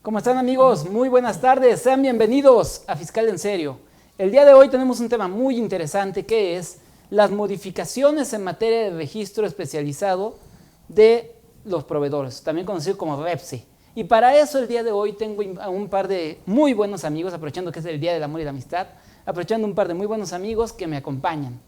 ¿Cómo están, amigos? Muy buenas tardes, sean bienvenidos a Fiscal en Serio. El día de hoy tenemos un tema muy interesante que es las modificaciones en materia de registro especializado de los proveedores, también conocido como REPSE. Y para eso el día de hoy tengo a un par de muy buenos amigos, aprovechando que es el Día del Amor y la Amistad, aprovechando un par de muy buenos amigos que me acompañan.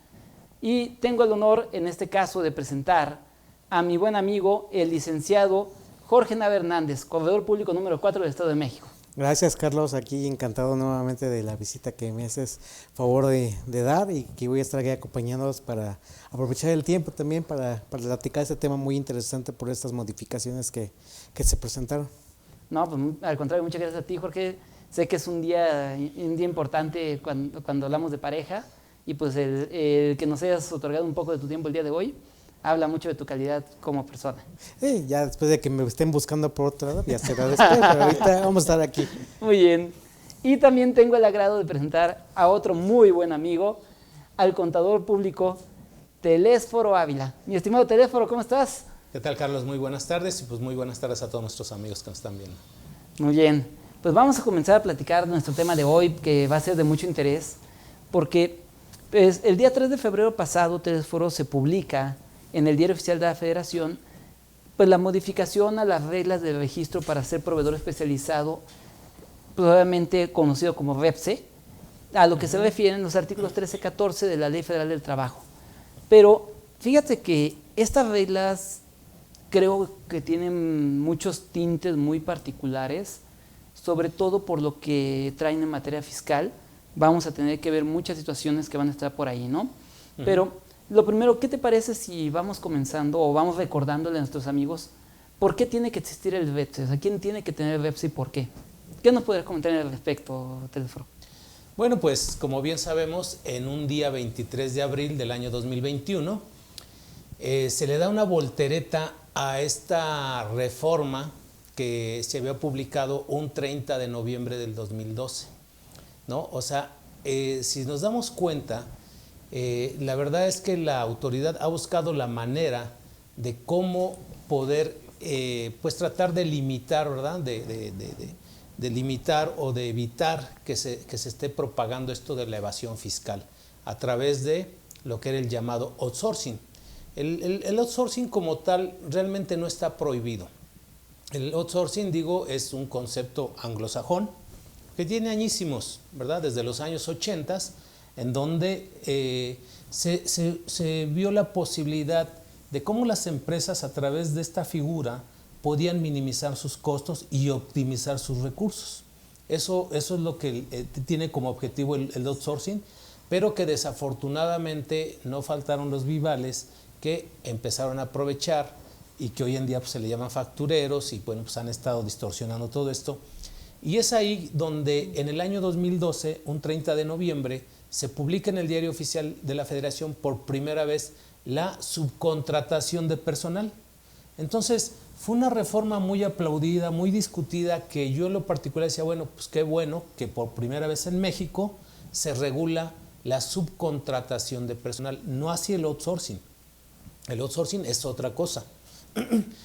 Y tengo el honor en este caso de presentar a mi buen amigo, el licenciado Jorge Nava Hernández, corredor público número 4 del Estado de México. Gracias, Carlos, aquí encantado nuevamente de la visita que me haces favor de dar y que voy a estar aquí acompañándolos para aprovechar el tiempo también para platicar este tema muy interesante por estas modificaciones que se presentaron. No, pues al contrario, muchas gracias a ti, Jorge. Sé que es un día importante cuando hablamos de pareja y pues el que nos hayas otorgado un poco de tu tiempo el día de hoy habla mucho de tu calidad como persona. Ya después de que me estén buscando por otro lado, ya será después, pero ahorita vamos a estar aquí. Muy bien. Y también tengo el agrado de presentar a otro muy buen amigo, al contador público Telésforo Ávila. Mi estimado Telésforo, ¿cómo estás? ¿Qué tal, Carlos? Muy buenas tardes y pues muy buenas tardes a todos nuestros amigos que nos están viendo. Muy bien. Pues vamos a comenzar a platicar nuestro tema de hoy, que va a ser de mucho interés, porque pues, el día 3 de febrero pasado, Telésforo se publica en el Diario Oficial de la Federación, pues la modificación a las reglas de registro para ser proveedor especializado, probablemente conocido como REPSE, a lo que se refieren los artículos 13 y 14 de la Ley Federal del Trabajo. Pero fíjate que estas reglas creo que tienen muchos tintes muy particulares, sobre todo por lo que traen en materia fiscal. Vamos a tener que ver muchas situaciones que van a estar por ahí, ¿no? Pero lo primero, ¿qué te parece si vamos comenzando o vamos recordándole a nuestros amigos por qué tiene que existir el REPSE? O sea, ¿quién tiene que tener el REPSE y por qué? ¿Qué nos podrías comentar al respecto, Telésforo? Bueno, pues como bien sabemos, en un día 23 de abril del año 2021 se le da una voltereta a esta reforma que se había publicado un 30 de noviembre del 2012, ¿no? O sea, si nos damos cuenta, la verdad es que la autoridad ha buscado la manera de cómo poder pues tratar de limitar, ¿verdad? De limitar o de evitar que se esté propagando esto de la evasión fiscal a través de lo que era el llamado outsourcing. El outsourcing como tal realmente no está prohibido. El outsourcing, digo, es un concepto anglosajón que tiene añísimos, ¿verdad? Desde los años 80, en donde se vio la posibilidad de cómo las empresas a través de esta figura podían minimizar sus costos y optimizar sus recursos. Eso es lo que tiene como objetivo el outsourcing, pero que desafortunadamente no faltaron los vivales que empezaron a aprovechar y que hoy en día pues, se le llaman factureros y bueno, pues han estado distorsionando todo esto. Y es ahí donde en el año 2012, un 30 de noviembre, se publica en el Diario Oficial de la Federación por primera vez la subcontratación de personal. Entonces, fue una reforma muy aplaudida, muy discutida, que yo en lo particular decía, bueno, pues qué bueno que por primera vez en México se regula la subcontratación de personal, no así el outsourcing. El outsourcing es otra cosa.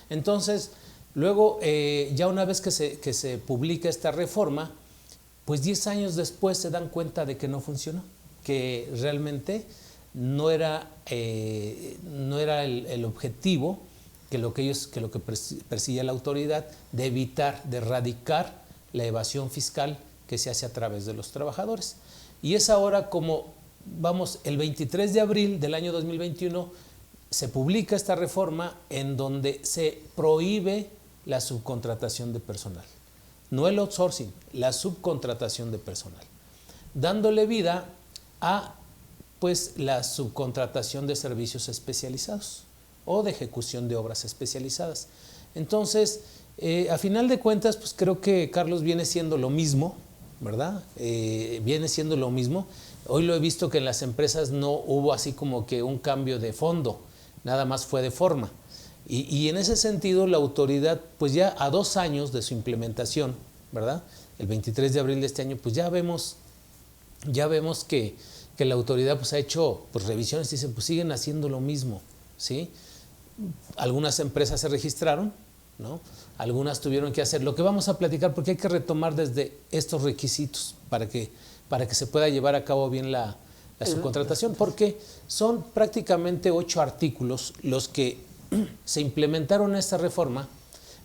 Entonces, luego, ya una vez que se publica esta reforma, pues 10 años después se dan cuenta de que no funcionó, que realmente no era el objetivo que lo que persigue la autoridad de evitar, de erradicar la evasión fiscal que se hace a través de los trabajadores. Y es ahora como, vamos, el 23 de abril del año 2021 se publica esta reforma en donde se prohíbe la subcontratación de personal. No el outsourcing, la subcontratación de personal, dándole vida a pues la subcontratación de servicios especializados o de ejecución de obras especializadas. Entonces, a final de cuentas, pues creo que, Carlos, viene siendo lo mismo, ¿verdad? Viene siendo lo mismo. Hoy lo he visto que en las empresas no hubo así como que un cambio de fondo, nada más fue de forma. Y en ese sentido, la autoridad, pues ya a 2 años de su implementación, ¿verdad? El 23 de abril de este año, pues ya vemos que la autoridad pues ha hecho pues, revisiones y dicen, pues siguen haciendo lo mismo, ¿sí? Algunas empresas se registraron, ¿no? Algunas tuvieron que hacer lo que vamos a platicar, porque hay que retomar desde estos requisitos para que se pueda llevar a cabo bien la subcontratación, porque son prácticamente 8 artículos los que se implementaron en esta reforma,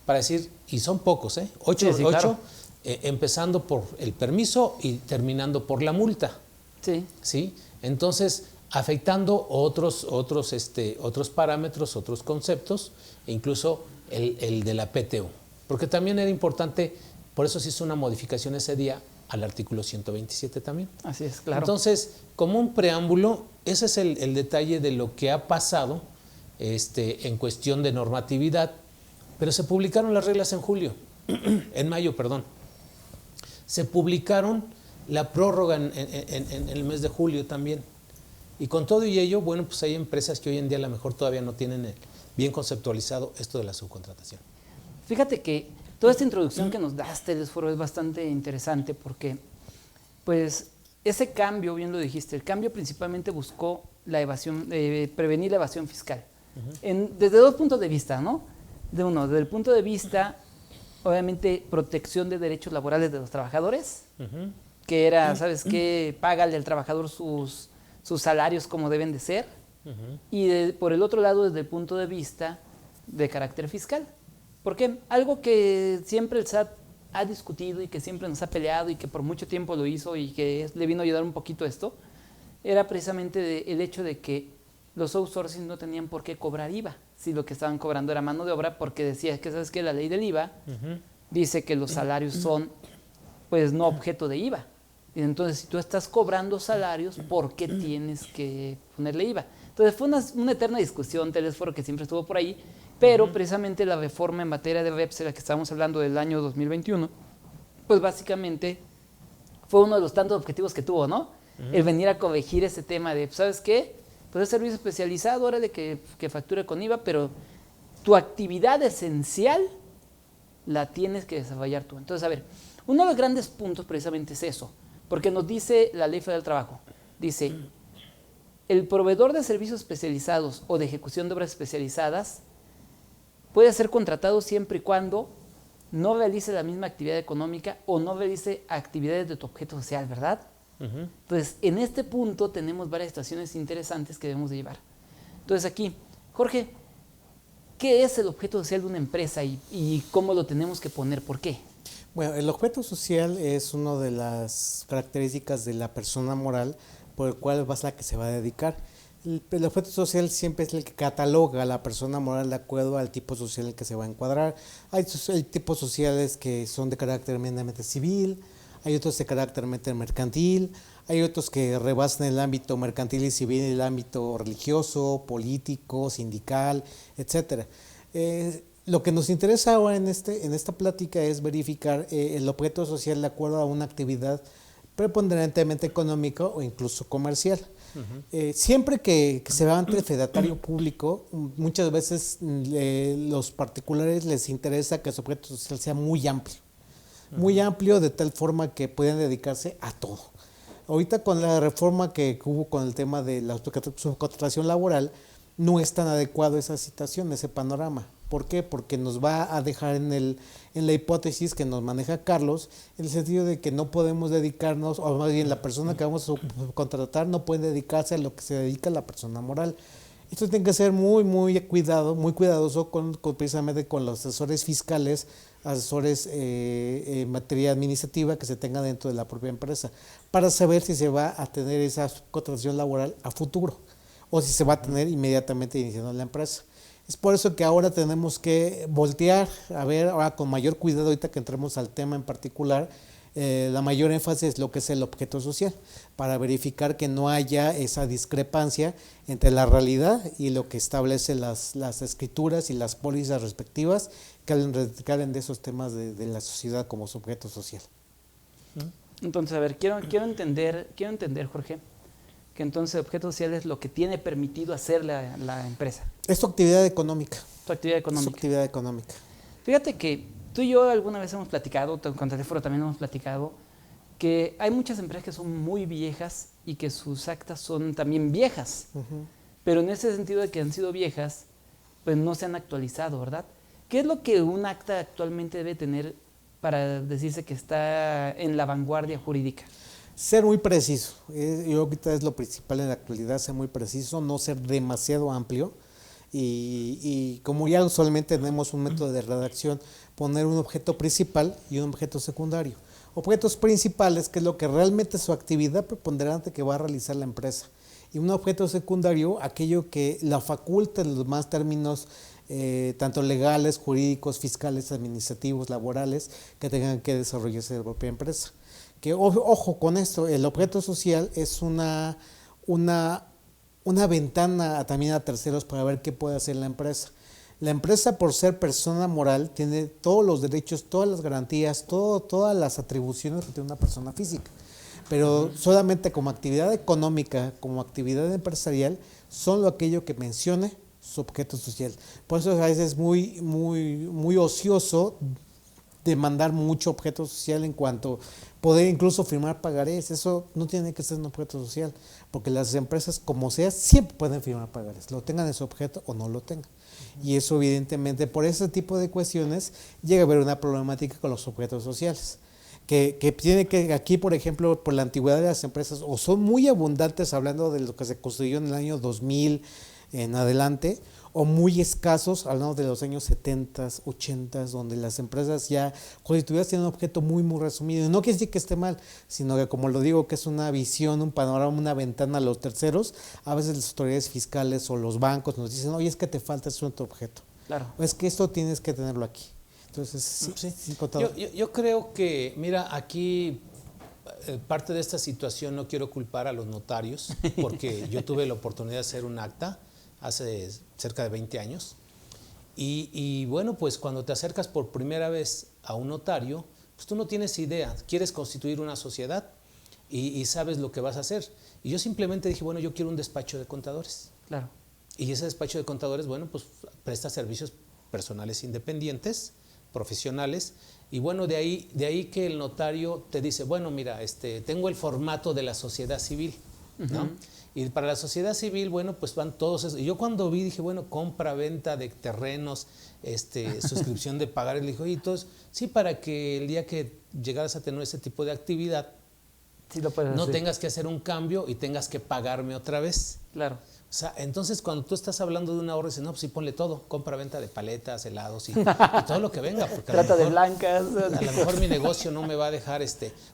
para decir, y son pocos, 8, sí, claro. Empezando por el permiso y terminando por la multa. Sí. ¿Sí? Entonces, afectando otros parámetros, otros conceptos, e incluso el de la PTU. Porque también era importante, por eso se hizo una modificación ese día al artículo 127 también. Así es, claro. Entonces, como un preámbulo, ese es el detalle de lo que ha pasado en cuestión de normatividad, pero se publicaron las reglas en mayo. Se publicaron la prórroga en el mes de julio también. Y con todo y ello, bueno, pues hay empresas que hoy en día a lo mejor todavía no tienen bien conceptualizado esto de la subcontratación. Fíjate que toda esta introducción que nos das, Telesforo, es bastante interesante porque, pues, ese cambio, bien lo dijiste, el cambio principalmente buscó la evasión, prevenir la evasión fiscal. Desde 2 puntos de vista, ¿no? Desde el punto de vista, obviamente, protección de derechos laborales de los trabajadores, que era, ¿sabes qué? Págale al trabajador sus salarios como deben de ser. Y por el otro lado, desde el punto de vista de carácter fiscal. Porque algo que siempre el SAT ha discutido y que siempre nos ha peleado y que por mucho tiempo lo hizo y que le vino a ayudar un poquito esto, era precisamente el hecho de que los outsourcing no tenían por qué cobrar IVA, si lo que estaban cobrando era mano de obra, porque decía que, ¿sabes qué? La ley del IVA dice que los salarios son, pues, no objeto de IVA. Y entonces, si tú estás cobrando salarios, ¿por qué tienes que ponerle IVA? Entonces, fue una eterna discusión, Telesforo, que siempre estuvo por ahí, pero precisamente la reforma en materia de REPS, de la que estábamos hablando del año 2021, pues básicamente fue uno de los tantos objetivos que tuvo, ¿no? El venir a corregir ese tema de, ¿sabes qué? Pues es servicio especializado, ahora de que facture con IVA, pero tu actividad esencial la tienes que desarrollar tú. Entonces, a ver, uno de los grandes puntos precisamente es eso, porque nos dice la Ley Federal del Trabajo, dice, el proveedor de servicios especializados o de ejecución de obras especializadas puede ser contratado siempre y cuando no realice la misma actividad económica o no realice actividades de tu objeto social, ¿verdad? Entonces, en este punto tenemos varias situaciones interesantes que debemos de llevar. Entonces aquí, Jorge, ¿qué es el objeto social de una empresa y cómo lo tenemos que poner? ¿Por qué? Bueno, el objeto social es una de las características de la persona moral por el cual va a ser la que se va a dedicar. El objeto social siempre es el que cataloga a la persona moral de acuerdo al tipo social en el que se va a encuadrar. Hay tipos sociales que son de carácter meramente civil, hay otros de carácter mercantil, hay otros que rebasan el ámbito mercantil y civil, el ámbito religioso, político, sindical, etcétera. Lo que nos interesa ahora en esta plática es verificar el objeto social de acuerdo a una actividad preponderantemente económica o incluso comercial. Siempre que se va ante el fedatario público, muchas veces los particulares les interesa que su objeto social sea muy amplio de tal forma que puedan dedicarse a todo. Ahorita con la reforma que hubo con el tema de la subcontratación laboral, no es tan adecuado esa situación, ese panorama. ¿Por qué? Porque nos va a dejar en la hipótesis que nos maneja Carlos, en el sentido de que no podemos dedicarnos, o más bien la persona que vamos a contratar no puede dedicarse a lo que se dedica la persona moral. Esto tiene que ser muy cuidadoso precisamente con los asesores fiscales, asesores en materia administrativa que se tenga dentro de la propia empresa, para saber si se va a tener esa contratación laboral a futuro o si se va a tener inmediatamente iniciando la empresa. Es por eso que ahora tenemos que voltear a ver ahora con mayor cuidado, ahorita que entremos al tema en particular, la mayor énfasis es lo que es el objeto social, para verificar que no haya esa discrepancia entre la realidad y lo que establecen las escrituras y las pólizas respectivas que hablen de esos temas de la sociedad como sujeto social. Entonces, a ver, quiero entender, Jorge, que entonces objeto social es lo que tiene permitido hacer la empresa. Es tu actividad económica. Tu actividad económica. Es tu actividad económica. Fíjate que tú y yo alguna vez hemos platicado, con Telesforo también hemos platicado, que hay muchas empresas que son muy viejas y que sus actas son también viejas. Pero en ese sentido de que han sido viejas, pues no se han actualizado, ¿verdad? ¿Qué es lo que un acta actualmente debe tener para decirse que está en la vanguardia jurídica? Ser muy preciso. Yo ahorita es lo principal en la actualidad, ser muy preciso, no ser demasiado amplio. Y como ya usualmente tenemos un método de redacción, poner un objeto principal y un objeto secundario. Objetos principales, que es lo que realmente es su actividad preponderante que va a realizar la empresa. Y un objeto secundario, aquello que la faculta en los más términos tanto legales, jurídicos, fiscales, administrativos, laborales, que tengan que desarrollarse de la propia empresa. Que ojo con esto, el objeto social es una ventana también a terceros para ver qué puede hacer la empresa. La empresa, por ser persona moral, tiene todos los derechos, todas las garantías, todas las atribuciones que tiene una persona física. Pero solamente como actividad económica, como actividad empresarial, solo aquello que mencione su objeto social. Por eso a veces es muy ocioso demandar mucho objeto social en cuanto poder incluso firmar pagarés. Eso no tiene que ser un objeto social, porque las empresas, como sea, siempre pueden firmar pagarés, lo tengan en su objeto o no lo tengan. Y eso evidentemente, por ese tipo de cuestiones, llega a haber una problemática con los objetos sociales. Que tiene que, aquí por ejemplo, por la antigüedad de las empresas, o son muy abundantes hablando de lo que se construyó en el año 2000 en adelante, o muy escasos hablando de los años 70, 80, donde las empresas ya constituidas tienen un objeto muy resumido. Y no quiere decir que esté mal, sino que, como lo digo, que es una visión, un panorama, una ventana a los terceros. A veces las autoridades fiscales o los bancos nos dicen, oye, es que te falta este otro objeto. Claro. O es que esto tienes que tenerlo aquí. Entonces, sí. Yo creo que, mira, aquí parte de esta situación no quiero culpar a los notarios, porque yo tuve la oportunidad de hacer un acta hace cerca de 20 años. Y bueno, pues cuando te acercas por primera vez a un notario, pues tú no tienes idea, quieres constituir una sociedad y sabes lo que vas a hacer. Y yo simplemente dije, bueno, yo quiero un despacho de contadores. Claro. Y ese despacho de contadores, bueno, pues presta servicios personales independientes, profesionales, y bueno, de ahí que el notario te dice, bueno, mira, tengo el formato de la sociedad civil, ¿no? Uh-huh. Y para la sociedad civil, bueno, pues van todos esos. Y yo cuando vi, dije, bueno, compra, venta de terrenos, suscripción de pagares, le dije, oye, entonces, sí, para que el día que llegaras a tener ese tipo de actividad, sí lo puedes no hacer. tengas que hacer un cambio y tengas que pagarme otra vez. Claro. O sea, entonces cuando tú estás hablando de un ahorro, dices, no, pues sí, ponle todo, compra-venta de paletas, helados y todo lo que venga. Porque Trata de blancas. A lo mejor mi negocio no me va a dejar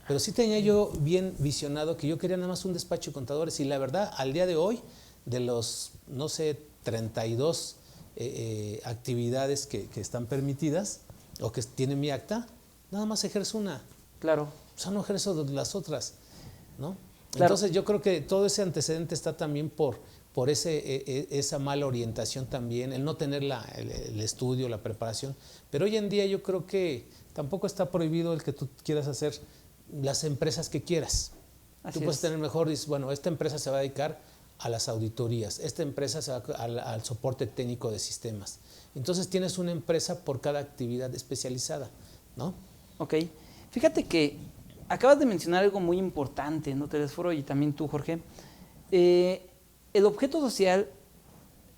Pero sí tenía yo bien visionado que yo quería nada más un despacho de contadores y la verdad, al día de hoy, de los, no sé, 32 actividades que están permitidas o que tienen mi acta, nada más ejerzo una. Claro. O sea, no ejerzo las otras, ¿no? Claro. Entonces yo creo que todo ese antecedente está también por esa mala orientación también, el no tener el estudio, la preparación. Pero hoy en día yo creo que tampoco está prohibido el que tú quieras hacer las empresas que quieras. Así tú puedes es. tener mejor, dices, bueno, esta empresa se va a dedicar a las auditorías, esta empresa se va al soporte técnico de sistemas. Entonces tienes una empresa por cada actividad especializada, ¿no? Ok. Fíjate que acabas de mencionar algo muy importante, ¿no? Telesforo y también tú, Jorge. El objeto social,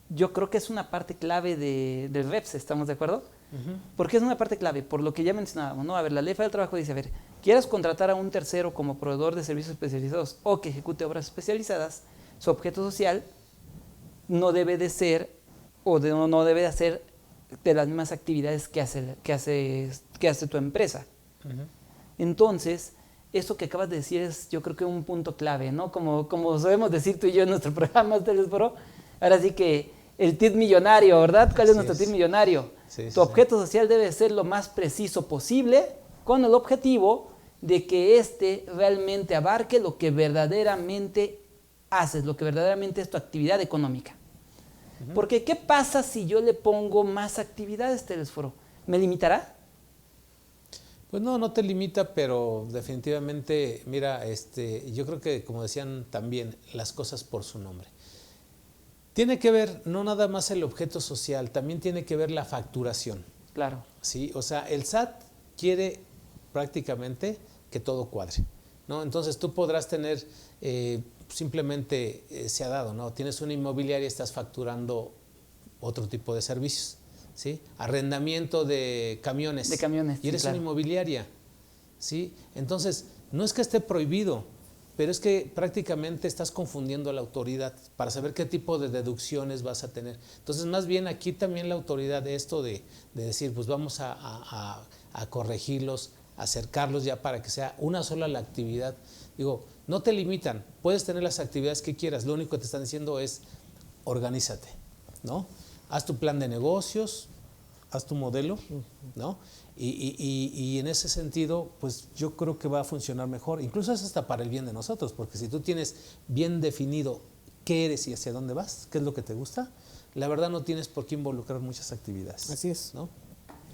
yo creo que es una parte clave del REPS, ¿estamos de acuerdo? Uh-huh. ¿Por qué es una parte clave? Por lo que ya mencionábamos, ¿no? A ver, la Ley Federal del Trabajo dice, a ver, quieras contratar a un tercero como proveedor de servicios especializados o que ejecute obras especializadas, su objeto social no debe de ser o no debe de hacer de las mismas actividades que hace tu empresa. Uh-huh. Entonces, esto que acabas de decir es, yo creo que un punto clave, ¿no? Como sabemos decir tú y yo en nuestro programa, Telesforo, ahora sí que el tip millonario, ¿verdad? ¿Cuál es nuestro tip millonario? Sí, tu objeto social debe ser lo más preciso posible con el objetivo de que realmente abarque lo que verdaderamente haces, lo que verdaderamente es tu actividad económica. Uh-huh. Porque, ¿qué pasa si yo le pongo más actividades, Telesforo? ¿Me limitará? Pues no te limita, pero definitivamente, mira, yo creo que, como decían también, las cosas por su nombre. Tiene que ver no nada más el objeto social, también tiene que ver la facturación. Claro. Sí, o sea, el SAT quiere prácticamente que todo cuadre, ¿no? Entonces tú podrás tener, simplemente se ha dado, ¿no? Tienes una inmobiliaria y estás facturando otro tipo de servicios, ¿sí? Arrendamiento de camiones. De camiones, Y eres sí, claro. una inmobiliaria, ¿sí? Entonces, no es que esté prohibido, pero es que prácticamente estás confundiendo a la autoridad para saber qué tipo de deducciones vas a tener. Entonces, más bien aquí también la autoridad de esto de decir, pues vamos a corregirlos, acercarlos ya para que sea una sola la actividad. Digo, no te limitan, puedes tener las actividades que quieras, lo único que te están diciendo es organízate, ¿no? Haz tu plan de negocios, haz tu modelo, ¿no? Y en ese sentido, pues yo creo que va a funcionar mejor. Incluso es hasta para el bien de nosotros, porque si tú tienes bien definido qué eres y hacia dónde vas, qué es lo que te gusta, la verdad no tienes por qué involucrar muchas actividades. Así es. ¿No?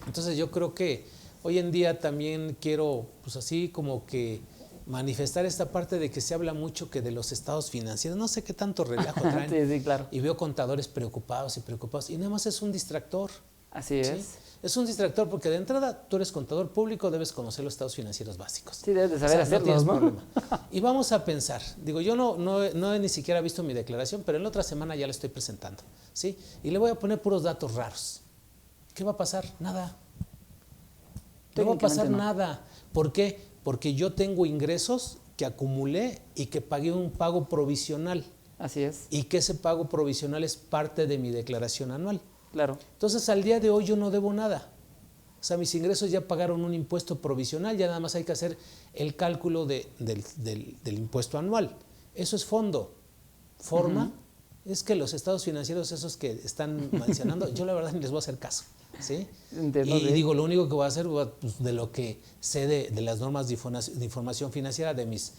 Entonces yo creo que hoy en día también quiero, pues así como que manifestar esta parte de que se habla mucho que de los estados financieros, no sé qué tanto relajo traen. Sí, sí, claro. Y veo contadores preocupados, y nada más es un distractor. Así ¿Sí? es. Es un distractor porque de entrada tú eres contador público, debes conocer los estados financieros básicos. Sí, debes de saber hacerlos, tienes ¿no? problema. Y vamos a pensar, digo, yo no he ni siquiera visto mi declaración, pero en la otra semana ya la estoy presentando, ¿sí? Y le voy a poner puros datos raros. ¿Qué va a pasar? Nada. No va a pasar nada. ¿Por qué? Porque yo tengo ingresos que acumulé y que pagué un pago provisional. Así es. Y que ese pago provisional es parte de mi declaración anual. Claro. Entonces, al día de hoy yo no debo nada. O sea, mis ingresos ya pagaron un impuesto provisional, ya nada más hay que hacer el cálculo del impuesto anual. Eso es fondo. Forma es que los estados financieros esos que están mencionando, yo la verdad ni les voy a hacer caso. ¿Sí? Entiendo, Y digo, lo único que voy a hacer, pues, de lo que sé de las normas de información financiera, de mis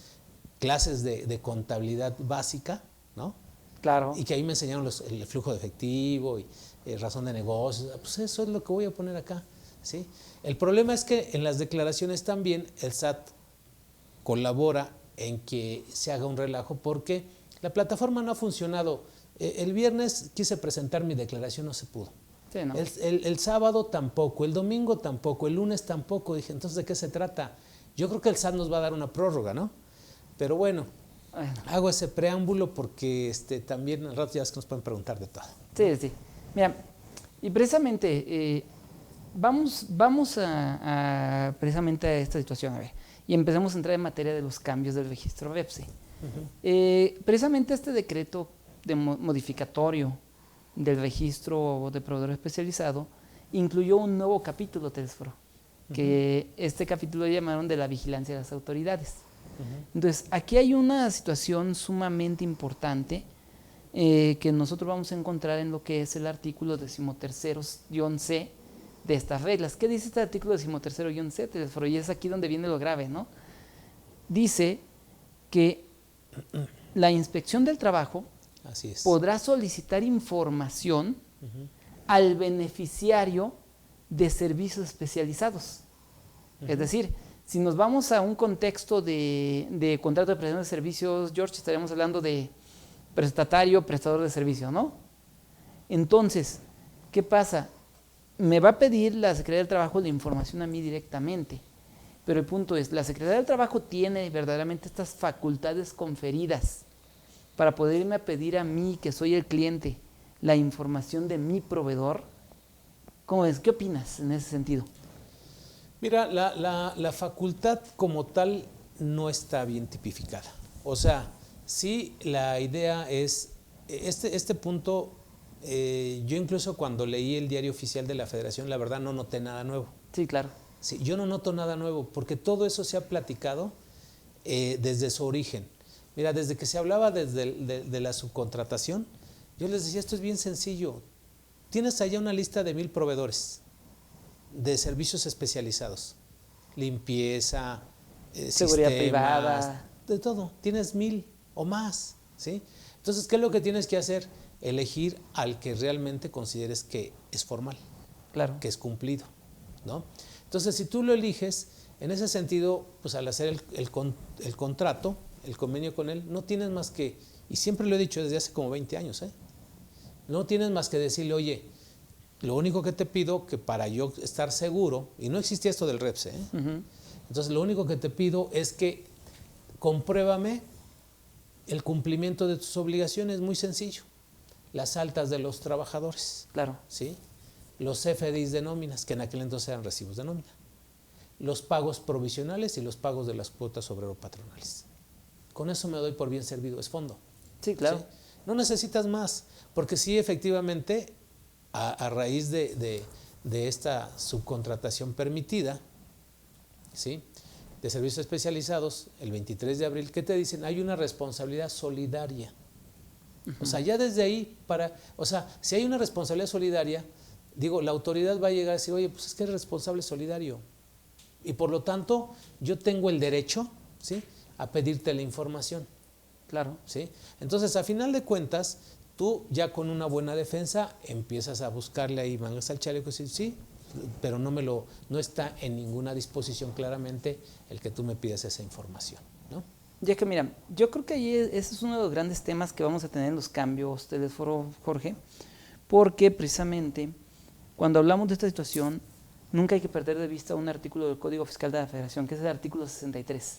clases de contabilidad básica, ¿no? Claro. Y que ahí me enseñaron el flujo de efectivo y razón de negocios, pues eso es lo que voy a poner acá, ¿sí? El problema es que en las declaraciones también el SAT colabora en que se haga un relajo porque la plataforma no ha funcionado. El viernes quise presentar mi declaración, no se pudo. Sí, ¿no? El sábado tampoco, el domingo tampoco, el lunes tampoco. Dije, entonces, ¿de qué se trata? Yo creo que el SAT nos va a dar una prórroga, ¿no? Pero bueno, hago ese preámbulo porque también al rato ya es que nos pueden preguntar de todo. Sí, sí. Mira, y precisamente vamos precisamente a esta situación, a ver, y empecemos a entrar en materia de los cambios del registro BEPSE. Precisamente este decreto modificatorio del registro de proveedor especializado incluyó un nuevo capítulo, Telesforo, que este capítulo llamaron de la vigilancia de las autoridades. Entonces, aquí hay una situación sumamente importante que nosotros vamos a encontrar en lo que es el artículo 13-C de estas reglas. ¿Qué dice este artículo 13-C? Telesforo? Y es aquí donde viene lo grave, ¿no? Dice que la inspección del trabajo Así es. podrá solicitar información al beneficiario de servicios especializados. Es decir, si nos vamos a un contexto de contrato de prestación de servicios, George, estaríamos hablando de prestatario, prestador de servicio, ¿no? Entonces, ¿qué pasa? Me va a pedir la Secretaría del Trabajo la información a mí directamente, pero el punto es, la Secretaría del Trabajo tiene verdaderamente estas facultades conferidas para poder irme a pedir a mí, que soy el cliente, la información de mi proveedor. ¿Cómo es? ¿Qué opinas en ese sentido? Mira, la facultad como tal no está bien tipificada. O sea, sí, la idea es, este punto, yo incluso cuando leí el diario oficial de la Federación, la verdad no noté nada nuevo. Sí, claro. Sí, yo no noto nada nuevo, porque todo eso se ha platicado desde su origen. Mira, desde que se hablaba de la subcontratación, yo les decía, esto es bien sencillo. Tienes allá una lista de 1000 proveedores de servicios especializados, limpieza, seguridad sistemas, privada, de todo. Tienes 1000 o más, ¿sí? Entonces, ¿qué es lo que tienes que hacer? Elegir al que realmente consideres que es formal, claro, que es cumplido, ¿no? Entonces, si tú lo eliges, en ese sentido, pues al hacer el contrato, el convenio con él, no tienes más que, y siempre lo he dicho desde hace como 20 años, no tienes más que decirle, oye, lo único que te pido, que para yo estar seguro, y no existía esto del REPSE, entonces lo único que te pido es que compruébame el cumplimiento de tus obligaciones, muy sencillo, las altas de los trabajadores, claro. ¿sí? los CFDIs de nóminas, que en aquel entonces eran recibos de nómina, los pagos provisionales y los pagos de las cuotas obrero-patronales. Con eso me doy por bien servido, es fondo. Sí, claro. ¿Sí? No necesitas más, porque sí, efectivamente, a raíz de esta subcontratación permitida, ¿sí?, de servicios especializados, el 23 de abril, ¿qué te dicen? Hay una responsabilidad solidaria. O sea, ya desde ahí, si hay una responsabilidad solidaria, digo, la autoridad va a llegar a decir, oye, pues es que eres responsable solidario. Y por lo tanto, yo tengo el derecho, ¿sí?, a pedirte la información. Claro. ¿Sí? Entonces, a final de cuentas, tú ya con una buena defensa empiezas a buscarle ahí mangas al chaleco y decir, sí, pero no está en ninguna disposición claramente el que tú me pidas esa información, ¿no? Ya que mira, yo creo que ahí ese es uno de los grandes temas que vamos a tener en los cambios del foro, Jorge, porque precisamente cuando hablamos de esta situación, nunca hay que perder de vista un artículo del Código Fiscal de la Federación, que es el artículo 63.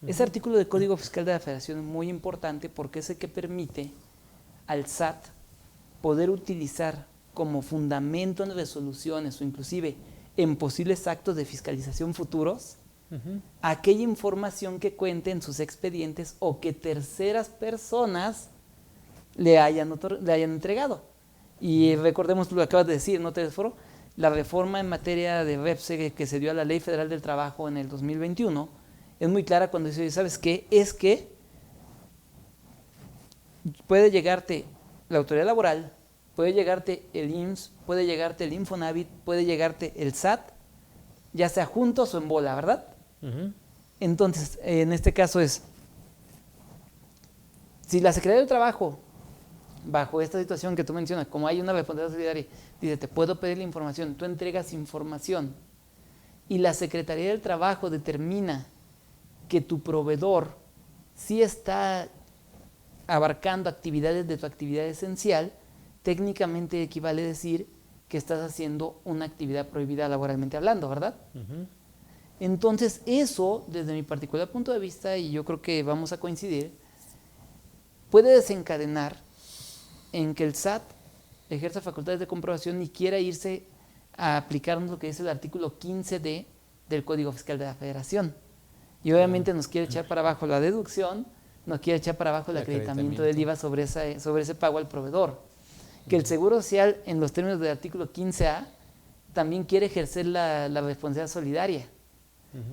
Ese artículo del Código Fiscal de la Federación es muy importante porque es el que permite al SAT poder utilizar como fundamento en resoluciones o inclusive en posibles actos de fiscalización futuros aquella información que cuente en sus expedientes o que terceras personas le hayan entregado. Y recordemos lo que acabas de decir, ¿no, Telesforo? La reforma en materia de REPSE que se dio a la Ley Federal del Trabajo en el 2021 es muy clara cuando dice, ¿sabes qué? Es que puede llegarte la autoridad laboral, puede llegarte el IMSS, puede llegarte el Infonavit, puede llegarte el SAT, ya sea juntos o en bola, ¿verdad? Entonces, en este caso es, si la Secretaría del Trabajo, bajo esta situación que tú mencionas, como hay una responsabilidad solidaria, dice, te puedo pedir la información, tú entregas información y la Secretaría del Trabajo determina que tu proveedor sí está abarcando actividades de tu actividad esencial, técnicamente equivale a decir que estás haciendo una actividad prohibida laboralmente hablando, ¿verdad? Entonces eso, desde mi particular punto de vista, y yo creo que vamos a coincidir, puede desencadenar en que el SAT ejerza facultades de comprobación y quiera irse a aplicarnos lo que dice el artículo 15D del Código Fiscal de la Federación. Y obviamente nos quiere echar para abajo la deducción, nos quiere echar para abajo el acreditamiento del IVA sobre ese pago al proveedor. Que el Seguro Social, en los términos del artículo 15A, también quiere ejercer la responsabilidad solidaria.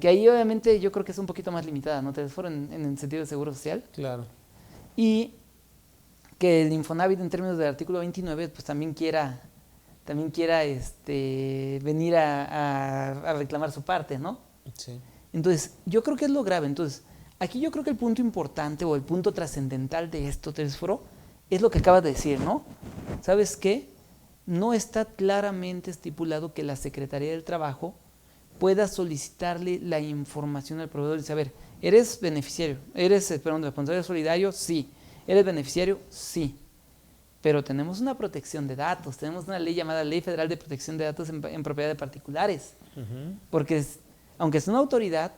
Que ahí obviamente yo creo que es un poquito más limitada, ¿no? Telesforo en el sentido de Seguro Social. Claro. Y que el Infonavit, en términos del artículo 29, pues también quiera venir a reclamar su parte, ¿no? Sí. Entonces, yo creo que es lo grave. Entonces, aquí yo creo que el punto importante o el punto trascendental de esto, Telesforo, es lo que acabas de decir, ¿no? ¿Sabes qué? No está claramente estipulado que la Secretaría del Trabajo pueda solicitarle la información al proveedor y saber, ¿eres beneficiario? ¿Eres, responsable solidario? Sí. ¿Eres beneficiario? Sí. Pero tenemos una protección de datos, tenemos una ley llamada Ley Federal de Protección de Datos en propiedad de particulares. Porque aunque es una autoridad,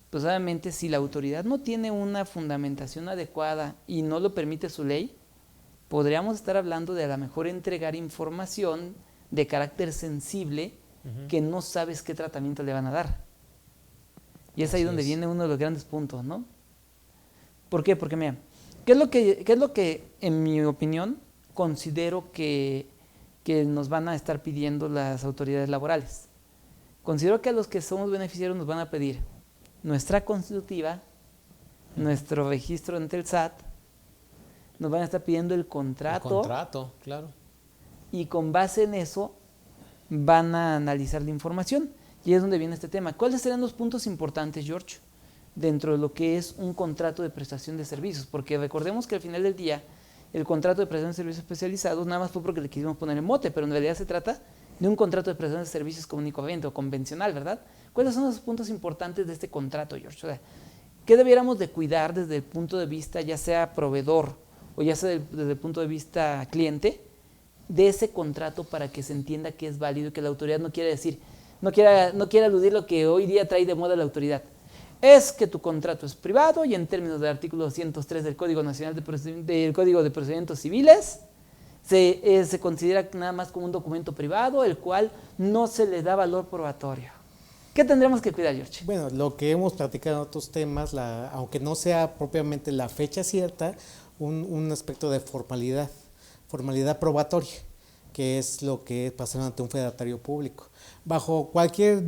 pues obviamente si la autoridad no tiene una fundamentación adecuada y no lo permite su ley, podríamos estar hablando de a lo mejor entregar información de carácter sensible que no sabes qué tratamiento le van a dar. Y es ahí donde viene uno de los grandes puntos, ¿no? ¿Por qué? Porque mira, ¿qué es lo que en mi opinión considero que nos van a estar pidiendo las autoridades laborales? Considero que a los que somos beneficiarios nos van a pedir nuestra constitutiva, nuestro registro ante el SAT, nos van a estar pidiendo el contrato. El contrato, claro. Y con base en eso van a analizar la información. Y es donde viene este tema. ¿Cuáles serán los puntos importantes, George, dentro de lo que es un contrato de prestación de servicios? Porque recordemos que al final del día, el contrato de prestación de servicios especializados nada más fue porque le quisimos poner el mote, pero en realidad se trata de un contrato de prestación de servicios común y corriente o convencional, ¿verdad? ¿Cuáles son los puntos importantes de este contrato, George? O sea, ¿qué debiéramos de cuidar desde el punto de vista, ya sea proveedor o ya sea desde el punto de vista cliente, de ese contrato para que se entienda que es válido y que la autoridad no quiera decir, no quiera aludir lo que hoy día trae de moda la autoridad? Es que tu contrato es privado y en términos del artículo 203 del Código Nacional del Código de Procedimientos Civiles, se considera nada más como un documento privado, el cual no se le da valor probatorio. ¿Qué tendremos que cuidar, George? Bueno, lo que hemos platicado en otros temas, aunque no sea propiamente la fecha cierta, un aspecto de formalidad probatoria, que es lo que pasa ante un fedatario público. Bajo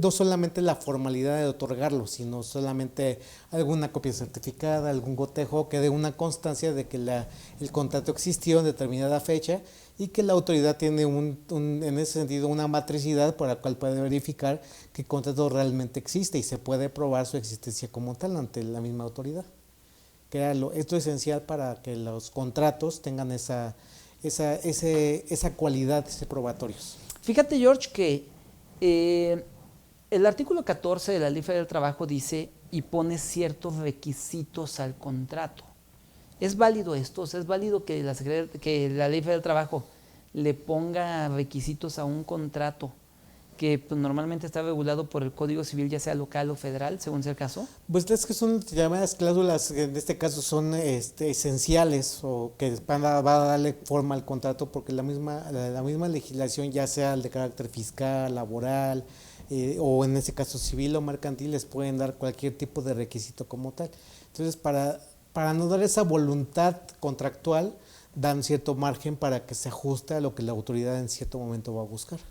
no solamente la formalidad de otorgarlo, sino solamente alguna copia certificada, algún cotejo que dé una constancia de que el contrato existió en determinada fecha y que la autoridad tiene en ese sentido una matricidad por la cual puede verificar que el contrato realmente existe y se puede probar su existencia como tal ante la misma autoridad. Esto es esencial para que los contratos tengan esa cualidad, probatorios. Fíjate, George, que el artículo 14 de la Ley Federal del Trabajo dice y pone ciertos requisitos al contrato. ¿Es válido esto? O sea, ¿es válido que la Ley Federal del Trabajo le ponga requisitos a un contrato que pues, normalmente está regulado por el Código Civil, ya sea local o federal, según sea el caso? Pues es que son llamadas cláusulas, en este caso son esenciales o que va a darle forma al contrato porque la misma legislación, ya sea de carácter fiscal, laboral o en este caso civil o mercantil, les pueden dar cualquier tipo de requisito como tal. Entonces, para no dar esa voluntad contractual, dan cierto margen para que se ajuste a lo que la autoridad en cierto momento va a buscar.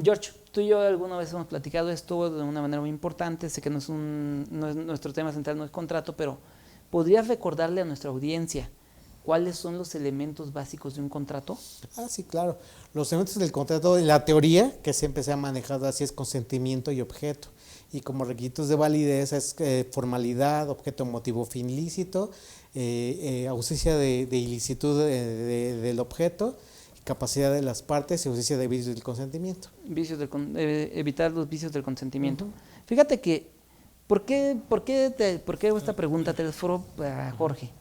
George, tú y yo alguna vez hemos platicado esto de una manera muy importante. Sé que no es nuestro tema central, no es contrato, pero ¿podrías recordarle a nuestra audiencia cuáles son los elementos básicos de un contrato? Sí, claro. Los elementos del contrato, la teoría que siempre se ha manejado así es consentimiento y objeto. Y como requisitos de validez es formalidad, objeto, motivo, fin lícito, ausencia de ilicitud del objeto, capacidad de las partes y ausencia de vicios del consentimiento. Evitar los vicios del consentimiento. Fíjate que, ¿por qué esta pregunta te la foro a Jorge?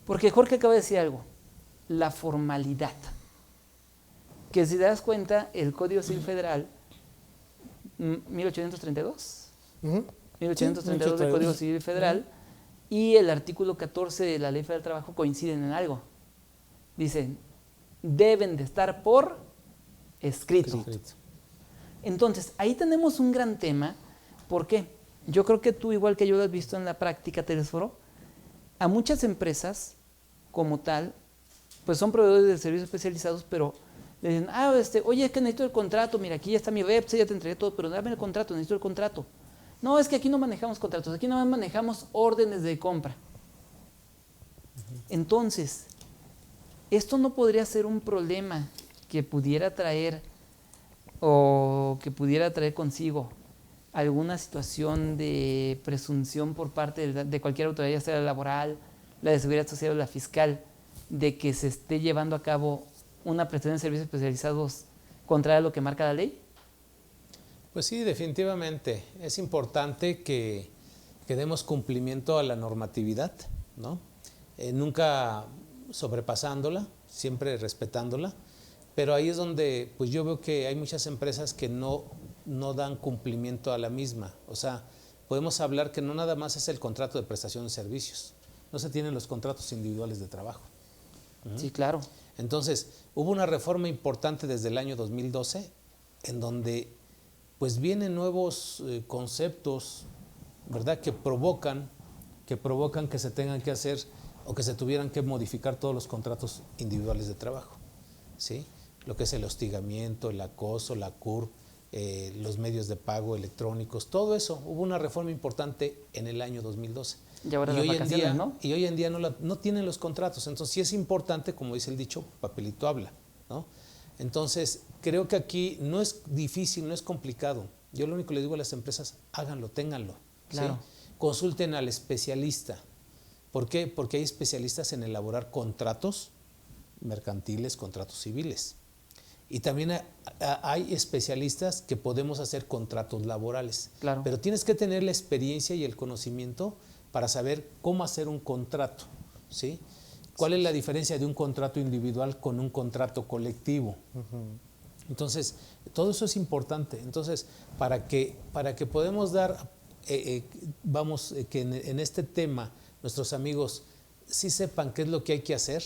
Porque Jorge acaba de decir algo, la formalidad. Que si te das cuenta, el Código Civil Federal, 1832, 1832 del Código Civil Federal, y el artículo 14 de la Ley Federal del Trabajo coinciden en algo. Dicen, deben de estar por escrito. Entonces, ahí tenemos un gran tema. ¿Por qué? Yo creo que tú, igual que yo lo has visto en la práctica, Telesforo, a muchas empresas como tal, pues son proveedores de servicios especializados, pero le dicen, oye, es que necesito el contrato, mira, aquí ya está mi web, ya te entregué todo, pero dame el contrato, necesito el contrato. No, es que aquí no manejamos contratos, aquí nada más manejamos órdenes de compra. Entonces, esto no podría ser un problema que pudiera traer consigo alguna situación de presunción por parte de cualquier autoridad, ya sea la laboral, la de seguridad social o la fiscal, de que se esté llevando a cabo una prestación de servicios especializados contraria a lo que marca la ley? Pues sí, definitivamente. Es importante que demos cumplimiento a la normatividad, ¿no? Nunca sobrepasándola, siempre respetándola, pero ahí es donde pues yo veo que hay muchas empresas que no dan cumplimiento a la misma. O sea, podemos hablar que no nada más es el contrato de prestación de servicios, no se tienen los contratos individuales de trabajo. Sí, claro. Entonces, hubo una reforma importante desde el año 2012 en donde pues vienen nuevos conceptos, ¿verdad?, que provocan que se tengan que hacer o que se tuvieran que modificar todos los contratos individuales de trabajo, ¿sí? Lo que es el hostigamiento, el acoso, la CURP, los medios de pago electrónicos, todo eso. Hubo una reforma importante en el año 2012. Y ahora las vacaciones, ¿no? Y hoy en día no tienen los contratos. Entonces sí es importante, como dice el dicho, papelito habla, ¿no? Entonces creo que aquí no es difícil, no es complicado. Yo lo único que les digo a las empresas, háganlo, ténganlo. Claro. ¿Sí? Consulten al especialista. ¿Por qué? Porque hay especialistas en elaborar contratos mercantiles, contratos civiles. Y también hay especialistas que podemos hacer contratos laborales. Claro. Pero tienes que tener la experiencia y el conocimiento para saber cómo hacer un contrato, ¿sí? ¿Cuál es la diferencia de un contrato individual con un contrato colectivo? Entonces, todo eso es importante. Entonces, para que podamos dar, que en este tema nuestros amigos sí sepan qué es lo que hay que hacer,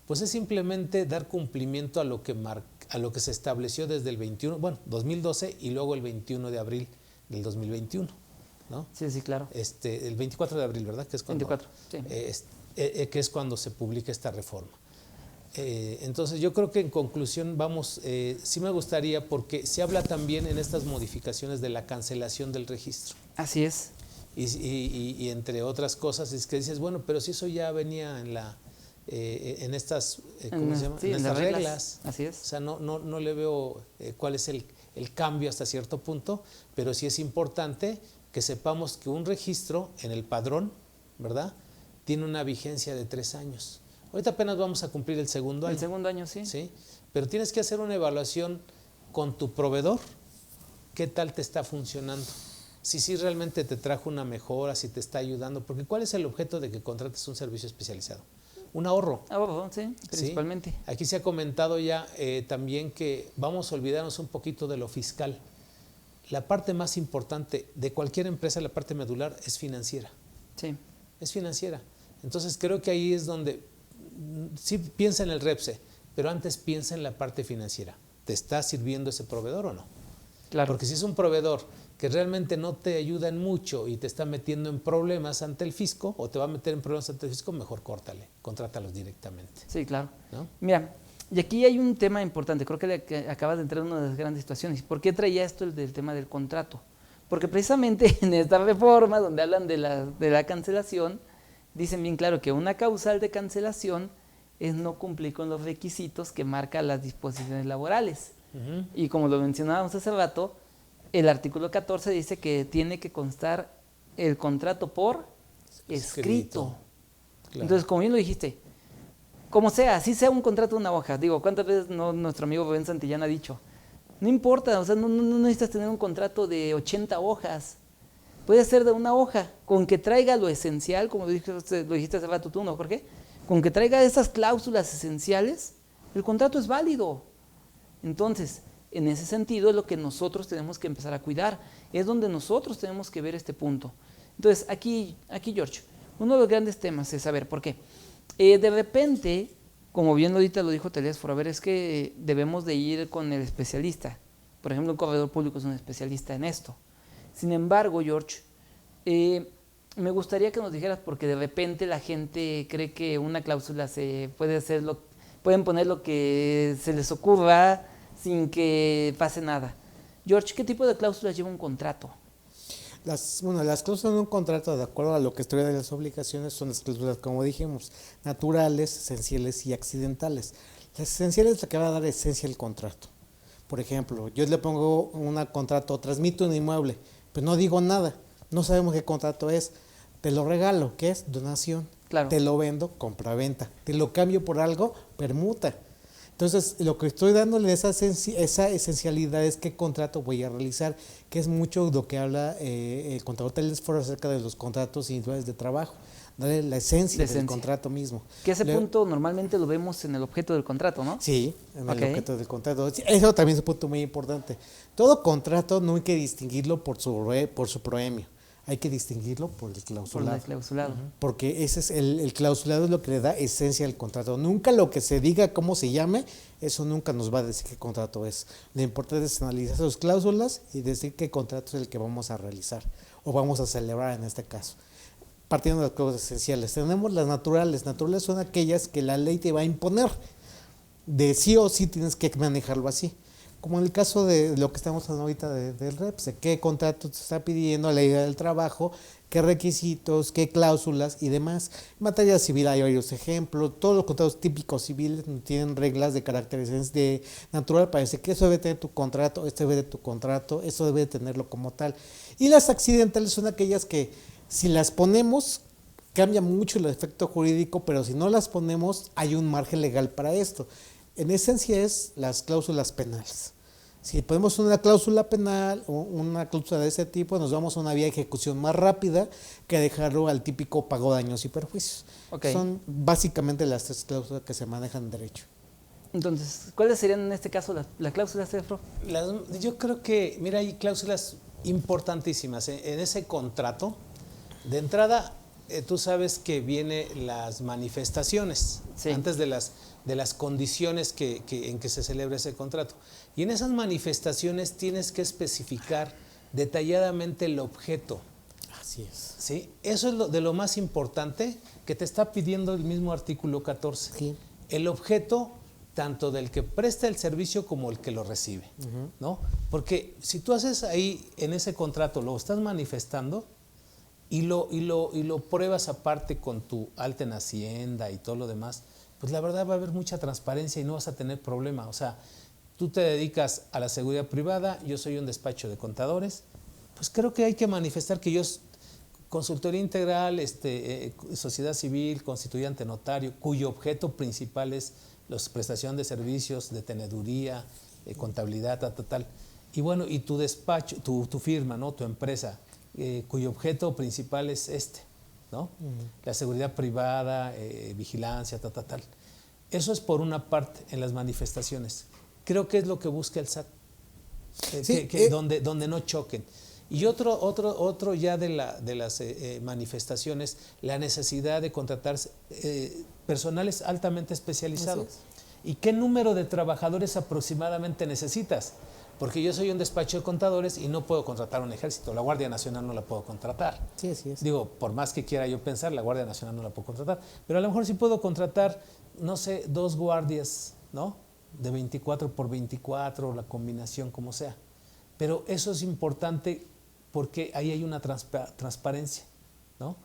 Pues es simplemente dar cumplimiento a lo que se estableció desde el 2012 y luego el 21 de abril del 2021, ¿no? Sí, sí, claro. El 24 de abril, ¿verdad? Que es cuando, 24, sí. Que es cuando se publica esta reforma. Entonces yo creo que en conclusión sí me gustaría, porque se habla también en estas modificaciones de la cancelación del registro. Así es. Y entre otras cosas es que dices, bueno, pero si eso ya venía en estas, ¿cómo se llama? Sí, en estas las reglas. Así es. O sea, no le veo cuál es el cambio hasta cierto punto, pero sí es importante que sepamos que un registro en el padrón, ¿verdad?, tiene una vigencia de 3 años. Ahorita apenas vamos a cumplir el segundo año. El segundo año, sí. ¿Sí? Pero tienes que hacer una evaluación con tu proveedor. ¿Qué tal te está funcionando? Si realmente te trajo una mejora, si te está ayudando. Porque ¿cuál es el objeto de que contrates un servicio especializado? Un ahorro. Ahorro, sí, principalmente. ¿Sí? Aquí se ha comentado ya también que vamos a olvidarnos un poquito de lo fiscal. La parte más importante de cualquier empresa, la parte medular, es financiera. Sí. Es financiera. Entonces creo que ahí es donde sí piensa en el REPSE, pero antes piensa en la parte financiera. ¿Te está sirviendo ese proveedor o no? Claro. Porque si es un proveedor que realmente no te ayuda en mucho y te está metiendo en problemas ante el fisco, o te va a meter en problemas ante el fisco, mejor córtale, contrátalos directamente. Sí, claro. ¿No? Mira, y aquí hay un tema importante, creo que acabas de entrar en una de las grandes situaciones. ¿Por qué traía esto del tema del contrato? Porque precisamente en esta reforma, donde hablan de la cancelación, dicen bien claro que una causal de cancelación es no cumplir con los requisitos que marcan las disposiciones laborales. Uh-huh. Y como lo mencionábamos hace rato, el artículo 14 dice que tiene que constar el contrato por escrito. Claro. Entonces, como bien lo dijiste, como sea, así sea un contrato de una hoja. Digo, ¿cuántas veces nuestro amigo Rubén Santillán ha dicho? No importa, o sea, no necesitas tener un contrato de 80 hojas. Puede ser de una hoja, con que traiga lo esencial, como lo dijiste hace rato tú, ¿no, Jorge? Con que traiga esas cláusulas esenciales, el contrato es válido. Entonces, en ese sentido es lo que nosotros tenemos que empezar a cuidar, es donde nosotros tenemos que ver este punto. Entonces, aquí George, uno de los grandes temas es saber por qué. De repente, como bien ahorita lo dijo Telésforo, a ver, es que debemos de ir con el especialista. Por ejemplo, un corredor público es un especialista en esto. Sin embargo, George, me gustaría que nos dijeras, porque de repente la gente cree que una cláusula pueden poner lo que se les ocurra sin que pase nada. George, ¿qué tipo de cláusulas lleva un contrato? Las cláusulas de un contrato, de acuerdo a lo que estudia de las obligaciones, son las cláusulas, como dijimos, naturales, esenciales y accidentales. Las esenciales es la que va a dar esencia al contrato. Por ejemplo, yo le pongo un contrato, transmito un inmueble, pero no digo nada, no sabemos qué contrato es. Te lo regalo, ¿qué es? Donación. Claro. Te lo vendo, compra-venta. Te lo cambio por algo, permuta. Entonces, lo que estoy dándole esa esencialidad es qué contrato voy a realizar, que es mucho lo que habla el contador Telésforo acerca de los contratos individuales de trabajo, darle la esencia del contrato mismo. Que ese punto normalmente lo vemos en el objeto del contrato, ¿no? Sí, en el objeto del contrato. Eso también es un punto muy importante. Todo contrato no hay que distinguirlo por su proemio. Hay que distinguirlo por el clausulado. Por el clausulado. Porque ese es el clausulado es lo que le da esencia al contrato. Nunca lo que se diga, cómo se llame, eso nunca nos va a decir qué contrato es. Lo importante es analizar sus cláusulas y decir qué contrato es el que vamos a realizar o vamos a celebrar en este caso. Partiendo de las cláusulas esenciales, tenemos las naturales. Naturales son aquellas que la ley te va a imponer. De sí o sí tienes que manejarlo así. Como en el caso de lo que estamos hablando ahorita del REPSE, qué contrato te está pidiendo, la idea del trabajo, qué requisitos, qué cláusulas y demás. En materia civil hay varios ejemplos, todos los contratos típicos civiles tienen reglas de carácter de natural para decir que eso debe tener tu contrato, esto debe de tu contrato, esto debe de tenerlo como tal. Y las accidentales son aquellas que si las ponemos cambia mucho el efecto jurídico, pero si no las ponemos hay un margen legal para esto. En esencia es las cláusulas penales. Si ponemos una cláusula penal o una cláusula de ese tipo, nos vamos a una vía de ejecución más rápida que dejarlo al típico pago de daños y perjuicios. Okay. Son básicamente las 3 cláusulas que se manejan en derecho. Entonces, ¿cuáles serían en este caso las cláusulas, Telésforo? Yo creo que, mira, hay cláusulas importantísimas en ese contrato. De entrada, tú sabes que vienen las manifestaciones, Sí. antes de las condiciones en que se celebra ese contrato. Y en esas manifestaciones tienes que especificar detalladamente el objeto. Así es. ¿Sí? Eso es de lo más importante que te está pidiendo el mismo artículo 14. Sí. El objeto tanto del que presta el servicio como el que lo recibe, ¿no? Porque si tú haces ahí en ese contrato, lo estás manifestando y lo pruebas aparte con tu alta en Hacienda y todo lo demás, pues la verdad va a haber mucha transparencia y no vas a tener problema. O sea, tú te dedicas a la seguridad privada, yo soy un despacho de contadores, pues creo que hay que manifestar que yo consultoría integral, sociedad civil, constituyente notario, cuyo objeto principal es la prestación de servicios de teneduría, contabilidad, tal. Y bueno, y tu despacho, tu firma, ¿no? Tu empresa, cuyo objeto principal es ¿no? La seguridad privada, vigilancia, tal. Eso es por una parte en las manifestaciones. Creo que es lo que busca el SAT, Sí, donde no choquen. Y otro ya de las manifestaciones, la necesidad de contratar personales altamente especializados. ¿Y qué número de trabajadores aproximadamente necesitas? Porque yo soy un despacho de contadores y no puedo contratar un ejército. La Guardia Nacional no la puedo contratar. Sí, así es. Digo, por más que quiera yo pensar, la Guardia Nacional no la puedo contratar. Pero a lo mejor sí puedo contratar, no sé, 2 guardias, ¿no? De 24 por 24, la combinación, como sea. Pero eso es importante porque ahí hay una transparencia, ¿no?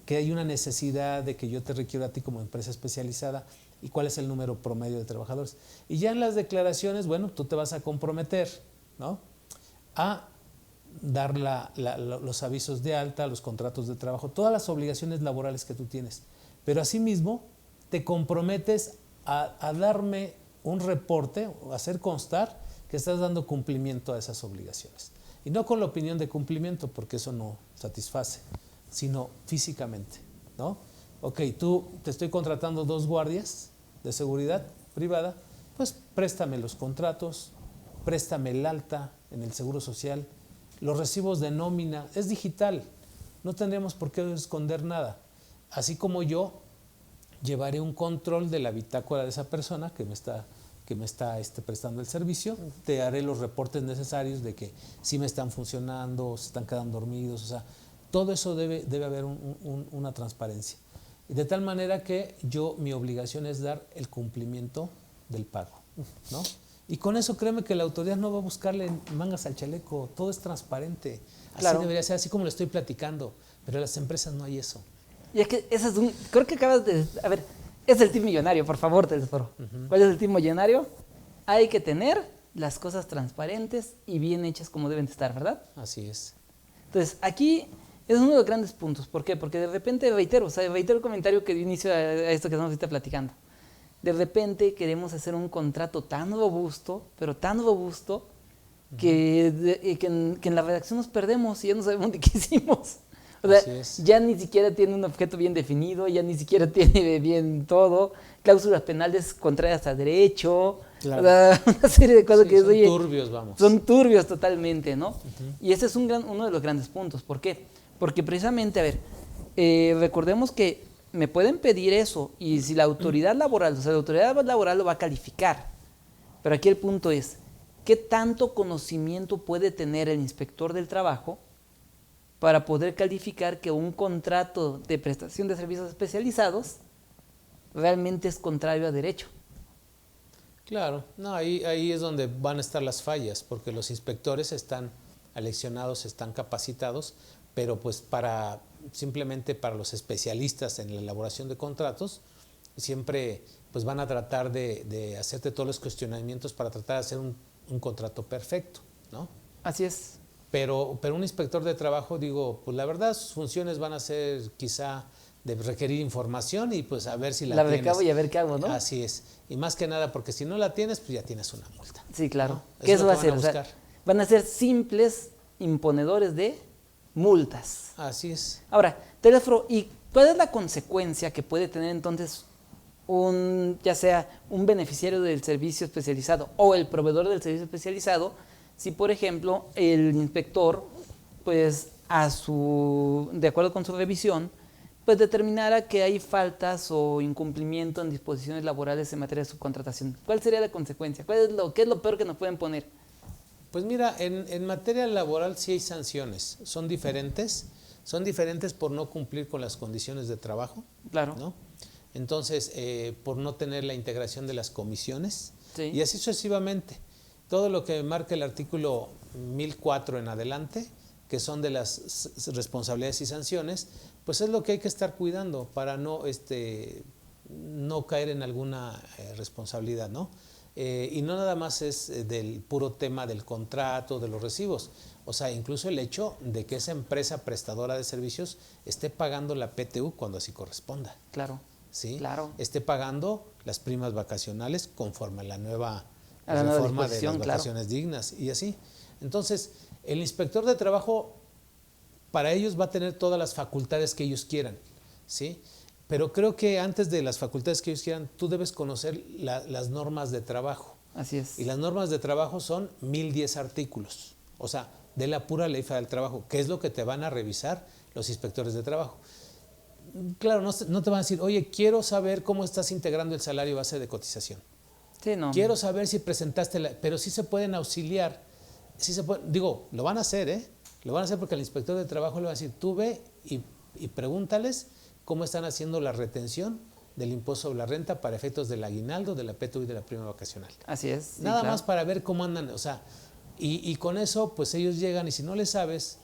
Que hay una necesidad de que yo te requiero a ti como empresa especializada y cuál es el número promedio de trabajadores. Y ya en las declaraciones, bueno, tú te vas a comprometer, ¿no? A dar los avisos de alta, los contratos de trabajo, todas las obligaciones laborales que tú tienes. Pero asimismo, te comprometes a darme un reporte o hacer constar que estás dando cumplimiento a esas obligaciones. Y no con la opinión de cumplimiento, porque eso no satisface, sino físicamente, ¿no? Ok, tú te estoy contratando 2 guardias de seguridad privada, pues préstame los contratos, préstame el alta en el Seguro Social, los recibos de nómina, es digital, no tendríamos por qué esconder nada. Así como yo llevaré un control de la bitácora de esa persona que me está prestando el servicio, te haré los reportes necesarios de que sí me están funcionando, se están quedando dormidos, o sea, todo eso debe haber una transparencia. Y de tal manera que mi obligación es dar el cumplimiento del pago, ¿no? Y con eso créeme que la autoridad no va a buscarle mangas al chaleco, todo es transparente. Así Claro. debería ser, así como lo estoy platicando, pero en las empresas no hay eso. Y es que ese es creo que acabas de... A ver, es el tip millonario, por favor, Telesforo. ¿Cuál es el tip millonario? Hay que tener las cosas transparentes y bien hechas como deben de estar, ¿verdad? Así es. Entonces, aquí es uno de los grandes puntos. ¿Por qué? Porque de repente, reitero el comentario que dio inicio a esto que estamos ahorita platicando. De repente queremos hacer un contrato tan robusto, pero tan robusto, que en la redacción nos perdemos y ya no sabemos ni qué hicimos. O sea, ya ni siquiera tiene un objeto bien definido, ya ni siquiera tiene bien todo, cláusulas penales contrarias a derecho, Claro. o sea, una serie de cosas que son turbios, vamos. son turbios totalmente, ¿no? Y ese es uno de los grandes puntos. ¿Por qué? Porque precisamente, a ver, recordemos que me pueden pedir eso y si la autoridad laboral, o sea, la autoridad laboral lo va a calificar. Pero aquí el punto es, ¿qué tanto conocimiento puede tener el inspector del trabajo para poder calificar que un contrato de prestación de servicios especializados realmente es contrario a derecho? Claro, no, ahí es donde van a estar las fallas, porque los inspectores están aleccionados, están capacitados, pero pues simplemente para los especialistas en la elaboración de contratos, siempre pues van a tratar de hacerte todos los cuestionamientos para tratar de hacer un contrato perfecto, ¿no? Así es. Pero un inspector de trabajo, digo, pues la verdad sus funciones van a ser quizá de requerir información y pues a ver si la tienes. recabo y a ver qué hago, ¿no? Así es. Y más que nada, porque si no la tienes, pues ya tienes una multa. Sí, claro. ¿No? ¿Qué Es eso lo va a que ser? van a O sea, buscar. van a ser simples imponedores de multas. Así es. Ahora, Telesforo, ¿y cuál es la consecuencia que puede tener entonces ya sea un beneficiario del servicio especializado o el proveedor del servicio especializado, si por ejemplo el inspector, pues de acuerdo con su revisión, pues determinara que hay faltas o incumplimiento en disposiciones laborales en materia de subcontratación. ¿Cuál sería la consecuencia? ¿Qué es lo peor que nos pueden poner? Pues mira, en materia laboral sí hay sanciones, son diferentes por no cumplir con las condiciones de trabajo, Claro. ¿no? Entonces, por no tener la integración de las comisiones, Sí. y así sucesivamente. Todo lo que marca el artículo 1004 en adelante, que son de las responsabilidades y sanciones, pues es lo que hay que estar cuidando para no caer en alguna responsabilidad, ¿no? Y no nada más es del puro tema del contrato, de los recibos, o sea, incluso el hecho de que esa empresa prestadora de servicios esté pagando la PTU cuando así corresponda. Claro. ¿Sí? Claro. Esté pagando las primas vacacionales conforme a la nueva A la nueva reforma de las disposición, claro. vacaciones dignas y así. Entonces, el inspector de trabajo para ellos va a tener todas las facultades que ellos quieran, ¿sí? Pero creo que antes de las facultades que ellos quieran, tú debes conocer las normas de trabajo. Así es. Y las normas de trabajo son 1010 artículos, o sea, de la pura ley federal del trabajo, que es lo que te van a revisar los inspectores de trabajo. Claro, no te van a decir, oye, quiero saber cómo estás integrando el salario base de cotización. Sí, no. Quiero saber si presentaste, pero sí se pueden auxiliar, lo van a hacer, ¿eh? Lo van a hacer porque el inspector de trabajo le va a decir, tú ve y pregúntales cómo están haciendo la retención del impuesto sobre la renta para efectos del aguinaldo, de la PTU y de la prima vacacional. Así es. Sí, Nada claro. más para ver cómo andan, o sea, y con eso, pues ellos llegan y si no le sabes,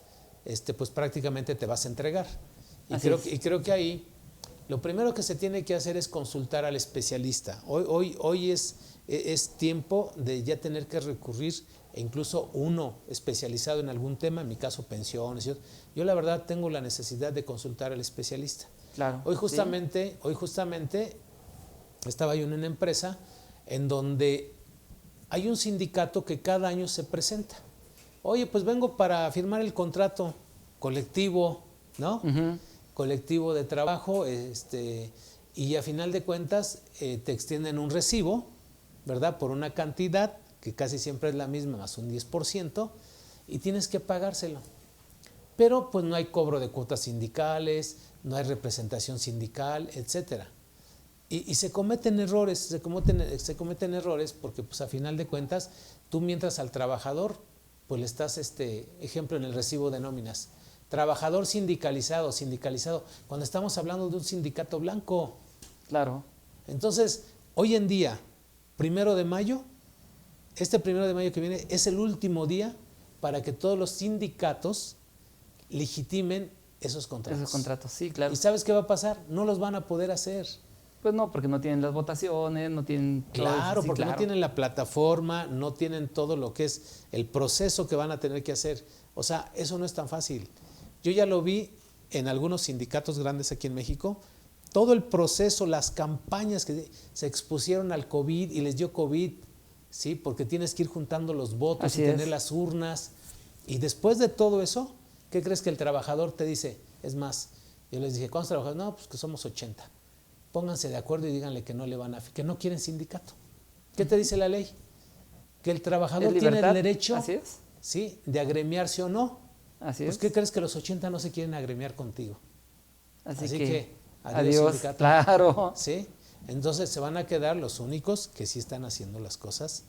pues prácticamente te vas a entregar. Y creo que ahí lo primero que se tiene que hacer es consultar al especialista. Hoy es tiempo de ya tener que recurrir, e incluso uno especializado en algún tema, en mi caso pensiones. Yo la verdad tengo la necesidad de consultar al especialista. Claro. Hoy justamente estaba yo en una empresa en donde hay un sindicato que cada año se presenta. Oye, pues vengo para firmar el contrato colectivo, ¿no? Uh-huh. Colectivo de trabajo, y a final de cuentas te extienden un recibo, ¿verdad? Por una cantidad que casi siempre es la misma, más un 10%, y tienes que pagárselo. Pero pues no hay cobro de cuotas sindicales, no hay representación sindical, etcétera. Y se cometen errores, se cometen errores porque pues a final de cuentas tú mientras al trabajador pues le estás, ejemplo en el recibo de nóminas, trabajador sindicalizado, cuando estamos hablando de un sindicato blanco. Claro. Entonces, hoy en día, 1 de mayo, este 1 de mayo que viene es el último día para que todos los sindicatos legitimen esos contratos. Esos contratos, sí, claro. ¿Y sabes qué va a pasar? No los van a poder hacer. Pues no, porque no tienen las votaciones, no tienen... Claro, sí, porque claro. no tienen la plataforma, no tienen todo lo que es el proceso que van a tener que hacer. O sea, eso no es tan fácil. Yo ya lo vi en algunos sindicatos grandes aquí en México, todo el proceso, las campañas que se expusieron al COVID y les dio COVID, ¿sí? Porque tienes que ir juntando los votos Así y tener es. las urnas. Y después de todo eso, ¿qué crees que el trabajador te dice? Es más, yo les dije, ¿cuántos trabajadores? No, pues que somos 80. Pónganse de acuerdo y díganle que no le van que no quieren sindicato. ¿Qué te dice la ley? Que el trabajador tiene el derecho, así es, ¿sí?, de agremiarse o no. Así Pues es. ¿qué crees que los 80 no se quieren agremiar contigo? Así que adiós sindicato. Claro. ¿Sí? Entonces se van a quedar los únicos que sí están haciendo las cosas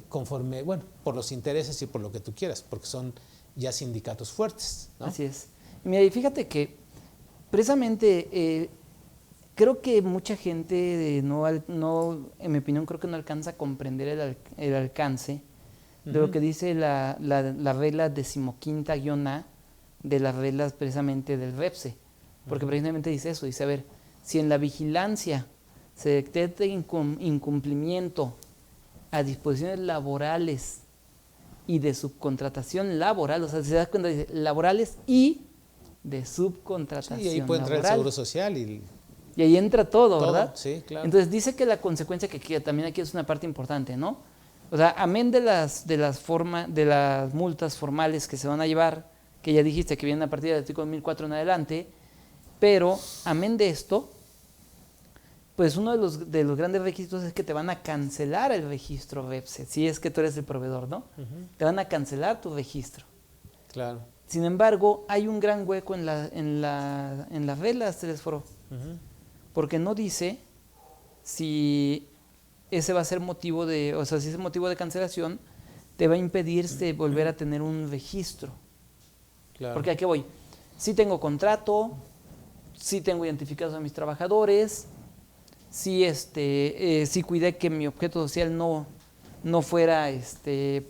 conforme, bueno, por los intereses y por lo que tú quieras, porque son ya sindicatos fuertes, ¿no? Así es. Y mira, y fíjate que precisamente creo que mucha gente no, en mi opinión, creo que no alcanza a comprender el alcance de lo que dice la regla 15-A de las reglas precisamente del REPSE, porque precisamente dice eso, dice, a ver, si en la vigilancia se detecta incumplimiento a disposiciones laborales y de subcontratación laboral, o sea, se da cuenta, dice, laborales y de subcontratación Sí, y ahí puede entrar el laboral. Seguro Social y ahí entra todo, ¿verdad? Sí, claro. Entonces dice que la consecuencia que también aquí es una parte importante, ¿no? O sea, amén de las multas formales que se van a llevar, que ya dijiste que vienen a partir del artículo 1004 en adelante, pero amén de esto, pues uno de los grandes requisitos es que te van a cancelar el registro REPSE, si es que tú eres el proveedor, ¿no? Te van a cancelar tu registro. Claro. Sin embargo, hay un gran hueco en las reglas, Telesforo, porque no dice si ese va a ser motivo de, o sea, si ese motivo de cancelación te va a impedir volver a tener un registro. Claro. Porque ¿a qué voy? Sí tengo contrato, sí tengo identificados a mis trabajadores, sí, sí cuidé que mi objeto social no fuera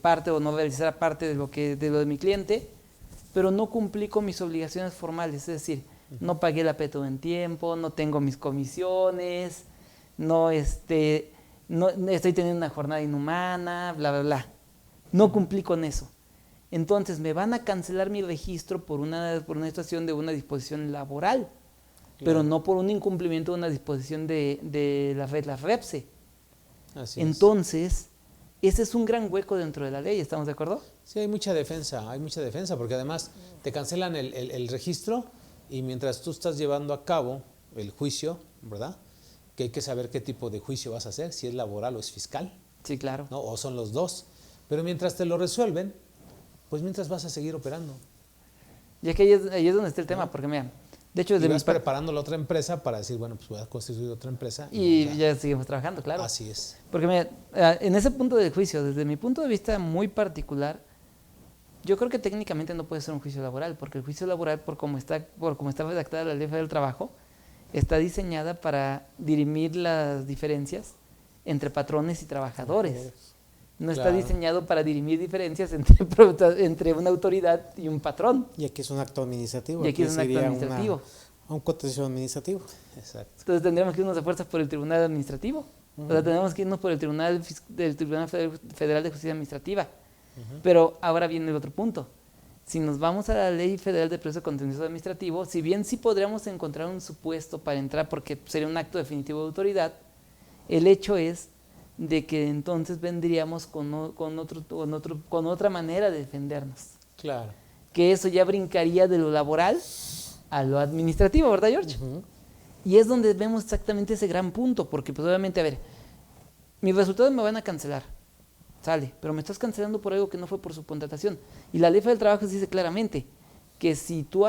parte o no realizara parte de lo de mi cliente, pero no cumplí con mis obligaciones formales, es decir, no pagué la PTU en tiempo, no tengo mis comisiones, no estoy teniendo una jornada inhumana, bla, bla, bla. No cumplí con eso. Entonces me van a cancelar mi registro por una situación de una disposición laboral, pero no por un incumplimiento de una disposición de la REPSE. Así Entonces, ese es un gran hueco dentro de la ley, ¿estamos de acuerdo? Sí, hay mucha defensa, porque además te cancelan el registro y mientras tú estás llevando a cabo el juicio, ¿verdad? Que hay que saber qué tipo de juicio vas a hacer, si es laboral o es fiscal. Sí, claro. ¿No? O son los dos. Pero mientras te lo resuelven, pues mientras vas a seguir operando. Y es que ahí es donde está el tema, porque mira, de hecho desde y vas preparando la otra empresa para decir, bueno, pues voy a constituir otra empresa. Y ya seguimos trabajando, claro. Así es. Porque mira, en ese punto del juicio, desde mi punto de vista muy particular, yo creo que técnicamente no puede ser un juicio laboral, porque el juicio laboral, por cómo está redactada la Ley Federal del Trabajo, está diseñada para dirimir las diferencias entre patrones y trabajadores. No está diseñado para dirimir diferencias entre una autoridad y un patrón. Y aquí es un acto administrativo. Y aquí es un acto administrativo. Un contencioso administrativo. Exacto. Entonces tendríamos que irnos a fuerzas por el Tribunal Administrativo. O sea, tenemos que irnos por el Tribunal Federal de Justicia Administrativa. Pero ahora viene el otro punto. Si nos vamos a la Ley Federal de Proceso Contencioso Administrativo, si bien sí podríamos encontrar un supuesto para entrar porque sería un acto definitivo de autoridad, el hecho es de que entonces vendríamos con otra manera de defendernos. Claro. Que eso ya brincaría de lo laboral a lo administrativo, ¿verdad, George? Y es donde vemos exactamente ese gran punto, porque pues obviamente, a ver, mis resultados me van a cancelar, sale, pero me estás cancelando por algo que no fue por su contratación. Y la Ley Federal del Trabajo dice claramente que si tú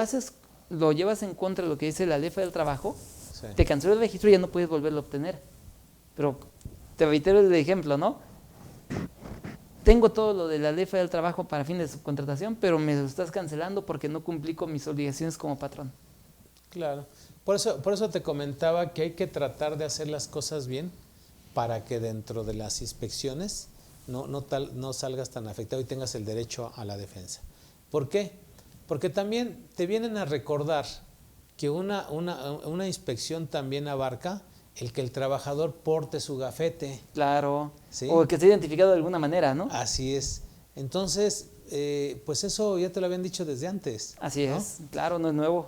lo llevas en contra de lo que dice la Ley Federal del Trabajo, sí, te canceló el registro y ya no puedes volverlo a obtener. Pero te reitero el ejemplo, ¿no? Tengo todo lo de la Ley Federal del Trabajo para fines de subcontratación, pero me lo estás cancelando porque no cumplí con mis obligaciones como patrón. Claro. Por eso te comentaba que hay que tratar de hacer las cosas bien para que dentro de las inspecciones no salgas tan afectado y tengas el derecho a la defensa. ¿Por qué? Porque también te vienen a recordar que una inspección también abarca el que el trabajador porte su gafete. Claro. ¿Sí? O que esté identificado de alguna manera, ¿no? Así es. Entonces, pues eso ya te lo habían dicho desde antes. Así es, claro, no es nuevo.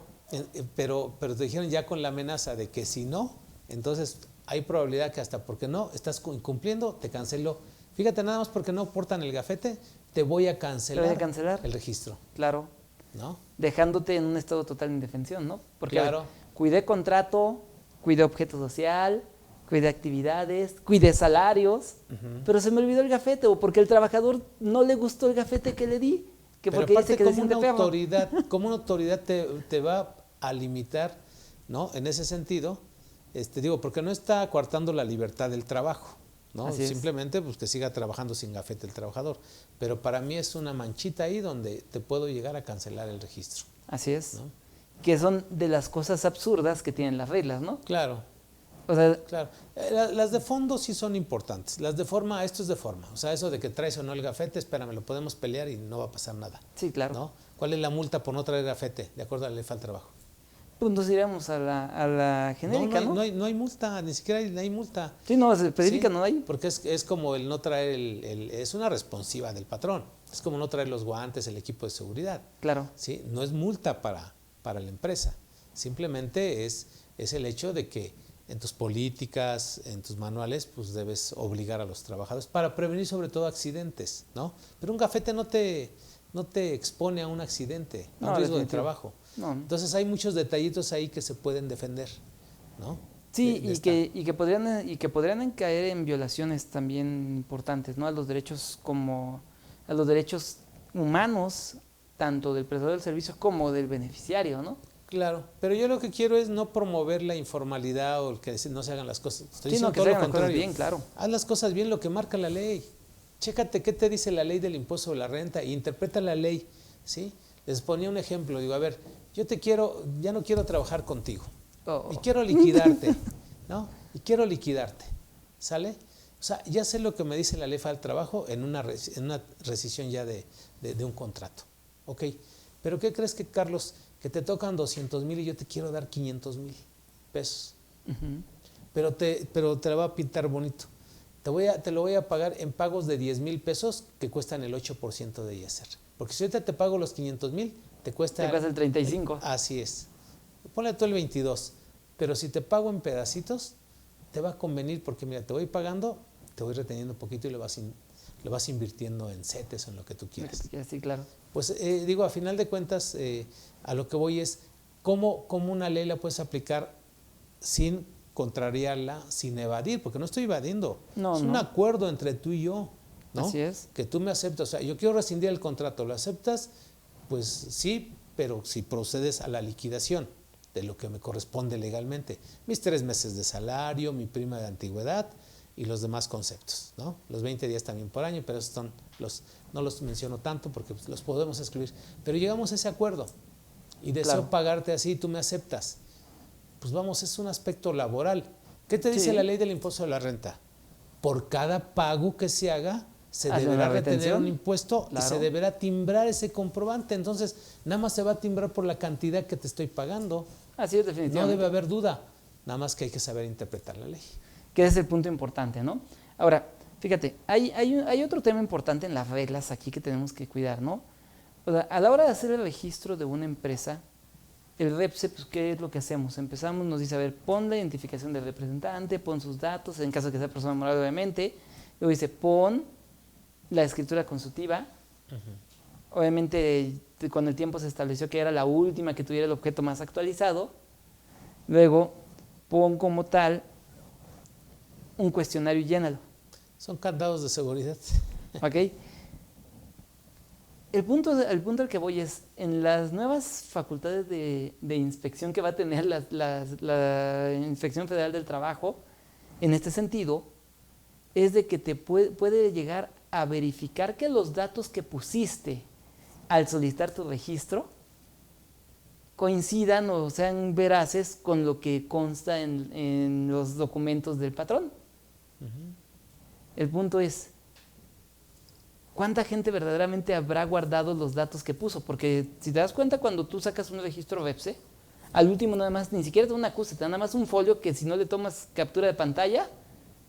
Pero te dijeron ya con la amenaza de que si no, entonces hay probabilidad que hasta porque no estás incumpliendo, te cancelo. Fíjate, nada más porque no portan el gafete, te voy a cancelar el registro. Claro. ¿No? Dejándote en un estado total de indefensión, ¿no? Porque claro. Cuidé contrato, cuidé objeto social, cuidé actividades, cuidé salarios, pero se me olvidó el gafete o porque el trabajador no le gustó el gafete que le di. Que pero porque aparte, dice que como una autoridad te va a limitar, ¿no? En ese sentido, porque no está coartando la libertad del trabajo, ¿no? Simplemente pues que siga trabajando sin gafete el trabajador. Pero para mí es una manchita ahí donde te puedo llegar a cancelar el registro. Así es. ¿No? Que son de las cosas absurdas que tienen las reglas, ¿no? Claro. O sea, claro. Las de fondo sí son importantes. Las de forma, esto es de forma. O sea, eso de que traes o no el gafete, espérame, lo podemos pelear y no va a pasar nada. Sí, claro. ¿No? ¿Cuál es la multa por no traer gafete, de acuerdo a la Ley Federal del Trabajo? Pues nos iríamos a la genérica, ¿no? No hay multa, ni siquiera hay multa. Sí, no, específica no hay. Porque es como el no traer es una responsiva del patrón. Es como no traer los guantes, el equipo de seguridad. Claro. ¿Sí? No es multa para la empresa. Simplemente es el hecho de que en tus políticas, en tus manuales, pues debes obligar a los trabajadores para prevenir sobre todo accidentes, ¿no? Pero un gafete no te expone a un accidente, a un riesgo de trabajo. No. Entonces hay muchos detallitos ahí que se pueden defender, ¿no? Sí, y que podrían caer en violaciones también importantes, ¿no? A los derechos humanos tanto del prestador del servicio como del beneficiario, ¿no? Claro, pero yo lo que quiero es no promover la informalidad o el que no se hagan las cosas. Estoy Sí, no, diciendo que todo se lo hagan las cosas contrario. bien, claro. Haz las cosas bien, lo que marca la ley. Chécate qué te dice la ley del impuesto sobre la renta e interpreta la ley, ¿sí? Les ponía un ejemplo, digo, a ver, ya no quiero trabajar contigo Oh. y quiero liquidarte, ¿no? Y quiero liquidarte, ¿sale? O sea, ya sé lo que me dice la ley del trabajo en una rescisión ya de un contrato, ¿ok? Pero ¿qué crees que, Carlos, que te tocan 200,000 y yo te quiero dar 500,000 pesos? Uh-huh. Pero te la voy a pintar bonito. Te lo voy a pagar en pagos de 10,000 pesos que cuestan el 8% de ISR. Porque si ahorita te pago los 500,000, te cuesta el 35. Así es. Ponle tú el 22. Pero si te pago en pedacitos, te va a convenir porque mira, te voy pagando, te voy reteniendo un poquito y lo vas invirtiendo en CETES o en lo que tú quieras. Sí, claro. Pues digo, a final de cuentas, a lo que voy es, ¿cómo una ley la puedes aplicar sin contrariarla, sin evadir? Porque no estoy evadiendo. No, es un acuerdo entre tú y yo, ¿no? Así es. Que tú me aceptas. O sea, yo quiero rescindir el contrato. ¿Lo aceptas? Pues sí, pero si procedes a la liquidación de lo que me corresponde legalmente. Mis 3 meses de salario, mi prima de antigüedad y los demás conceptos, ¿no? Los 20 días también por año, pero esos son no los menciono tanto porque pues, los podemos excluir. Pero llegamos a ese acuerdo y deseo pagarte así, tú me aceptas. Pues vamos, es un aspecto laboral. ¿Qué te dice la ley del impuesto de la renta? Por cada pago que se haga, se deberá retener un impuesto y se deberá timbrar ese comprobante. Entonces, nada más se va a timbrar por la cantidad que te estoy pagando. Así es, definitivamente. No debe haber duda, nada más que hay que saber interpretar la ley. Que es el punto importante, ¿no? Ahora, fíjate, hay otro tema importante en las reglas aquí que tenemos que cuidar, ¿no? O sea, a la hora de hacer el registro de una empresa, el REPSE, pues, ¿qué es lo que hacemos? Empezamos, nos dice, a ver, pon la identificación del representante, pon sus datos, en caso de que sea persona moral, obviamente. Luego dice, pon la escritura constitutiva. Uh-huh. Obviamente, con el tiempo se estableció que era la última que tuviera el objeto más actualizado. Luego, pon como tal un cuestionario y llénalo. Son candados de seguridad. ¿Ok? El punto al que voy es, en las nuevas facultades de inspección que va a tener la Inspección Federal del Trabajo, en este sentido, es de que te puede llegar a verificar que los datos que pusiste al solicitar tu registro coincidan o sean veraces con lo que consta en los documentos del patrón. Uh-huh. El punto es, ¿cuánta gente verdaderamente habrá guardado los datos que puso? Porque si te das cuenta, cuando tú sacas un registro REPSE, al último nada más, ni siquiera te da una acusa, te da nada más un folio que si no le tomas captura de pantalla,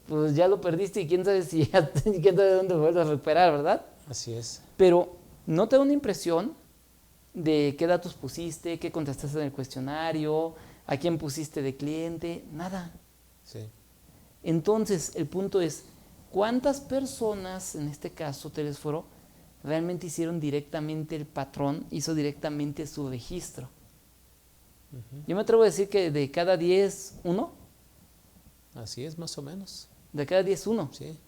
pues ya lo perdiste y quién sabe de dónde lo vuelves a recuperar, ¿verdad? Así es. Pero no te da una impresión de qué datos pusiste, qué contestaste en el cuestionario, a quién pusiste de cliente, nada. Sí. Entonces, el punto es, ¿cuántas personas, en este caso Telesforo, realmente hicieron directamente, el patrón hizo directamente su registro? Uh-huh. Yo me atrevo a decir que de cada 10, 1. Así es, más o menos. De cada 10, 1. Sí.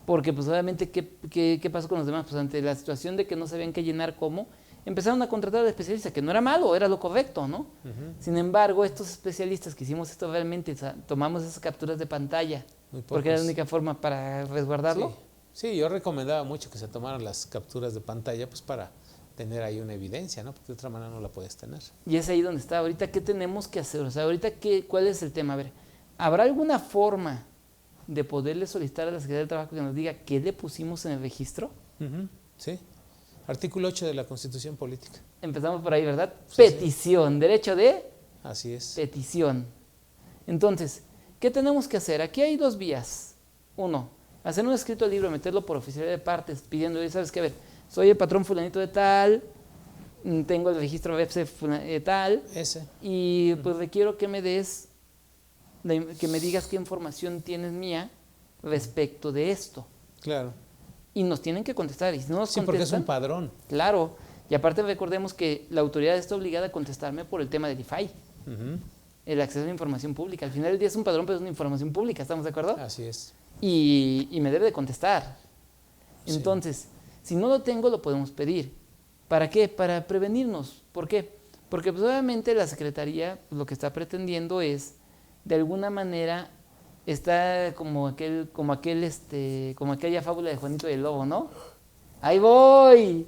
Porque pues obviamente, ¿qué pasó con los demás? Pues ante la situación de que no sabían qué llenar cómo, empezaron a contratar al especialista, que no era malo, era lo correcto, ¿no? Uh-huh. Sin embargo, estos especialistas que hicimos esto realmente, o sea, tomamos esas capturas de pantalla, porque era la única forma para resguardarlo. Sí. Sí, yo recomendaba mucho que se tomaran las capturas de pantalla pues para tener ahí una evidencia, ¿no? Porque de otra manera no la puedes tener. Y es ahí donde está. Ahorita, ¿qué tenemos que hacer? O sea, ahorita, ¿cuál es el tema? A ver, ¿habrá alguna forma de poderle solicitar a la Secretaría del Trabajo que nos diga qué le pusimos en el registro? Uh-huh. Sí. Artículo 8 de la Constitución Política. Empezamos por ahí, ¿verdad? Sí, petición, sí. Derecho de Así es. Petición. Entonces, ¿qué tenemos que hacer? Aquí hay 2 vías. 1, hacer un escrito de libro, meterlo por oficialidad de partes, pidiendo, ¿sabes qué? A ver, soy el patrón fulanito de tal, tengo el registro REPSE de tal, y pues requiero que me digas qué información tienes mía respecto de esto. Claro. Y nos tienen que contestar. Y si no nos contestan, porque es un padrón. Claro. Y aparte recordemos que la autoridad está obligada a contestarme por el tema del IFAI. Uh-huh. El acceso a la información pública. Al final del día es un padrón, pero es una información pública, ¿estamos de acuerdo? Así es. Y me debe de contestar. Entonces, si no lo tengo, lo podemos pedir. ¿Para qué? Para prevenirnos. ¿Por qué? Porque pues, obviamente la Secretaría pues, lo que está pretendiendo es, de alguna manera, está como aquella fábula de Juanito y el Lobo, ¿no? ¡Ahí voy!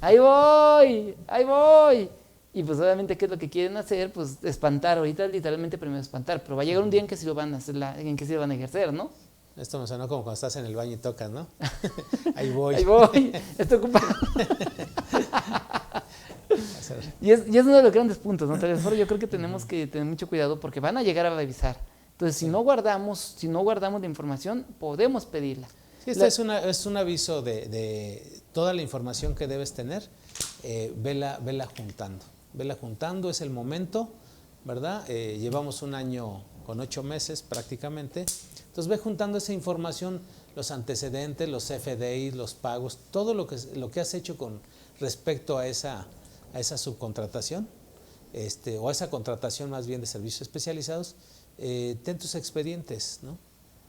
¡Ahí voy! ¡Ahí voy! Y pues obviamente, ¿qué es lo que quieren hacer? Pues espantar, ahorita literalmente primero espantar, pero va a llegar un día en que sí lo van a hacer, en que sí lo van a ejercer, ¿no? Esto me sonó como cuando estás en el baño y tocas, ¿no? Ahí voy. Ahí voy, estoy ocupado. Y es uno de los grandes puntos, ¿no? Telesforo, yo creo que tenemos que tener mucho cuidado porque van a llegar a revisar. Entonces, si no guardamos la información, podemos pedirla. Sí, es un aviso de toda la información que debes tener, vela juntando. Vela juntando, es el momento, ¿verdad? Llevamos un año con 8 meses prácticamente. Entonces ve juntando esa información, los antecedentes, los FDI, los pagos, todo lo que has hecho con respecto a esa subcontratación, o a esa contratación más bien de servicios especializados, ten tus expedientes, ¿no?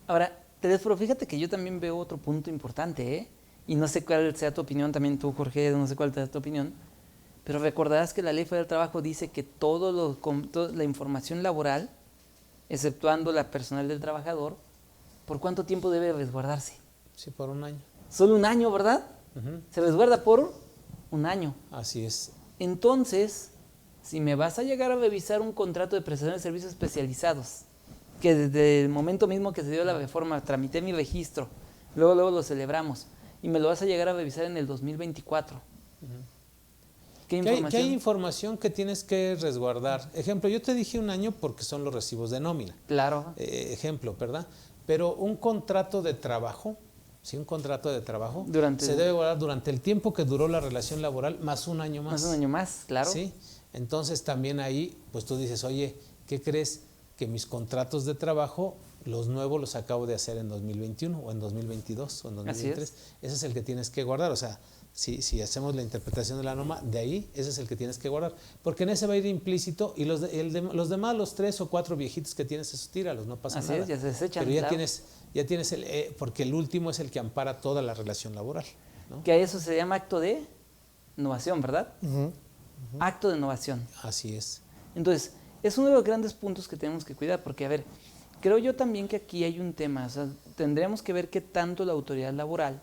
Ahora, Telesforo, fíjate que yo también veo otro punto importante, ¿eh? Y no sé cuál sea tu opinión, también tú, Jorge, no sé cuál sea tu opinión, pero recordarás que la Ley Federal del Trabajo dice que toda la información laboral, exceptuando la personal del trabajador, ¿por cuánto tiempo debe resguardarse? Sí, por un año. Solo un año, ¿verdad? Uh-huh. Se resguarda por un año. Así es. Entonces, si me vas a llegar a revisar un contrato de prestación de servicios especializados, que desde el momento mismo que se dio la reforma, tramité mi registro, luego lo celebramos, y me lo vas a llegar a revisar en el 2024. Uh-huh. ¿Qué información? ¿Qué hay información que tienes que resguardar? Ejemplo, yo te dije un año porque son los recibos de nómina. Claro. Ejemplo, ¿verdad? Pero un contrato de trabajo, ¿sí? Un contrato de trabajo se debe guardar durante el tiempo que duró la relación laboral, más un año más. Más un año más, claro. Sí, entonces también ahí, pues tú dices, oye, ¿qué crees? Que mis contratos de trabajo, los nuevos los acabo de hacer en 2021 o en 2022 o en 2023. Ese es el que tienes que guardar, o sea, si hacemos la interpretación de la norma, de ahí, ese es el que tienes que guardar, porque en ese va a ir implícito y los demás, los 3 o 4 viejitos que tienes, esos tíralos, no pasa nada. Así es, ya se desechan. Pero ya tienes porque el último es el que ampara toda la relación laboral, ¿no? Que a eso se llama acto de innovación, ¿verdad? Uh-huh. Uh-huh. Acto de innovación. Así es. Entonces, es uno de los grandes puntos que tenemos que cuidar, porque, a ver, creo yo también que aquí hay un tema, o sea, tendremos que ver qué tanto la autoridad laboral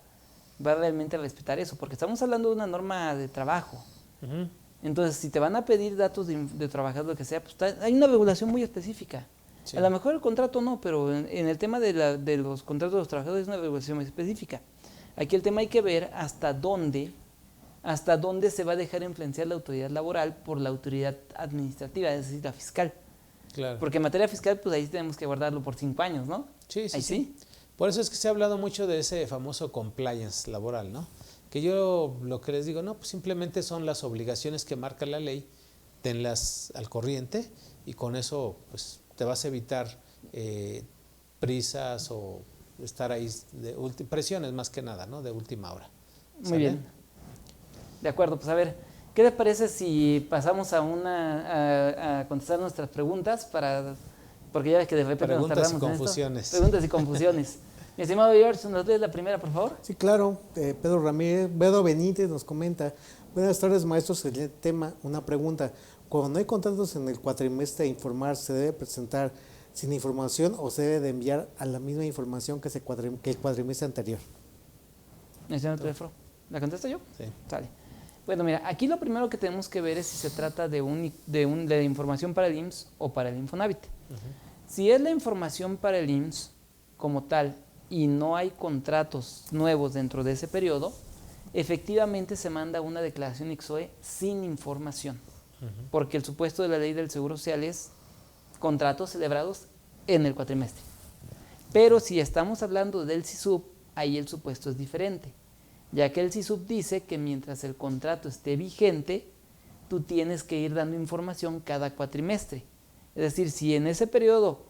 va realmente a respetar eso, porque estamos hablando de una norma de trabajo. Uh-huh. Entonces, si te van a pedir datos de trabajador, lo que sea, pues hay una regulación muy específica. Sí. A lo mejor el contrato no, pero en el tema de los contratos de los trabajadores es una regulación muy específica. Aquí el tema hay que ver hasta dónde se va a dejar influenciar la autoridad laboral por la autoridad administrativa, es decir, la fiscal. Claro. Porque en materia fiscal, pues ahí tenemos que guardarlo por 5 años, ¿no? Sí, ahí sí. Por eso es que se ha hablado mucho de ese famoso compliance laboral, ¿no? Que yo lo que les digo, no, pues simplemente son las obligaciones que marca la ley, tenlas al corriente y con eso pues te vas a evitar prisas o estar ahí presiones más que nada, ¿no? De última hora. ¿Sale? Muy bien. De acuerdo, pues a ver, ¿qué les parece si pasamos a contestar nuestras preguntas porque ya ves que de repente nos tardamos en esto? Preguntas y confusiones. Mi estimado George, ¿nos lees la primera, por favor? Sí, claro. Pedro Benítez nos comenta: buenas tardes, maestros. El tema, una pregunta. Cuando hay contratos en el cuatrimestre a informar, ¿se debe presentar sin información o se debe de enviar a la misma información que el cuatrimestre anterior? ¿La contesto yo? Sí. Sale. Bueno, mira, aquí lo primero que tenemos que ver es si se trata de información para el IMSS o para el Infonavit. Uh-huh. Si es la información para el IMSS como tal y no hay contratos nuevos dentro de ese periodo, efectivamente se manda una declaración ICSOE sin información, uh-huh, porque el supuesto de la ley del Seguro Social es contratos celebrados en el cuatrimestre. Pero si estamos hablando del SISUB, ahí el supuesto es diferente, ya que el SISUB dice que mientras el contrato esté vigente, tú tienes que ir dando información cada cuatrimestre. Es decir, si en ese periodo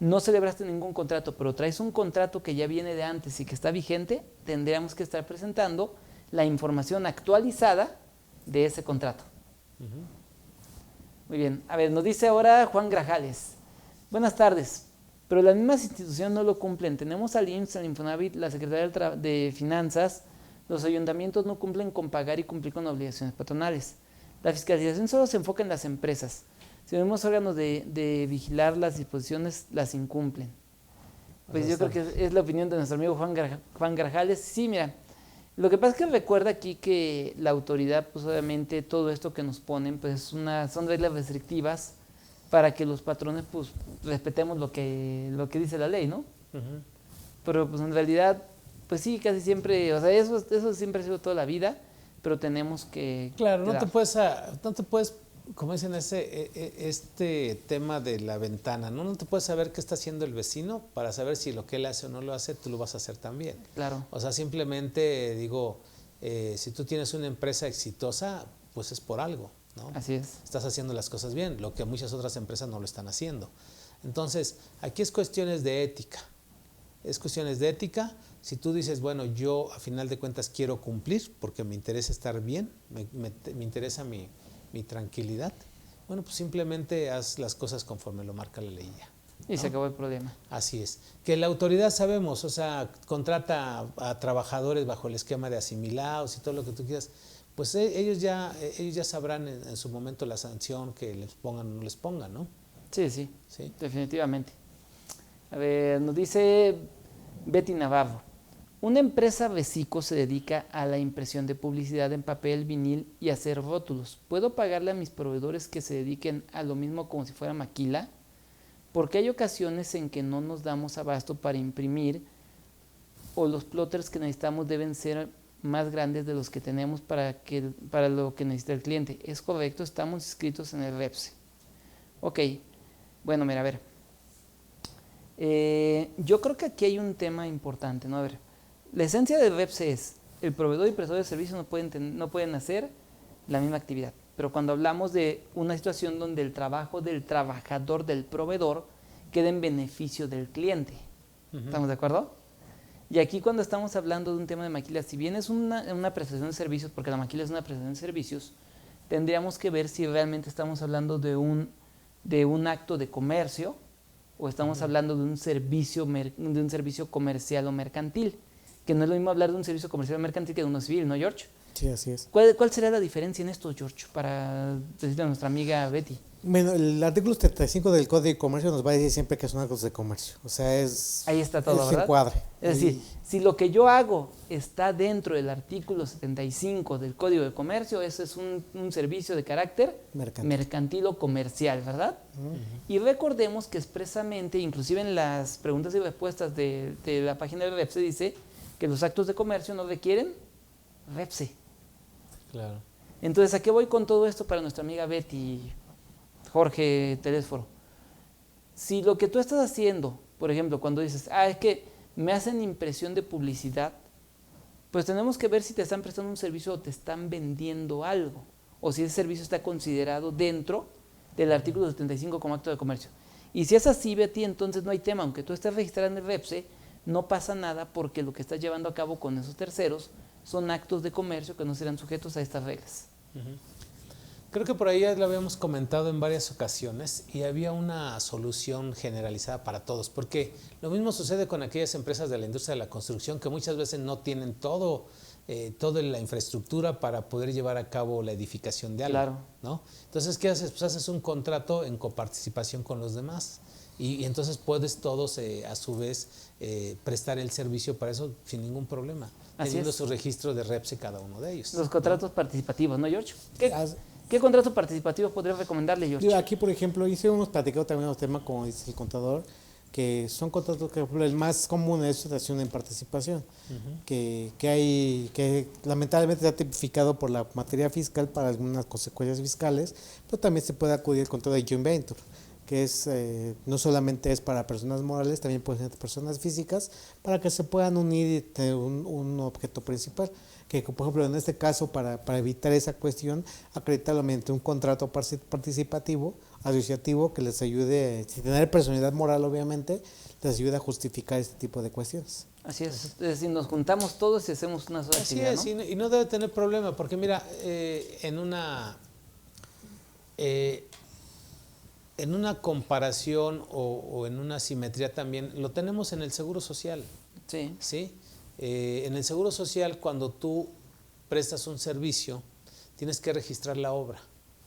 no celebraste ningún contrato, pero traes un contrato que ya viene de antes y que está vigente, tendríamos que estar presentando la información actualizada de ese contrato. Uh-huh. Muy bien. A ver, nos dice ahora Juan Grajales. Buenas tardes. Pero las mismas instituciones no lo cumplen. Tenemos al IMSS, al Infonavit, la Secretaría de Finanzas, Los ayuntamientos no cumplen con pagar y cumplir con obligaciones patronales. La fiscalización solo se enfoca en las empresas. Si vemos órganos de vigilar las disposiciones, las incumplen. Pues yo creo que es la opinión de nuestro amigo Juan Grajales. Sí, mira, lo que pasa es que recuerda aquí que la autoridad, pues obviamente todo esto que nos ponen, pues son reglas restrictivas para que los patrones pues respetemos lo que dice la ley, ¿no? Uh-huh. Pero pues en realidad, pues sí, casi siempre, o sea, eso siempre ha sido toda la vida, pero tenemos que... Claro, no te puedes, como dicen este tema de la ventana, ¿no? No te puedes saber qué está haciendo el vecino para saber si lo que él hace o no lo hace, tú lo vas a hacer también. Claro. O sea, simplemente digo, si tú tienes una empresa exitosa, pues es por algo, ¿no? Así es. Estás haciendo las cosas bien, lo que muchas otras empresas no lo están haciendo. Entonces, aquí es cuestiones de ética. Es cuestiones de ética. Si tú dices, bueno, yo a final de cuentas quiero cumplir porque me interesa estar bien, me interesa mi tranquilidad, bueno, pues simplemente haz las cosas conforme lo marca la ley ya, ¿no? Y se acabó el problema. Así es. Que la autoridad sabemos, o sea, contrata a trabajadores bajo el esquema de asimilados y todo lo que tú quieras, pues ellos ya sabrán en su momento la sanción que les pongan o no les pongan, ¿no? Sí, definitivamente. A ver, nos dice Betty Navarro. Una empresa Vesico se dedica a la impresión de publicidad en papel, vinil y hacer rótulos. ¿Puedo pagarle a mis proveedores que se dediquen a lo mismo como si fuera maquila? Porque hay ocasiones en que no nos damos abasto para imprimir o los plotters que necesitamos deben ser más grandes de los que tenemos para lo que necesita el cliente. ¿Es correcto? Estamos inscritos en el REPSE. Ok, bueno, mira, a ver. Yo creo que aquí hay un tema importante, ¿no? A ver, la esencia del REPSE es, el proveedor y prestador de servicios no pueden hacer la misma actividad. Pero cuando hablamos de una situación donde el trabajo del trabajador, del proveedor, queda en beneficio del cliente. ¿Estamos de acuerdo? Y aquí cuando estamos hablando de un tema de maquila, si bien es una prestación de servicios, porque la maquila es una prestación de servicios, tendríamos que ver si realmente estamos hablando de un acto de comercio o estamos hablando de un servicio comercial o mercantil, que no es lo mismo hablar de un servicio comercial o mercantil que de uno civil, ¿no, George? Sí, así es. ¿Cuál sería la diferencia en esto, George, para decirle a nuestra amiga Betty? Bueno, el artículo 75 del Código de Comercio nos va a decir siempre que son actos de comercio. O sea, ahí está todo, ¿verdad? Encuadre. Es decir, si lo que yo hago está dentro del artículo 75 del Código de Comercio, eso es un servicio de carácter mercantil o comercial, ¿verdad? Y recordemos que expresamente, inclusive en las preguntas y respuestas de la página del REPSE, dice que los actos de comercio no requieren REPSE. Claro. Entonces, ¿a qué voy con todo esto para nuestra amiga Betty, Jorge Telésforo? Si lo que tú estás haciendo, por ejemplo, cuando dices, es que me hacen impresión de publicidad, pues tenemos que ver si te están prestando un servicio o te están vendiendo algo, o si ese servicio está considerado dentro del artículo 75 como acto de comercio. Y si es así, Betty, entonces no hay tema, aunque tú estés registrado en el REPSE, no pasa nada porque lo que estás llevando a cabo con esos terceros son actos de comercio que no serán sujetos a estas reglas. Creo que por ahí ya lo habíamos comentado en varias ocasiones y había una solución generalizada para todos, porque lo mismo sucede con aquellas empresas de la industria de la construcción que muchas veces no tienen toda la infraestructura para poder llevar a cabo la edificación de algo, claro, ¿no? Entonces, ¿qué haces? Pues haces un contrato en coparticipación con los demás y entonces puedes todos a su vez prestar el servicio para eso sin ningún problema, teniendo su registro de REPSE cada uno de ellos. Los contratos participativos, ¿no, George? ¿Qué contrato participativo podrías recomendarle, George? Aquí, por ejemplo, hemos platicado también un tema, como dice el contador, que son contratos que, por ejemplo, el más común es situación en participación, que lamentablemente está tipificado por la materia fiscal para algunas consecuencias fiscales, pero también se puede acudir con todo el joint venture, que es no solamente es para personas morales, también pueden ser personas físicas, para que se puedan unir y tener un objeto principal. Que, por ejemplo, en este caso, para evitar esa cuestión, acreditarlo mediante un contrato participativo, asociativo, que les ayude, sin tener personalidad moral, obviamente, les ayude a justificar este tipo de cuestiones. Así es decir, nos juntamos todos y hacemos una sola actividad, Así es, ¿no? Y no debe tener problema, porque mira, en una comparación o en una simetría también, lo tenemos en el Seguro Social. Sí. ¿Sí? En el Seguro Social, cuando tú prestas un servicio, tienes que registrar la obra.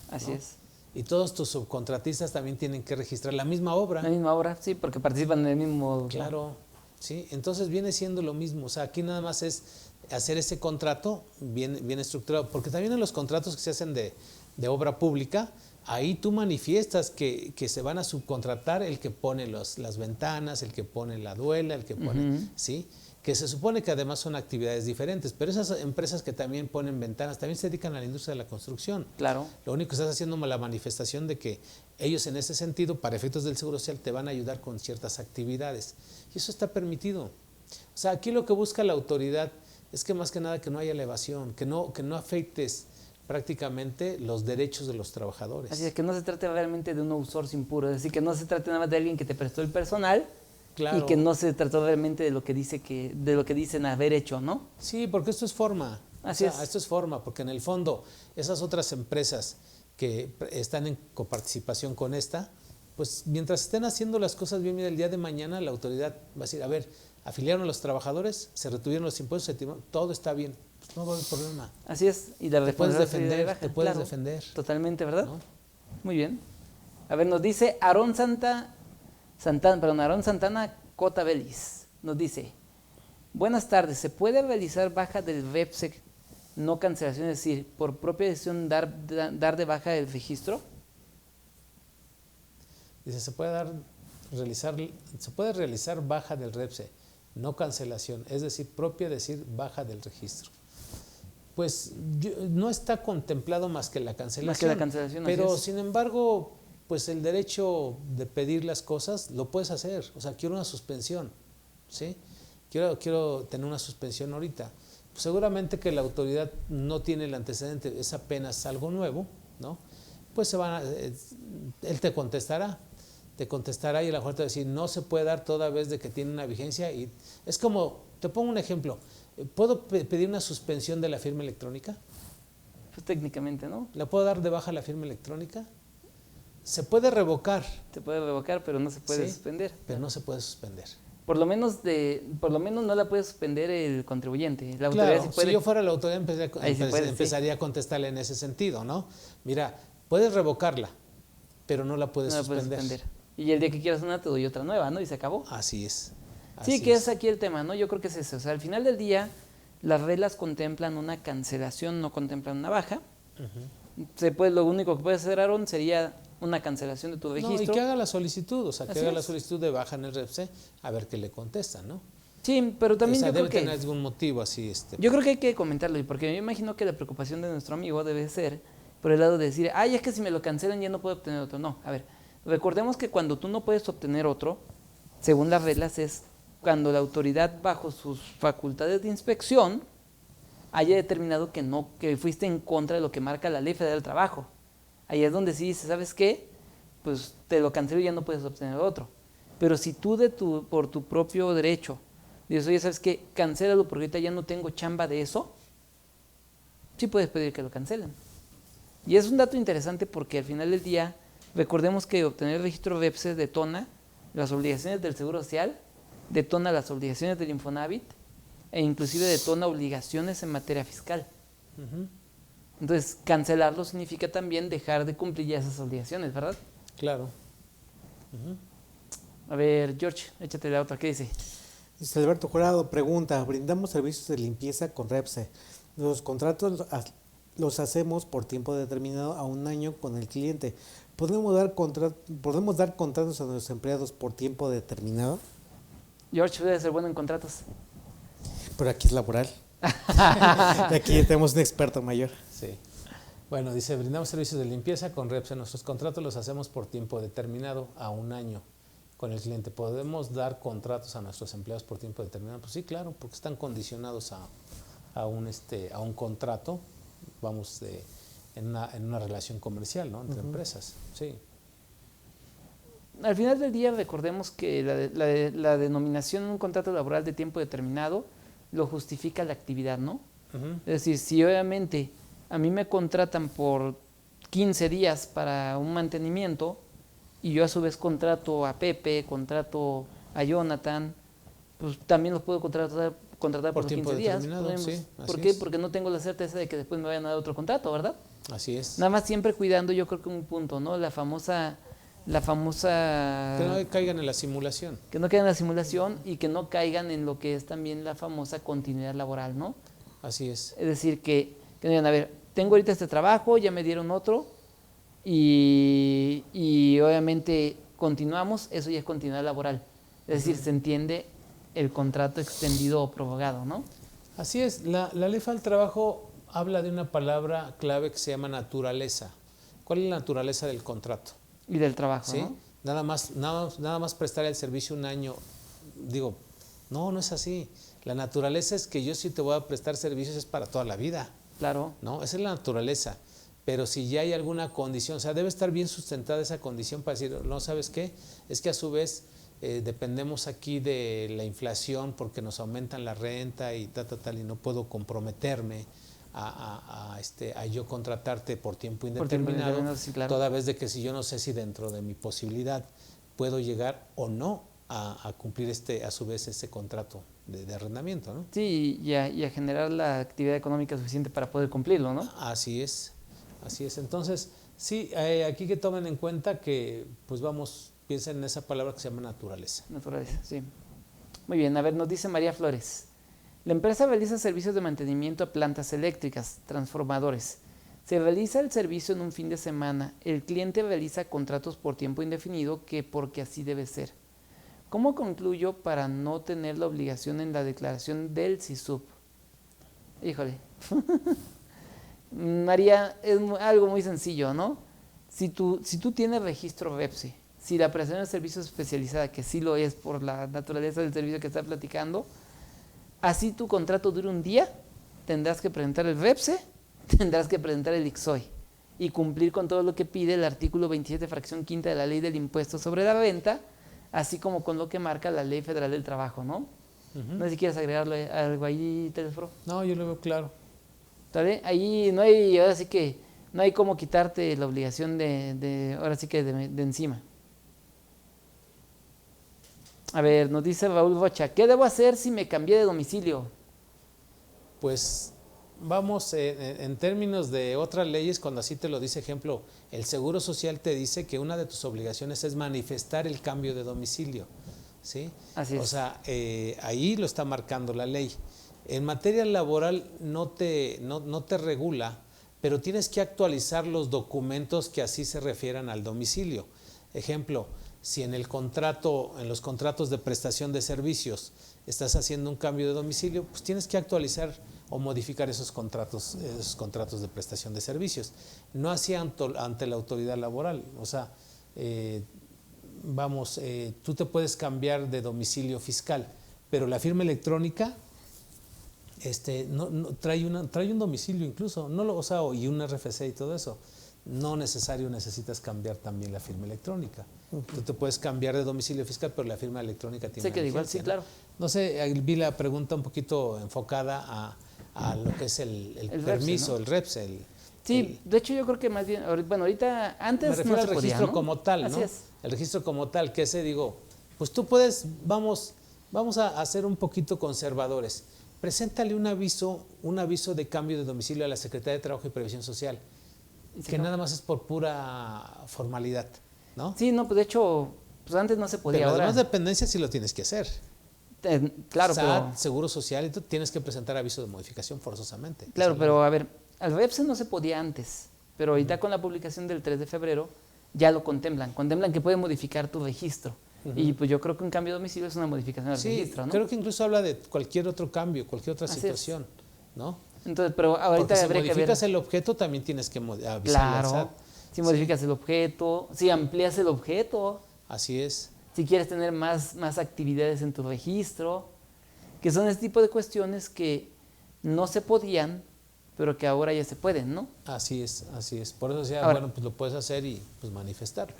Así ¿no? es. Y todos tus subcontratistas también tienen que registrar la misma obra. La misma obra, sí, porque participan en el mismo... Claro, sí. Entonces viene siendo lo mismo. O sea, aquí nada más es hacer ese contrato bien estructurado. Porque también en los contratos que se hacen de obra pública, ahí tú manifiestas que se van a subcontratar el que pone las ventanas, el que pone la duela, el que pone... ¿sí? Que se supone que además son actividades diferentes, pero esas empresas que también ponen ventanas también se dedican a la industria de la construcción. Claro. Lo único que estás haciendo es la manifestación de que ellos en ese sentido, para efectos del Seguro Social, te van a ayudar con ciertas actividades. Y eso está permitido. O sea, aquí lo que busca la autoridad es que más que nada que no haya evasión, que no afectes prácticamente los derechos de los trabajadores. Así es, que no se trate realmente de un outsourcing puro, es decir, que no se trate nada más de alguien que te prestó el personal. Claro. Y que no se trató realmente de lo que dicen haber hecho, ¿no? Sí, porque esto es forma. Así es. Esto es forma, porque en el fondo esas otras empresas que están en coparticipación con esta, pues mientras estén haciendo las cosas bien, el día de mañana la autoridad va a decir, a ver, afiliaron a los trabajadores, se retuvieron los impuestos, todo está bien, pues no va a haber problema. Así es, y la responsabilidad te puedes defender. Totalmente, ¿verdad? ¿No? Muy bien. A ver, nos dice Aarón Santana Cota Belis, nos dice, buenas tardes, ¿se puede realizar baja del REPSE, no cancelación, es decir, por propia decisión dar de baja el registro? Dice, se puede realizar baja del REPSE, no cancelación, es decir, propia decir baja del registro. Pues no está contemplado más que la cancelación. Pero sin embargo, pues el derecho de pedir las cosas lo puedes hacer. O sea, quiero una suspensión, ¿sí? Quiero tener una suspensión ahorita. Pues seguramente que la autoridad no tiene el antecedente, es apenas algo nuevo, ¿no? Pues él te contestará y a lo mejor te va a decir, no se puede dar toda vez de que tiene una vigencia. Y es como, te pongo un ejemplo, ¿puedo pedir una suspensión de la firma electrónica? Pues técnicamente, ¿no? ¿La puedo dar de baja la firma electrónica? Se puede revocar. Se puede revocar, pero no se puede suspender. Pero no se puede suspender. Por lo menos no la puede suspender el contribuyente. La autoridad claro, si yo fuera la autoridad empezaría a contestarle en ese sentido, ¿no? Mira, puedes revocarla, pero no la puedes suspender. Y el día que quieras una te doy otra nueva, ¿no? Y se acabó. Así es. Sí, que es aquí el tema, ¿no? Yo creo que es eso. O sea, al final del día, las reglas contemplan una cancelación, no contemplan una baja. Lo único que puede hacer, Aarón, sería una cancelación de tu registro. No, y que haga la solicitud, la solicitud de baja en el REPSE, a ver qué le contestan, ¿no? Sí, pero también yo creo que... debe tener algún motivo así. Yo creo que hay que comentarlo, porque yo imagino que la preocupación de nuestro amigo debe ser por el lado de decir, es que si me lo cancelan ya no puedo obtener otro. No, a ver, recordemos que cuando tú no puedes obtener otro, según las reglas, es cuando la autoridad, bajo sus facultades de inspección, haya determinado que fuiste en contra de lo que marca la Ley Federal del Trabajo. Ahí es donde sí dice, ¿sabes qué? Pues te lo cancelo y ya no puedes obtener otro. Pero si tú por tu propio derecho dices, oye, ¿sabes qué? Cancélalo porque ahorita ya no tengo chamba de eso, sí puedes pedir que lo cancelen. Y es un dato interesante porque al final del día, recordemos que obtener el registro REPSE detona las obligaciones del Seguro Social, detona las obligaciones del Infonavit e inclusive detona obligaciones en materia fiscal. Entonces, cancelarlo significa también dejar de cumplir ya esas obligaciones, ¿verdad? Claro. A ver, George, échate la otra, ¿qué dice? Dice Alberto Jurado, pregunta, brindamos servicios de limpieza con REPSE. Los contratos los hacemos por tiempo determinado a un año con el cliente. ¿Podemos dar contratos a nuestros empleados por tiempo determinado? George, debe ser bueno en contratos. Pero aquí es laboral. Aquí tenemos un experto mayor. Sí. Bueno, dice, brindamos servicios de limpieza con REPSE. Nuestros contratos los hacemos por tiempo determinado a un año con el cliente. ¿Podemos dar contratos a nuestros empleados por tiempo determinado? Pues sí, claro, porque están condicionados a un contrato, vamos, en una relación comercial, ¿no? Entre empresas. Sí. Al final del día, recordemos que la denominación en un contrato laboral de tiempo determinado lo justifica la actividad, ¿no? Es decir, si obviamente a mí me contratan por 15 días para un mantenimiento y yo a su vez contrato a Pepe, contrato a Jonathan, pues también los puedo contratar contratar por, Por tiempo 15 días. determinado, sí, ¿Por así qué? es. Porque no tengo la certeza de que después me vayan a dar otro contrato, ¿verdad? Así es. Nada más siempre cuidando, yo creo que un punto, ¿no? La famosa Que no caigan en la simulación. que no caigan en la simulación y que no caigan en lo que es también la famosa continuidad laboral, ¿no? Así es. Es decir, que digan, a ver, tengo ahorita este trabajo, ya me dieron otro y obviamente continuamos, eso ya es continuidad laboral. Es decir, se entiende el contrato extendido o prorrogado, ¿no? Así es. La ley federal del trabajo habla de una palabra clave que se llama naturaleza. ¿Cuál es la naturaleza del contrato? Y del trabajo, ¿Sí? ¿no? Nada más prestar el servicio un año. Digo, no es así. La naturaleza es que yo si te voy a prestar servicios es para toda la vida. Claro. ¿No? Esa es la naturaleza. Pero si ya hay alguna condición, o sea, debe estar bien sustentada esa condición para decir, no, ¿sabes qué? Es que a su vez dependemos aquí de la inflación porque nos aumentan la renta y tal, y no puedo comprometerme a yo contratarte por tiempo indeterminado, sí, claro. toda vez de que si yo no sé si dentro de mi posibilidad puedo llegar o no a cumplir a su vez ese contrato de arrendamiento, ¿no? Sí, y a generar la actividad económica suficiente para poder cumplirlo, ¿no? Así es. Entonces, sí, aquí que tomen en cuenta que, pues piensen en esa palabra que se llama naturaleza. Naturaleza, sí. Muy bien, a ver, nos dice María Flores. La empresa realiza servicios de mantenimiento a plantas eléctricas, transformadores. Se realiza el servicio en un fin de semana. El cliente realiza contratos por tiempo indefinido porque así debe ser. ¿Cómo concluyo para no tener la obligación en la declaración del CISUB? Híjole. María, es algo muy sencillo, ¿no? Si tú tienes registro REPSE, si la prestación de servicio es especializada, que sí lo es por la naturaleza del servicio que está platicando, así tu contrato dura un día, tendrás que presentar el REPSE, tendrás que presentar el ICSOI y cumplir con todo lo que pide el artículo 27, fracción quinta de la Ley del Impuesto sobre la Renta, así como con lo que marca la Ley Federal del Trabajo, ¿no? No sé si quieres agregarle algo ahí, Telesforo. No, yo lo veo claro. ¿Vale? Ahí no hay, ahora sí que no hay cómo quitarte la obligación ahora sí que de encima. A ver, nos dice Raúl Rocha, ¿qué debo hacer si me cambié de domicilio? Pues vamos, en términos de otras leyes, cuando así te lo dice, ejemplo, el Seguro Social te dice que una de tus obligaciones es manifestar el cambio de domicilio, ¿sí? Así es. O sea, ahí lo está marcando la ley. En materia laboral no te regula, pero tienes que actualizar los documentos que así se refieran al domicilio. Ejemplo, si en los contratos de prestación de servicios estás haciendo un cambio de domicilio, pues tienes que actualizar o modificar esos contratos de prestación de servicios. No así ante la autoridad laboral. O sea, tú te puedes cambiar de domicilio fiscal, pero la firma electrónica trae un domicilio incluso, y un RFC y todo eso. No necesitas cambiar también la firma electrónica. Tú te puedes cambiar de domicilio fiscal, pero la firma electrónica tiene que igual, sí, ¿no? claro. No sé, vi la pregunta un poquito enfocada a lo que es el permiso, ¿no? el REPSE. Sí, de hecho yo creo que más bien, bueno, ahorita antes me refiero no al se registro podía, ¿no? como tal, Así ¿no? es. El registro como tal, que pues tú puedes, vamos a ser un poquito conservadores. Preséntale un aviso de cambio de domicilio a la Secretaría de Trabajo y Previsión Social, que nada más es por pura formalidad, ¿no? Sí, no, pues de hecho, pues antes no se podía. Pero ahora además dependencia sí lo tienes que hacer. Claro, SAT, pero Seguro Social, y tú tienes que presentar aviso de modificación forzosamente. claro, pero a ver, al REPSE no se podía antes, pero ahorita con la publicación del 3 de febrero ya lo contemplan que puede modificar tu registro. Y pues yo creo que un cambio de domicilio es una modificación del registro, ¿no? Creo que incluso habla de cualquier otro cambio, cualquier otra Así situación, ¿no? Entonces, pero ahorita Porque si habría que ver. modificas el objeto también tienes que avisarle Claro, al SAT. si modificas el objeto, si amplías el objeto, Así es. si quieres tener más actividades en tu registro, que son este tipo de cuestiones que no se podían, pero que ahora ya se pueden, ¿no? Así es. Por eso decía, Ahora, bueno, pues lo puedes hacer y pues manifestarlo.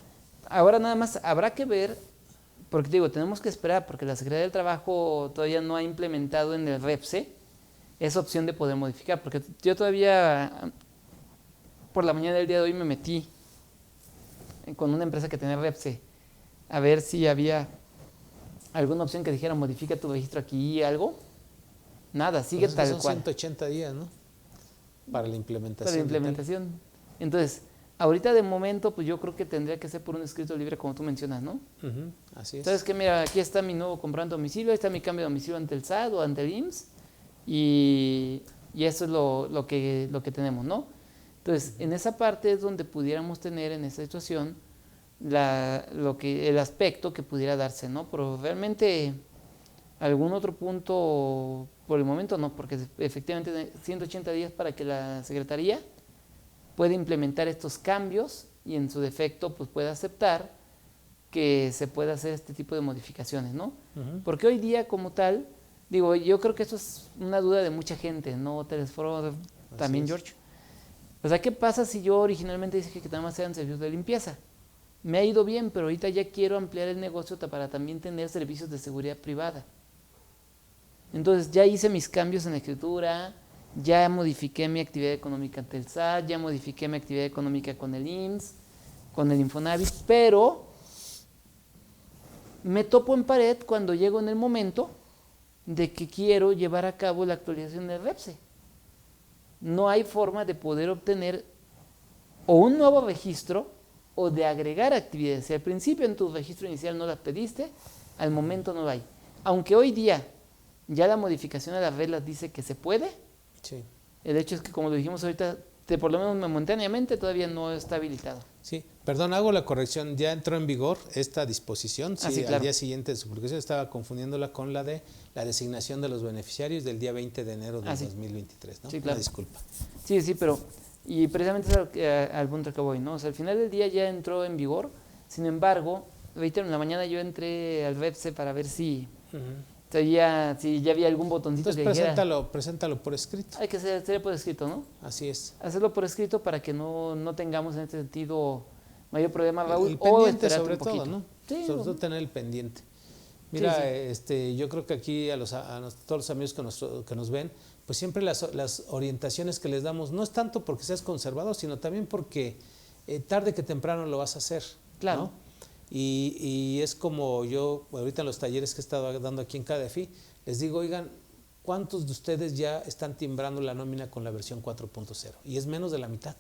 Ahora nada más habrá que ver, porque digo, tenemos que esperar, porque la Secretaría del Trabajo todavía no ha implementado en el REPSE esa opción de poder modificar, porque yo todavía por la mañana del día de hoy me metí con una empresa que tenía REPSE a ver si había alguna opción que dijera modifica tu registro aquí y algo, Nada, sigue Pues tal son cual. 180 días, ¿no? Para la implementación. Para la implementación. Entonces, ahorita de momento, pues yo creo que tendría que ser por un escrito libre, como tú mencionas, ¿no? Así es. ¿Sabes qué? Mira, aquí está mi nuevo comprando domicilio, ahí está mi cambio de domicilio ante el SAT o ante el IMSS, y eso es lo que tenemos, ¿no? Entonces, en esa parte es donde pudiéramos tener en esa situación el aspecto que pudiera darse, ¿no? Pero realmente algún otro punto, por el momento no, porque efectivamente 180 días para que la Secretaría pueda implementar estos cambios y en su defecto pues pueda aceptar que se pueda hacer este tipo de modificaciones, ¿no? Porque hoy día como tal, digo, yo creo que esto es una duda de mucha gente, ¿no? Telesforo, también George. O sea, ¿qué pasa si yo originalmente dije que nada más eran servicios de limpieza? Me ha ido bien, pero ahorita ya quiero ampliar el negocio para también tener servicios de seguridad privada. Entonces ya hice mis cambios en la escritura, ya modifiqué mi actividad económica ante el SAT, ya modifiqué mi actividad económica con el IMSS, con el Infonavit, pero me topo en pared cuando llego en el momento de que quiero llevar a cabo la actualización del REPSE. No hay forma de poder obtener o un nuevo registro o de agregar actividades. Si al principio en tu registro inicial no las pediste, al momento no hay. Aunque hoy día ya la modificación a las reglas dice que se puede, Sí. el hecho es que, como lo dijimos ahorita, por lo menos momentáneamente todavía no está habilitado. Sí, perdón, hago la corrección. Ya entró en vigor esta disposición. Sí, sí, claro. Al día siguiente de su publicación estaba confundiéndola con la de la designación de los beneficiarios del día 20 de enero de 2023, ¿no? Sí, claro. Una disculpa. Sí, pero, y precisamente es al punto que voy, ¿no? O sea, al final del día ya entró en vigor. Sin embargo, reitero, en la mañana yo entré al REPSE para ver si ya había algún botoncito. Entonces, que dijera, preséntalo por escrito. hay que hacer por escrito, ¿no? Así es. Hacerlo por escrito para que no tengamos en este sentido mayor problema, Raúl. El pendiente o sobre un todo, ¿no? Sí, sobre todo tener el pendiente. Mira, yo creo que aquí todos los amigos que nos ven, pues siempre las orientaciones que les damos, no es tanto porque seas conservador, sino también porque tarde que temprano lo vas a hacer. Claro. ¿no? Y es como yo, ahorita en los talleres que he estado dando aquí en CADEFI, les digo, oigan, ¿cuántos de ustedes ya están timbrando la nómina con la versión 4.0? Y es menos de la mitad.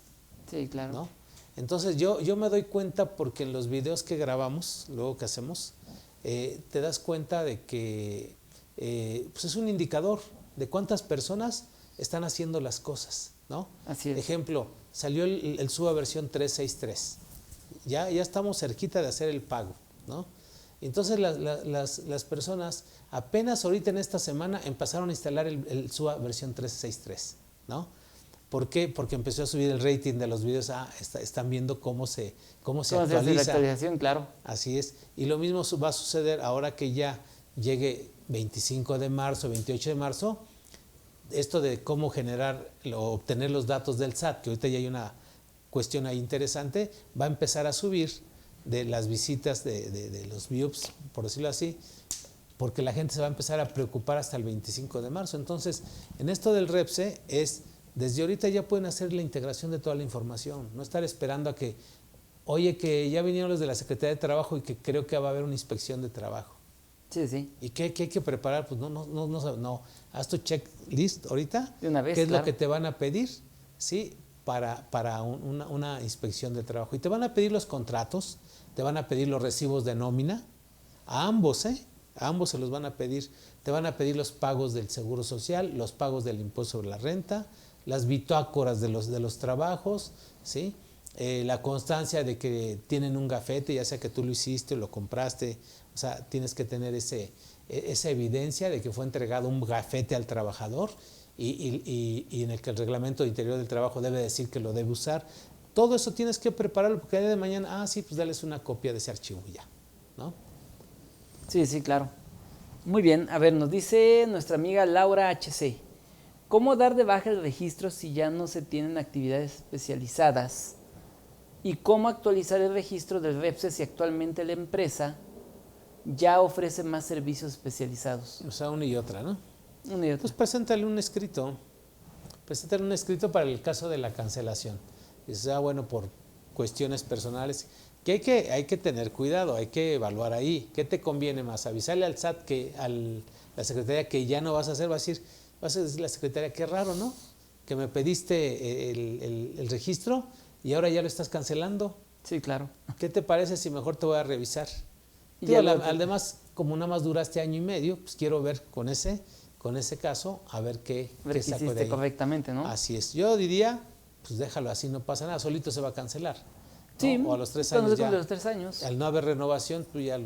Sí, claro. ¿no? Entonces yo me doy cuenta porque en los videos que grabamos, luego que hacemos, te das cuenta de que pues es un indicador de cuántas personas están haciendo las cosas, ¿no? Así es. Ejemplo, salió el SUA versión 363. Ya estamos cerquita de hacer el pago, ¿no? Entonces las personas apenas ahorita en esta semana empezaron a instalar el SUA versión 363, ¿no? ¿Por qué? Porque empezó a subir el rating de los videos. Están viendo cómo se actualiza. La actualización, claro. Así es. Y lo mismo va a suceder ahora que ya llegue 25 de marzo, 28 de marzo, esto de cómo generar o obtener los datos del SAT, que ahorita ya hay una cuestión ahí interesante, va a empezar a subir de las visitas de los VIUPs, por decirlo así, porque la gente se va a empezar a preocupar hasta el 25 de marzo. Entonces, en esto del REPSE desde ahorita ya pueden hacer la integración de toda la información, no estar esperando a que, oye, que ya vinieron los de la Secretaría de Trabajo y que creo que va a haber una inspección de trabajo. Sí, sí. ¿Y qué hay que preparar? Pues no. Haz tu checklist ahorita. De una vez, ¿Qué es claro. lo que te van a pedir? Sí, para una inspección de trabajo. Y te van a pedir los contratos, te van a pedir los recibos de nómina, a ambos, a ambos se los van a pedir. Te van a pedir los pagos del Seguro Social, los pagos del impuesto sobre la renta, las bitácoras de los trabajos, ¿sí? La constancia de que tienen un gafete, ya sea que tú lo hiciste o lo compraste, o sea, tienes que tener esa evidencia de que fue entregado un gafete al trabajador y en el que el reglamento interior del trabajo debe decir que lo debe usar. Todo eso tienes que prepararlo porque el día de mañana, sí, pues dales una copia de ese archivo ya, ¿no? Sí, sí, claro. Muy bien, a ver, nos dice nuestra amiga Laura HC. ¿Cómo dar de baja el registro si ya no se tienen actividades especializadas? ¿Y cómo actualizar el registro del REPSE si actualmente la empresa ya ofrece más servicios especializados? O sea, una y otra, ¿no? Una y otra. Pues preséntale un escrito para el caso de la cancelación. Dices, bueno, por cuestiones personales, que hay que tener cuidado, hay que evaluar ahí. ¿Qué te conviene más? ¿Avisarle al SAT, a la Secretaría que ya no vas a hacer? Va a decir, vas a decir la secretaria, qué raro, ¿no? Que me pediste el registro y ahora ya lo estás cancelando. Sí, claro. ¿Qué te parece si mejor te voy a revisar? Y Digo, ya además, como nada más duraste año y medio, pues quiero ver con ese caso, a ver qué ver qué saco de hiciste ahí. correctamente, ¿no? Así es. Yo diría, pues déjalo así, no pasa nada, solito se va a cancelar, ¿no? Sí, O a los 3 cuando años se cumplen ya. los 3 años. Al no haber renovación, tú ya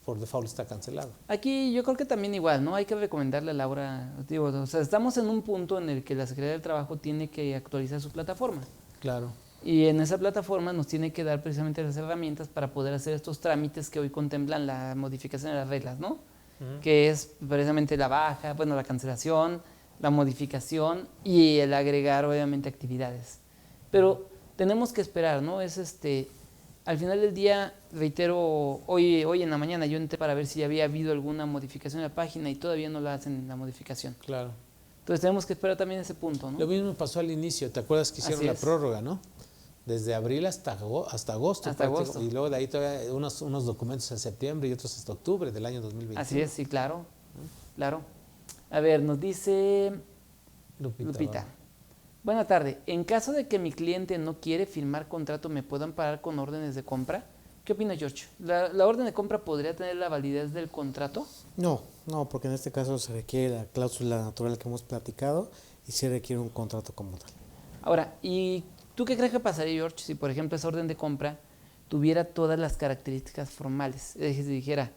por default está cancelado. Aquí yo creo que también igual, ¿no? Hay que recomendarle a Laura, digo, o sea, estamos en un punto en el que la Secretaría del Trabajo tiene que actualizar su plataforma. Claro. Y en esa plataforma nos tiene que dar precisamente las herramientas para poder hacer estos trámites que hoy contemplan la modificación de las reglas, ¿no? Que es precisamente la baja, bueno, la cancelación, la modificación y el agregar obviamente actividades. Pero tenemos que esperar, ¿no? Al final del día, reitero, hoy en la mañana yo entré para ver si había habido alguna modificación en la página y todavía no la hacen la modificación. Claro. Entonces tenemos que esperar también ese punto, ¿no? Lo mismo pasó al inicio, ¿te acuerdas que hicieron Así la es. prórroga, no? Desde abril hasta agosto. Hasta agosto. Y luego de ahí todavía unos documentos en septiembre y otros hasta octubre del año 2021. Así es, sí, claro, claro. A ver, nos dice Lupita. Buena tarde. En caso de que mi cliente no quiere firmar contrato, ¿me puedo amparar con órdenes de compra? ¿Qué opina George? ¿La orden de compra podría tener la validez del contrato? No, porque en este caso se requiere la cláusula natural que hemos platicado y se requiere un contrato como tal. Ahora, ¿y tú qué crees que pasaría, George, si por ejemplo esa orden de compra tuviera todas las características formales? Es decir, si dijera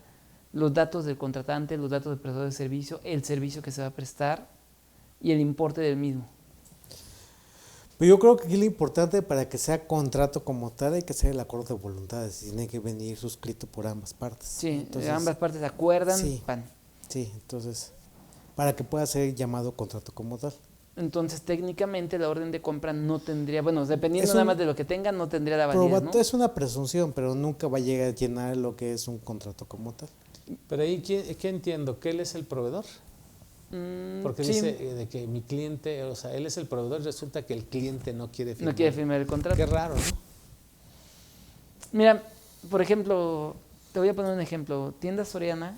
los datos del contratante, los datos del prestador de servicio, el servicio que se va a prestar y el importe del mismo. Pero yo creo que aquí lo importante para que sea contrato como tal hay que hacer el acuerdo de voluntades y tiene que venir suscrito por ambas partes. Sí, entonces, ambas partes acuerdan, sí, pan. Sí, entonces, para que pueda ser llamado contrato como tal. Entonces, técnicamente la orden de compra no tendría, bueno, dependiendo nada más de lo que tenga, no tendría la validez, ¿no? Es una presunción, pero nunca va a llegar a llenar lo que es un contrato como tal. Pero ahí, ¿qué entiendo? ¿Que él es el proveedor? Porque sí. dice de que mi cliente, o sea, él es el proveedor y resulta que el cliente no quiere firmar. No quiere firmar el contrato. Qué raro, ¿no? Mira, por ejemplo, te voy a poner un ejemplo. Tienda Soriana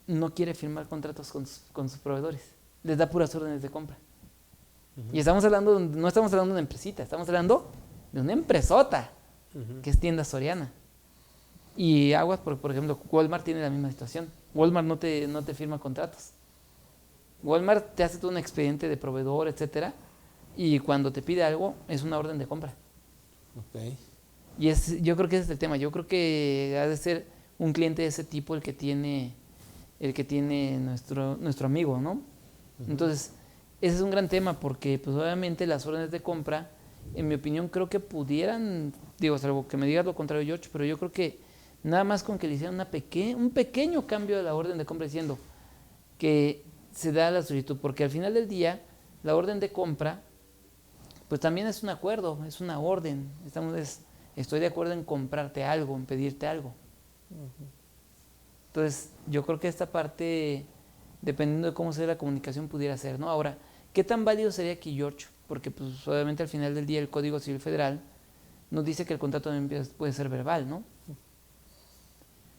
no quiere firmar contratos con sus proveedores. Les da puras órdenes de compra. Y estamos hablando, no estamos hablando de una empresita, estamos hablando de una empresota, que es Tienda Soriana. Y aguas, por ejemplo, Walmart tiene la misma situación. Walmart no te firma contratos. Walmart te hace todo un expediente de proveedor, etcétera, y cuando te pide algo es una orden de compra. Okay. Y yo creo que ese es el tema. Yo creo que ha de ser un cliente de ese tipo el que tiene nuestro amigo, ¿no? Entonces, ese es un gran tema porque pues obviamente las órdenes de compra, en mi opinión, creo que pudieran, digo, salvo que me digas lo contrario, George, pero yo creo que nada más con que le hicieran un pequeño cambio de la orden de compra diciendo que se da la solicitud, porque al final del día la orden de compra pues también es un acuerdo, es una orden, estoy de acuerdo en comprarte algo, en pedirte algo. Entonces yo creo que esta parte, dependiendo de cómo sea la comunicación, pudiera ser, ¿no? Ahora, ¿qué tan válido sería aquí, George? Porque pues obviamente al final del día el Código Civil Federal nos dice que el contrato también puede ser verbal, ¿no?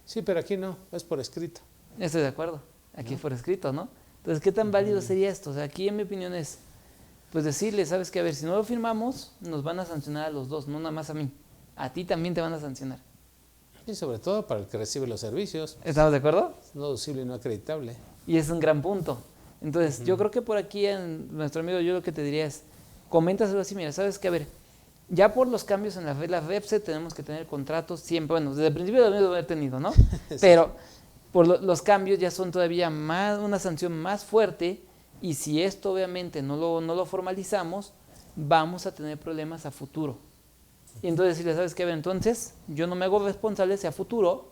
Sí, pero aquí no, es por escrito. Estoy de acuerdo, aquí es por escrito, ¿no? Entonces, ¿qué tan válido sería esto? O sea, aquí en mi opinión es, pues decirle, sabes que a ver, si no lo firmamos, nos van a sancionar a los dos, no nada más a mí. A ti también te van a sancionar. Y sobre todo para el que recibe los servicios. ¿Estamos de acuerdo? Es no deducible y no acreditable. Y es un gran punto. Entonces, yo creo que por aquí, nuestro amigo, yo lo que te diría es, coméntaselo así, mira, sabes que a ver, ya por los cambios en las reglas REPSE tenemos que tener contratos siempre, bueno, desde el principio lo debemos haber tenido, ¿no? Sí. Pero por los cambios ya son todavía una sanción más fuerte, y si esto obviamente no lo formalizamos, vamos a tener problemas a futuro. Y entonces decirle, ¿sabes qué? Entonces yo no me hago responsable si a futuro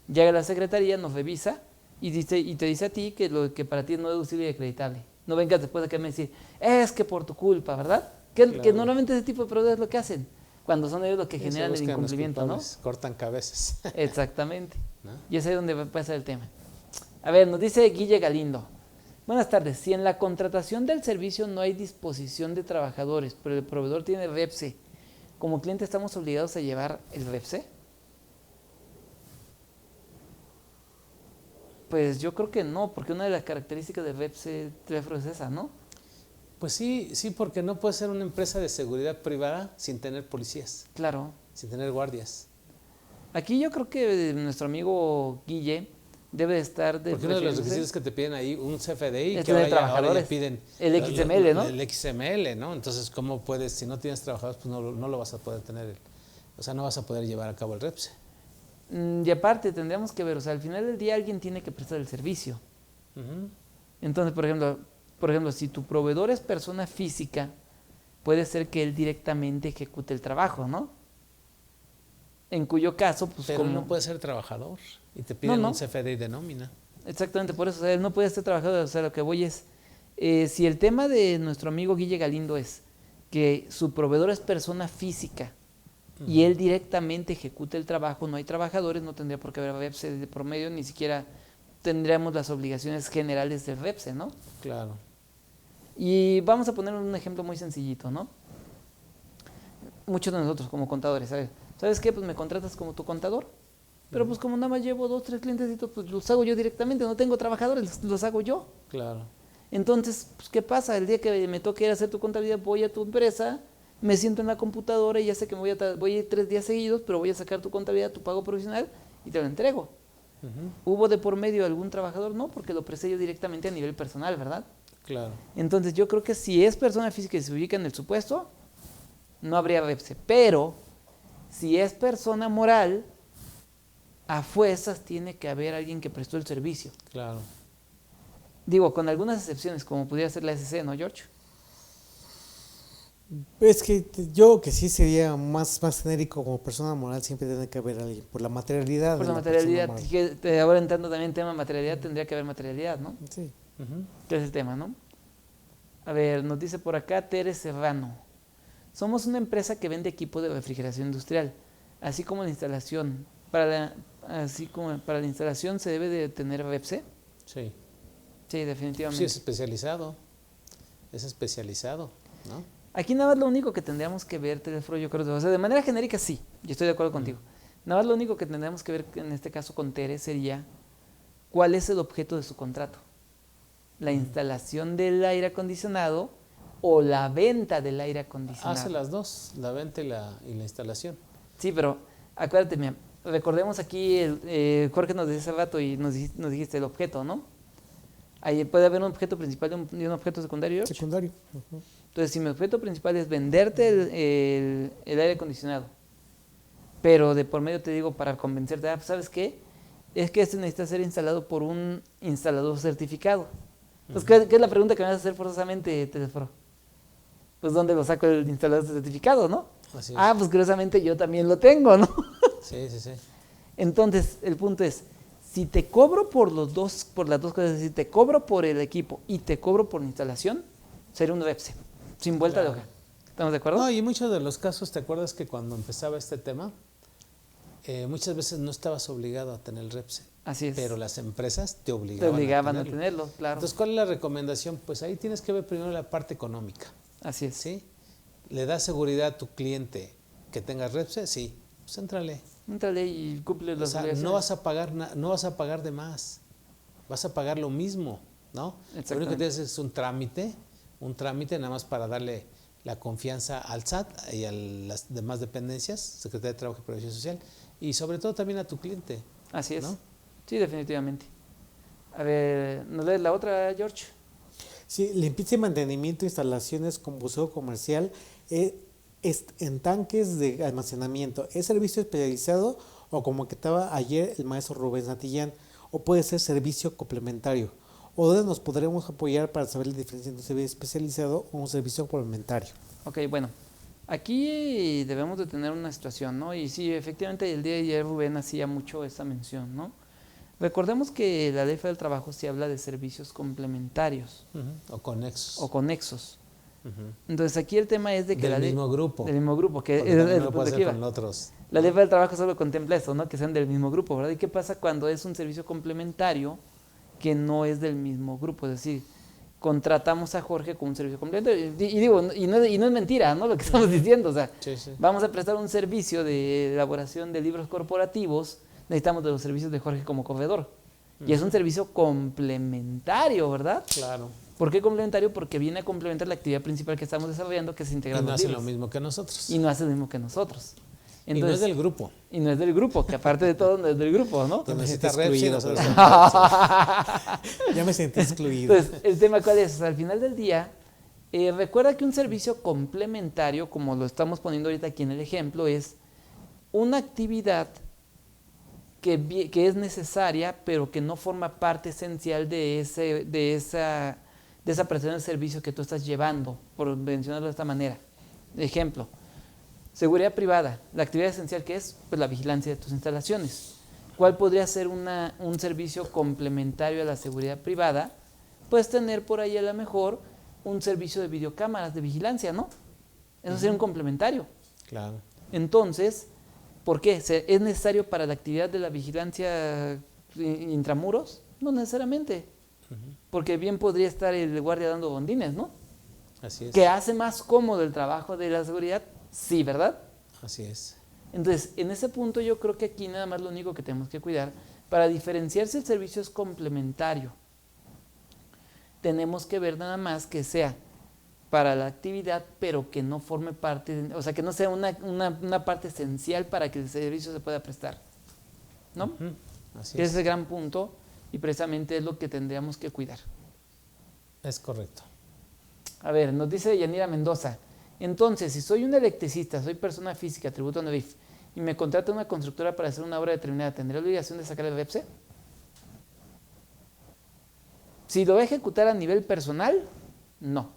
llega la secretaría, nos revisa y te dice a ti que lo que para ti es no deducible y acreditable. No vengas después de que me decir, es que por tu culpa, ¿verdad? Que normalmente ese tipo de proveedores es lo que hacen, cuando son ellos los que generan el incumplimiento, ¿no? Cortan cabezas. Exactamente. ¿No? Y es ahí donde va a pasar el tema. A ver, nos dice Guille Galindo. Buenas tardes. Si en la contratación del servicio no hay disposición de trabajadores, pero el proveedor tiene REPSE, ¿como cliente estamos obligados a llevar el REPSE? Pues yo creo que no, porque una de las características de Repse Telefro es esa, ¿no? Pues sí, porque no puede ser una empresa de seguridad privada sin tener policías, Claro. sin tener guardias. Aquí yo creo que nuestro amigo Guille debe estar Porque uno de los requisitos que te piden ahí, un CFDI, es que tener ahora ya trabajadores. piden El XML, ¿no? El XML, ¿no? Entonces, ¿cómo puedes, si no tienes trabajadores, pues no lo vas a poder tener, o sea, no vas a poder llevar a cabo el REPSE. Y aparte tendríamos que ver, o sea, al final del día alguien tiene que prestar el servicio. Ujú. Entonces, por ejemplo, si tu proveedor es persona física, puede ser que él directamente ejecute el trabajo, ¿no? En cuyo caso, pues Pero como... no puede ser trabajador y te piden No. un CFDI de nómina. Exactamente, por eso, o sea, él no puede ser trabajador, o sea, lo que voy es, si el tema de nuestro amigo Guille Galindo es que su proveedor es persona física y él directamente ejecuta el trabajo, no hay trabajadores, no tendría por qué haber Repse de promedio, ni siquiera tendríamos las obligaciones generales del Repse, ¿no? Claro. Y vamos a poner un ejemplo muy sencillito, ¿no? Muchos de nosotros como contadores, ¿sabes qué? Pues me contratas como tu contador, pero pues como nada más llevo 2, 3 clientecitos, pues los hago yo directamente, no tengo trabajadores, los hago yo. Claro. Entonces, pues, ¿qué pasa? El día que me toque ir a hacer tu contabilidad, voy a tu empresa, me siento en la computadora y ya sé que voy a ir 3 días seguidos, pero voy a sacar tu contabilidad, tu pago provisional y te lo entrego. Ujú. ¿Hubo de por medio algún trabajador? No, porque lo presté yo directamente a nivel personal, ¿verdad? Claro. Entonces, yo creo que si es persona física y se ubica en el supuesto, no habría Repse. Pero, si es persona moral, a fuerzas tiene que haber alguien que prestó el servicio. Claro. Digo, con algunas excepciones, como pudiera ser la SC, ¿no, George? Es que yo que sí sería más genérico, como persona moral siempre tiene que haber alguien, por la materialidad. Por de la persona materialidad, moral. ahora entrando también en tema materialidad, tendría que haber materialidad, ¿no? Sí. Ujú. Que es el tema, ¿no? A ver, nos dice por acá Tere Serrano. Somos una empresa que vende equipo de refrigeración industrial, así como la instalación. Así como para la instalación se debe de tener Repse. Sí. Sí, definitivamente. Sí, es especializado. Es especializado, ¿no? Aquí nada más lo único que tendríamos que ver, Telefro, yo creo, o sea, de manera genérica sí, yo estoy de acuerdo contigo. Nada más lo único que tendríamos que ver en este caso con Tere sería cuál es el objeto de su contrato. La instalación del aire acondicionado o la venta del aire acondicionado. Hace las dos, la venta y la instalación. Sí, pero acuérdate, mira, recordemos aquí, Jorge nos decía hace rato y nos dijiste el objeto, ¿no? Ahí puede haber un objeto principal y un objeto secundario. George. Secundario. Ujú. Entonces, si mi objeto principal es venderte el aire acondicionado, pero de por medio te digo para convencerte, pues, ¿sabes qué? Es que este necesita ser instalado por un instalador certificado. Entonces, ¿qué es la pregunta que me vas a hacer forzosamente, Telefro? Pues, ¿dónde lo saco el instalador certificado, no? Así es. Pues curiosamente yo también lo tengo, ¿no? Sí. Entonces, el punto es, si te cobro por las dos cosas, es decir, te cobro por el equipo y te cobro por la instalación, sería un Repse, sin vuelta Claro. de hoja. ¿Estamos de acuerdo? No, y muchos de los casos, ¿te acuerdas que cuando empezaba este tema, muchas veces no estabas obligado a tener el REPSE? Así es. Pero las empresas te te obligaban, obligaban a tenerlo. tenerlo, claro. Entonces, ¿cuál es la recomendación? Pues ahí tienes que ver primero la parte económica, Así es. ¿sí? ¿Le da seguridad a tu cliente que tengas REPSE? Sí, pues éntrale. Entrale y cumple O las sea, obligaciones. no vas a pagar de más, vas a pagar lo mismo, ¿no? Lo único que Exactamente. tienes es un trámite nada más para darle la confianza al SAT y a las demás dependencias, Secretaría de Trabajo y Previsión Social, y sobre todo también a tu cliente. Así es. ¿no? Sí, definitivamente. A ver, ¿nos lees la otra, George? Sí, limpieza y mantenimiento de instalaciones con buceo comercial en tanques de almacenamiento. ¿Es servicio especializado o como que estaba ayer el maestro Rubén Santillán? ¿O puede ser servicio complementario? ¿O dónde nos podremos apoyar para saber la diferencia entre un servicio especializado o un servicio complementario? Ok, bueno. Aquí debemos de tener una situación, ¿no? Y sí, efectivamente el día de ayer Rubén hacía mucho esa mención, ¿no? Recordemos que la Ley Federal del Trabajo sí habla de servicios complementarios O conexos. o conexos. Ujú. Entonces aquí el tema es de que Del la ley... mismo grupo. Del mismo grupo, que Porque es también el no punto puede que ser iba. con otros. La Ley Federal del Trabajo solo contempla eso, ¿no? Que sean del mismo grupo, ¿verdad? ¿Y qué pasa cuando es un servicio complementario que no es del mismo grupo? Es decir, contratamos a Jorge con un servicio complementario. Y digo, y no es mentira, ¿no? Lo que estamos diciendo, o sea, Sí, sí. vamos a prestar un servicio de elaboración de libros corporativos, necesitamos de los servicios de Jorge como corredor. Y es un servicio complementario, ¿verdad? Claro. ¿Por qué complementario? Porque viene a complementar la actividad principal que estamos desarrollando, que es integrar Y no los hace libros. lo mismo que nosotros. Y no hace lo mismo que nosotros. Y no es del grupo. Y no es del grupo, que aparte de todo no es del grupo, ¿no? Que me necesita siento Repsi y excluido, nosotros Ya me sentí excluido. Entonces, el tema cuál es, o sea, al final del día, recuerda que un servicio complementario, como lo estamos poniendo ahorita aquí en el ejemplo, es una actividad que es necesaria, pero que no forma parte esencial de esa prestación de servicio que tú estás llevando, por mencionarlo de esta manera. Ejemplo, seguridad privada, la actividad esencial que es pues, la vigilancia de tus instalaciones. ¿Cuál podría ser un servicio complementario a la seguridad privada? Puedes tener por ahí a lo mejor un servicio de videocámaras de vigilancia, ¿no? Eso sería un complementario. Claro. Entonces, ¿por qué? ¿Es necesario para la actividad de la vigilancia intramuros? No necesariamente, porque bien podría estar el guardia dando bondines, ¿no? Así es. ¿Que hace más cómodo el trabajo de la seguridad? Sí, ¿verdad? Así es. Entonces, en ese punto yo creo que aquí nada más lo único que tenemos que cuidar, para diferenciar si el servicio es complementario, tenemos que ver nada más que sea para la actividad, pero que no forme parte, o sea, que no sea una parte esencial para que el servicio se pueda prestar, ¿no? Así Ese es. es el gran punto y precisamente es lo que tendríamos que cuidar. Es correcto. A ver, nos dice Yanira Mendoza, entonces, si soy un electricista, soy persona física, tributo a NEVIF, y me contrata una constructora para hacer una obra determinada, ¿tendré la obligación de sacar el REPSE? Si lo va a ejecutar a nivel personal, no.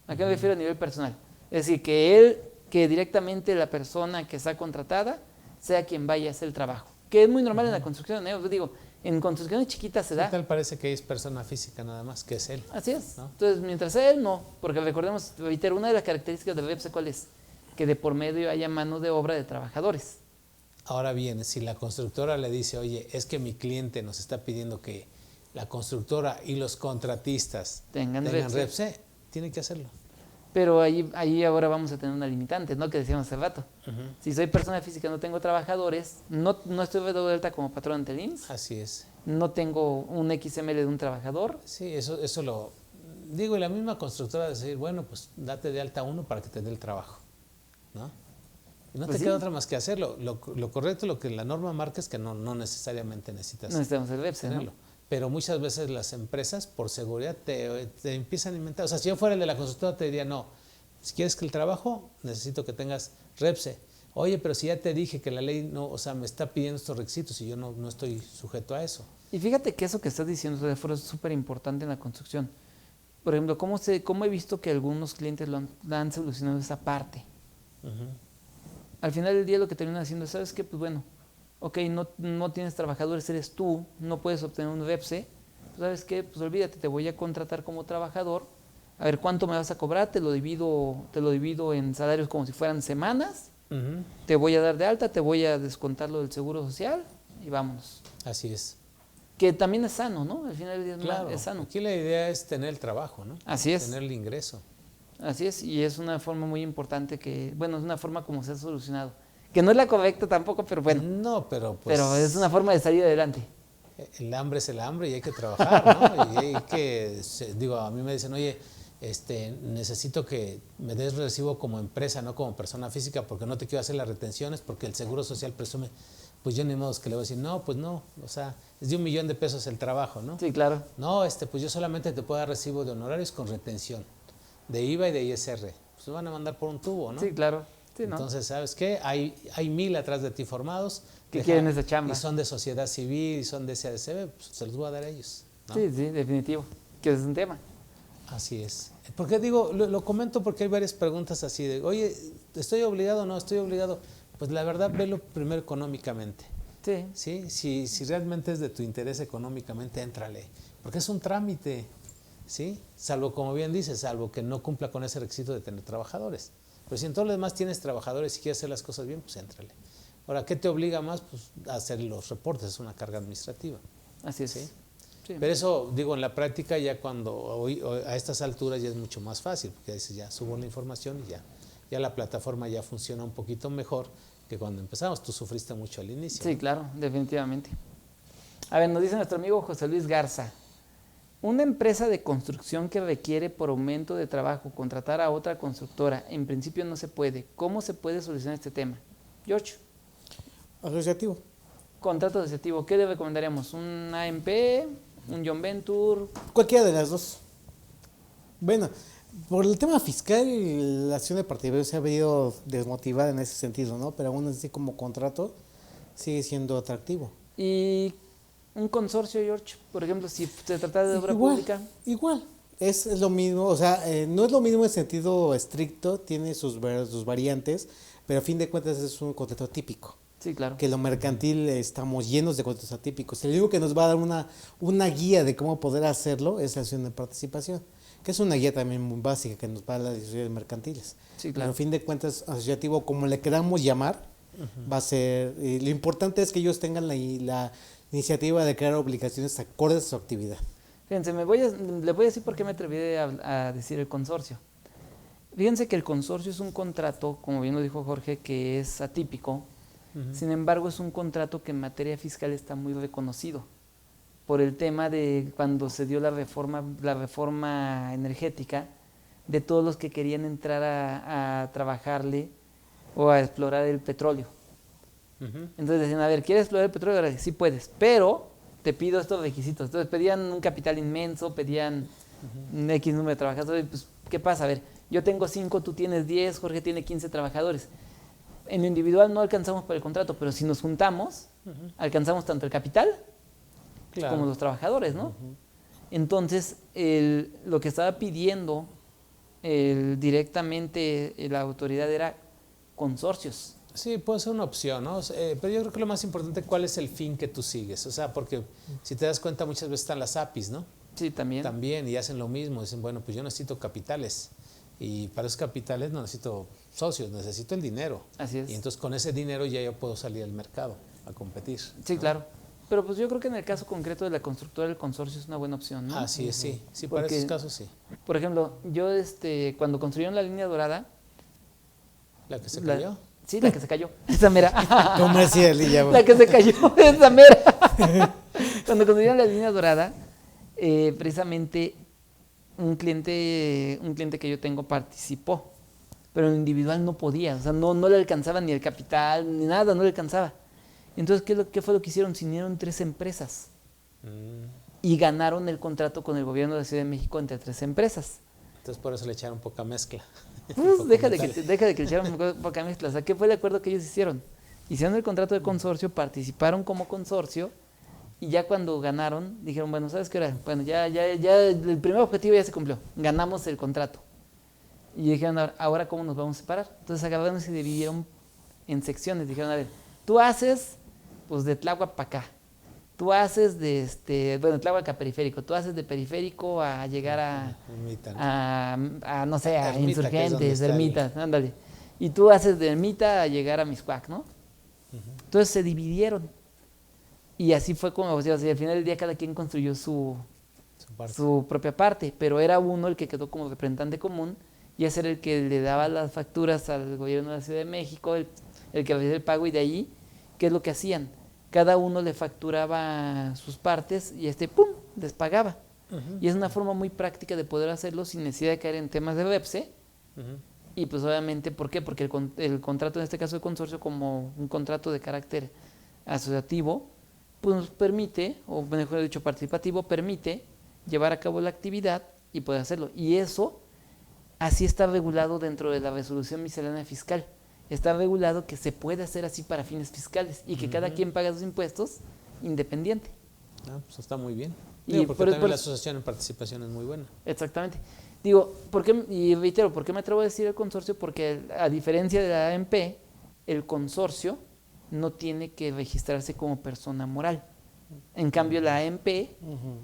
¿A qué me refiero a nivel personal? Es decir, que directamente la persona que está contratada sea quien vaya a hacer el trabajo. Que es muy normal en la construcción, ¿eh? Os digo, en construcciones chiquitas se ¿Qué da. tal parece que es persona física nada más, que es él? Así es. ¿No? Entonces, mientras sea él, no. Porque recordemos, reitero, una de las características del REPSE, ¿cuál es? Que de por medio haya mano de obra de trabajadores. Ahora bien, si la constructora le dice, oye, es que mi cliente nos está pidiendo que la constructora y los contratistas Tengan REPSE, tiene que hacerlo. Pero ahí ahora vamos a tener una limitante, ¿no? Que decíamos hace rato. Si soy persona física, no tengo trabajadores, no estoy dado de alta como patrón ante el IMSS, Así es. no tengo un XML de un trabajador. Sí, eso lo digo, y la misma constructora decir, bueno, pues date de alta uno para que te dé el trabajo, ¿no? Y no Pues te sí. queda otra más que hacerlo. Lo correcto, lo que la norma marca es que no necesariamente necesitas No necesitamos el REPSE, tenerlo. ¿no? Pero muchas veces las empresas, por seguridad, te empiezan a inventar. O sea, si yo fuera el de la constructora, te diría, no, si quieres que el trabajo, necesito que tengas REPSE. Oye, pero si ya te dije que la ley no, o sea, me está pidiendo estos requisitos y yo no estoy sujeto a eso. Y fíjate que eso que estás diciendo es súper importante en la construcción. Por ejemplo, ¿cómo he visto que algunos clientes lo han solucionado esa parte? Al final del día lo que terminan haciendo es, ¿sabes qué? Pues bueno, ok, no tienes trabajadores, eres tú, no puedes obtener un REPSE, pues ¿sabes qué? Pues olvídate, te voy a contratar como trabajador, a ver cuánto me vas a cobrar, te lo divido en salarios como si fueran semanas, te voy a dar de alta, te voy a descontar lo del seguro social y vámonos. Así es. Que también es sano, ¿no? Al final del día Claro, es sano. aquí la idea es tener el trabajo, ¿no? Así es. Tener el ingreso. Así es, y es una forma muy importante que, bueno, es una forma como se ha solucionado. Que no es la correcta tampoco, pero bueno. No, pero pues... Pero es una forma de salir adelante. El hambre es el hambre y hay que trabajar, ¿no? Y hay que, digo, a mí me dicen, oye, necesito que me des recibo como empresa, no como persona física, porque no te quiero hacer las retenciones, porque el Seguro Social presume. Pues yo ni modo que le voy a decir, no, pues no, o sea, es de $1,000,000 el trabajo, ¿no? Sí, claro. No, pues yo solamente te puedo dar recibo de honorarios con retención, de IVA y de ISR. Pues te van a mandar por un tubo, ¿no? Sí, claro. Sí, ¿no? Entonces, ¿sabes qué? Hay 1,000 atrás de ti formados. Que quieren esa chamba. Y son de sociedad civil, y son de SADCB, pues se los voy a dar a ellos, ¿no? Sí, sí, definitivo. Que es un tema. Así es. Porque digo, lo comento porque hay varias preguntas así de, oye, ¿estoy obligado o no? ¿Estoy obligado? Pues la verdad, velo primero económicamente. Sí. ¿Sí? Si realmente es de tu interés económicamente, éntrale. Porque es un trámite, ¿sí? Salvo, como bien dices, salvo que no cumpla con ese requisito de tener trabajadores. Pero si en todo lo demás tienes trabajadores y quieres hacer las cosas bien, pues éntrale. Ahora, ¿qué te obliga más? Pues a hacer los reportes, es una carga administrativa. Así es. ¿Sí? Sí. Pero eso, digo, en la práctica ya a estas alturas ya es mucho más fácil, porque dices, ya subo la información y ya la plataforma ya funciona un poquito mejor que cuando empezamos. Tú sufriste mucho al inicio. Sí, claro, definitivamente. A ver, nos dice nuestro amigo José Luis Garza. Una empresa de construcción que requiere por aumento de trabajo contratar a otra constructora, en principio no se puede. ¿Cómo se puede solucionar este tema? George. Asociativo. Contrato asociativo, ¿qué le recomendaríamos? ¿Un AMP? ¿Un John Venture? Cualquiera de las dos. Bueno, por el tema fiscal, la acción de partidario se ha venido desmotivada en ese sentido, ¿no? Pero aún así como contrato sigue siendo atractivo. ¿Y un consorcio, George? Por ejemplo, si se trata de obra Igual, pública. igual. Es lo mismo, o sea, no es lo mismo en sentido estricto, tiene sus variantes, pero a fin de cuentas es un contrato típico. Sí, claro. Que lo mercantil estamos llenos de contratos atípicos. El único que nos va a dar una guía de cómo poder hacerlo es la acción de participación, que es una guía también muy básica que nos va a dar las sociedades mercantiles. Sí, Pero claro. a fin de cuentas, asociativo, como le queramos llamar, va a ser, lo importante es que ellos tengan la iniciativa de crear obligaciones acordes a su actividad. Fíjense, le voy a decir por qué me atreví a decir el consorcio. Fíjense que el consorcio es un contrato, como bien lo dijo Jorge, que es atípico. Sin embargo, es un contrato que en materia fiscal está muy reconocido por el tema de cuando se dio la reforma energética, de todos los que querían entrar a trabajarle o a explorar el petróleo. Entonces decían, a ver, ¿quieres explorar el petróleo? Ahora sí puedes, pero te pido estos requisitos. Entonces pedían un capital inmenso, pedían un X número de trabajadores. Pues, ¿qué pasa? A ver, yo tengo 5, tú tienes 10, Jorge tiene 15 trabajadores. En lo individual no alcanzamos para el contrato, pero si nos juntamos, alcanzamos tanto el capital como los trabajadores, ¿no? Entonces, lo que estaba pidiendo directamente la autoridad era consorcios. Sí, puede ser una opción, ¿no? Pero yo creo que lo más importante, ¿cuál es el fin que tú sigues? O sea, porque si te das cuenta, muchas veces están las APIs, ¿no? Sí, también. También, y hacen lo mismo. Dicen, bueno, pues yo necesito capitales. Y para esos capitales no necesito socios, necesito el dinero. Así es. Y entonces con ese dinero ya yo puedo salir al mercado a competir. Sí, ¿no? Claro. Pero pues yo creo que en el caso concreto de la constructora, el consorcio es una buena opción, ¿no? Así es, sí. Sí, Porque, para esos casos sí. Por ejemplo, yo cuando construyeron la línea dorada... ¿La que se cayó? Sí, la que se cayó. Esa mera. Comercial y ya. La que se cayó, esa mera. Cuando construyeron la línea dorada, precisamente un cliente que yo tengo participó, pero en individual no podía, o sea, no le alcanzaba ni el capital, ni nada, no le alcanzaba. Entonces, ¿qué fue lo que hicieron? Se unieron 3 empresas y ganaron el contrato con el gobierno de la Ciudad de México entre 3 empresas. Entonces por eso le echaron poca mezcla. Pues deja de que le echaran poca mezcla. O sea, ¿qué fue el acuerdo que ellos hicieron? Hicieron el contrato de consorcio, participaron como consorcio y ya cuando ganaron, dijeron, bueno, ¿sabes qué hora? Bueno, ya el primer objetivo ya se cumplió, ganamos el contrato. Y dijeron, ahora ¿cómo nos vamos a separar? Entonces agarraron y se dividieron en secciones. Dijeron, a ver, tú haces pues de Tláhuac para acá, tú haces Tláhuac a periférico, tú haces de periférico a llegar a no sé, a Ermita, Insurgentes, Ermita, ándale. Y tú haces de Ermita a llegar a Mixcoac, ¿no? Entonces se dividieron. Y así fue como, o sea, al final del día cada quien construyó su propia parte, pero era uno el que quedó como representante común y ese era el que le daba las facturas al gobierno de la Ciudad de México, el que hacía el pago y de ahí, ¿qué es lo que hacían? Cada uno le facturaba sus partes y ¡pum!, les pagaba. Y es una forma muy práctica de poder hacerlo sin necesidad de caer en temas de REPSE. Y pues obviamente, ¿por qué? Porque el contrato en este caso de consorcio, como un contrato de carácter asociativo, pues permite, o mejor dicho participativo, permite llevar a cabo la actividad y poder hacerlo. Y eso así está regulado dentro de la resolución miscelánea fiscal. Está regulado que se puede hacer así para fines fiscales y que cada quien paga sus impuestos independiente. Pues está muy bien. Y porque también la asociación en participación es muy buena. Exactamente. Digo, y reitero, ¿por qué me atrevo a decir el consorcio? Porque a diferencia de la AMP, el consorcio no tiene que registrarse como persona moral. En cambio, la AMP,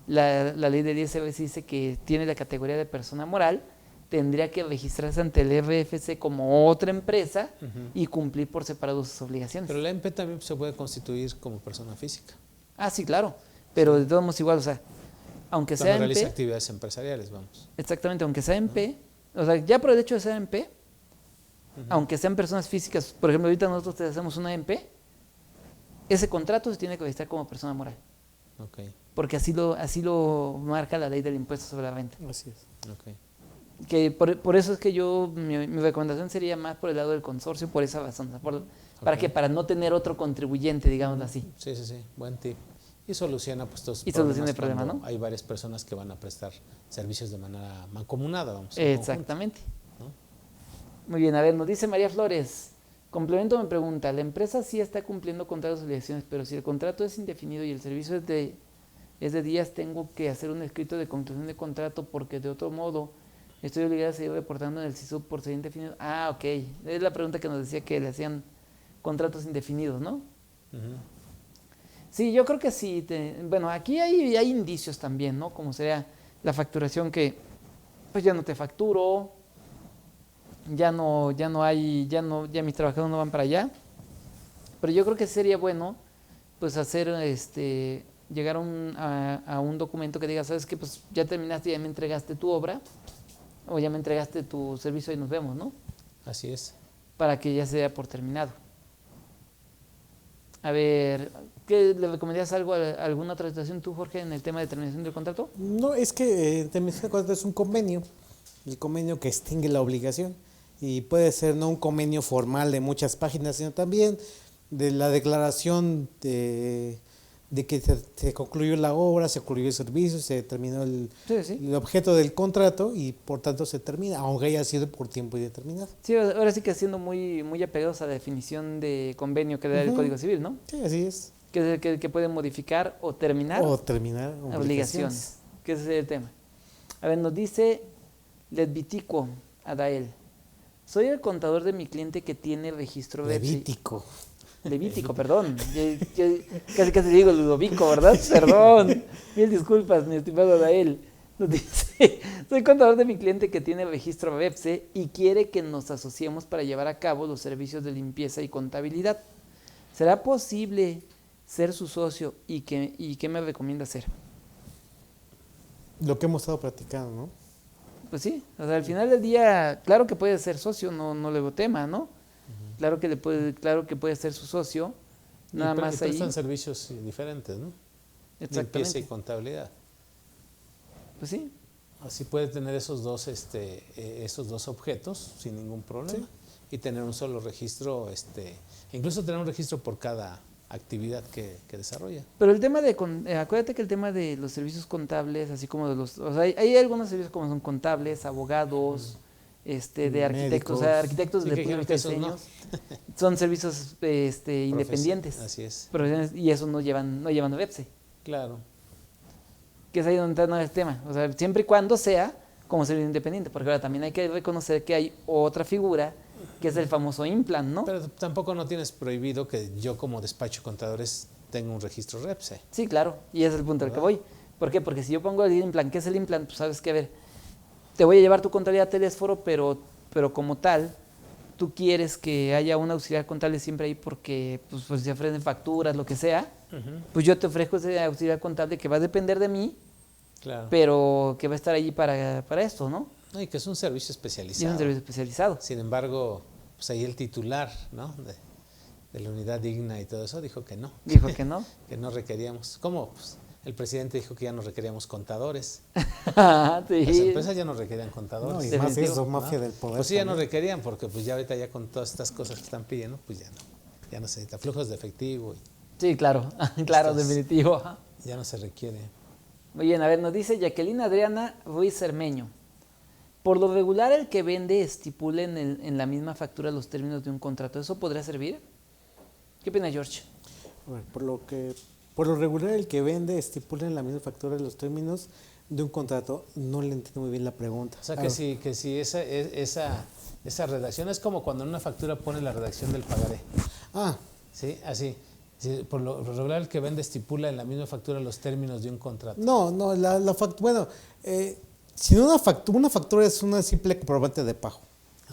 la ley de 10 dice que tiene la categoría de persona moral, tendría que registrarse ante el RFC como otra empresa y cumplir por separado sus obligaciones. Pero la AMP también se puede constituir como persona física. Ah, sí, claro. Pero de todos modos igual, o sea, aunque sea AMP... realiza actividades empresariales, vamos. Exactamente, aunque sea AMP, o sea, ya por el hecho de ser AMP, aunque sean personas físicas, por ejemplo, ahorita nosotros te hacemos una AMP, ese contrato se tiene que registrar como persona moral. Ok, porque así lo marca la ley del impuesto sobre la renta. Así es. ok. Que por eso es que mi recomendación sería más por el lado del consorcio, por esa razón, ¿para Ok. qué? Para no tener otro contribuyente, digámoslo así. Sí, sí, sí, buen tip. Y soluciona pues todos Y soluciona el problema, cuando ¿no? hay varias personas que van a prestar servicios de manera mancomunada, vamos. Exactamente. ¿No? Muy bien, a ver, nos dice María Flores. Complemento me pregunta, la empresa sí está cumpliendo contratos y obligaciones, pero si el contrato es indefinido y el servicio es de días, tengo que hacer un escrito de conclusión de contrato porque de otro modo estoy obligada a seguir reportando en el CISUB por ser indefinido. Ah, ok. Es la pregunta que nos decía que le hacían contratos indefinidos, ¿no? Ujú. Sí, yo creo que sí. Bueno, aquí hay indicios también, ¿no? Como sería la facturación que, pues ya no te facturo, ya mis trabajadores no van para allá. Pero yo creo que sería bueno, pues hacer, llegar a un documento que diga, ¿sabes qué? Pues ya terminaste, ya me entregaste tu obra, o ya me entregaste tu servicio y nos vemos, ¿no? Así es. Para que ya sea por terminado. A ver, ¿qué le recomendarías alguna otra situación tú, Jorge, en el tema de terminación del contrato? No, es que terminación de contrato es un convenio, el convenio que extingue la obligación y puede ser no un convenio formal de muchas páginas, sino también de la declaración de que se concluyó la obra, se concluyó el servicio, se terminó el Sí. objeto del contrato y por tanto se termina, aunque haya sido por tiempo indeterminado. Sí, ahora sí que siendo muy apegados a la definición de convenio que da el Código Civil, ¿no? Sí, así es. Que puede modificar o terminar O terminar obligaciones. Que ese es el tema. A ver, nos dice Levítico Adael. Soy el contador de mi cliente que tiene registro Levítico. Levítico, perdón. Casi digo Ludovico, ¿verdad? Perdón. Mil disculpas, mi estimado Adael. Nos dice, soy contador de mi cliente que tiene registro BEPSE y quiere que nos asociemos para llevar a cabo los servicios de limpieza y contabilidad. ¿Será posible ser su socio y qué me recomienda hacer? Lo que hemos estado platicando, ¿no? Pues sí, o sea, al final del día, claro que puede ser socio, no le veo tema, ¿no? Claro que puede ser su socio, nada más ahí. Prestan servicios diferentes, ¿no? Limpieza y Exactamente. contabilidad. Pues sí, Así puede tener esos dos objetos sin ningún problema y tener un solo registro, incluso tener un registro por cada actividad que desarrolla. pero el tema acuérdate que el tema de los servicios contables, así como o sea, hay algunos servicios como son contables, abogados, de arquitectos, o sea, arquitectos Sí, de que dijeron que esos diseño, no. son servicios independientes, Así es, y esos no llevan BEPSE, claro. que es ahí donde está el tema, o sea, siempre y cuando sea como servicio independiente, porque ahora también hay que reconocer que hay otra figura que es el famoso implant, ¿no? Pero tampoco no tienes prohibido que yo como despacho de contadores tenga un registro REPSE. Sí, claro, y ese es el punto al que voy. ¿Por qué? Porque si yo pongo el implant, ¿qué es el implant? Pues sabes que, a ver, te voy a llevar tu contabilidad a Telésforo, pero como tal, tú quieres que haya un auxiliar contable siempre ahí porque pues se ofrecen facturas, lo que sea, pues yo te ofrezco ese auxiliar contable que va a depender de mí, Claro. pero que va a estar allí para esto, ¿no? No, y que es un servicio Y es especializado. un servicio especializado. Sin embargo, pues ahí el titular, ¿no? De la unidad digna y todo eso dijo que no. Dijo que no. Que no requeríamos. ¿Cómo? Pues el presidente dijo que ya no requeríamos contadores. Las Sí. empresas ya no requerían contadores. No, y Definitivo. más eso, ¿no? mafia del poder. Pues sí, ya no también. requerían porque pues ya ahorita ya con todas estas cosas que están pidiendo, pues ya no se necesita flujos de efectivo Sí, claro, claro, Estas- definitivo. y ya no se requiere. Muy bien, a ver, nos dice Jacqueline Adriana Ruiz Cermeño. Por lo regular, el que vende estipula en la misma factura los términos de un contrato. ¿Eso podría servir? ¿Qué opina George? A ver, por lo regular el que vende estipula en la misma factura los términos de un contrato. No le entiendo muy bien la pregunta. O sea, A que ver, si esa redacción es como cuando en una factura pone la redacción del pagaré. Ah, ¿Sí? Así. Sí, por lo regular, el que vende estipula en la misma factura los términos de un contrato. no, bueno, si no una factura es una simple comprobante de pago.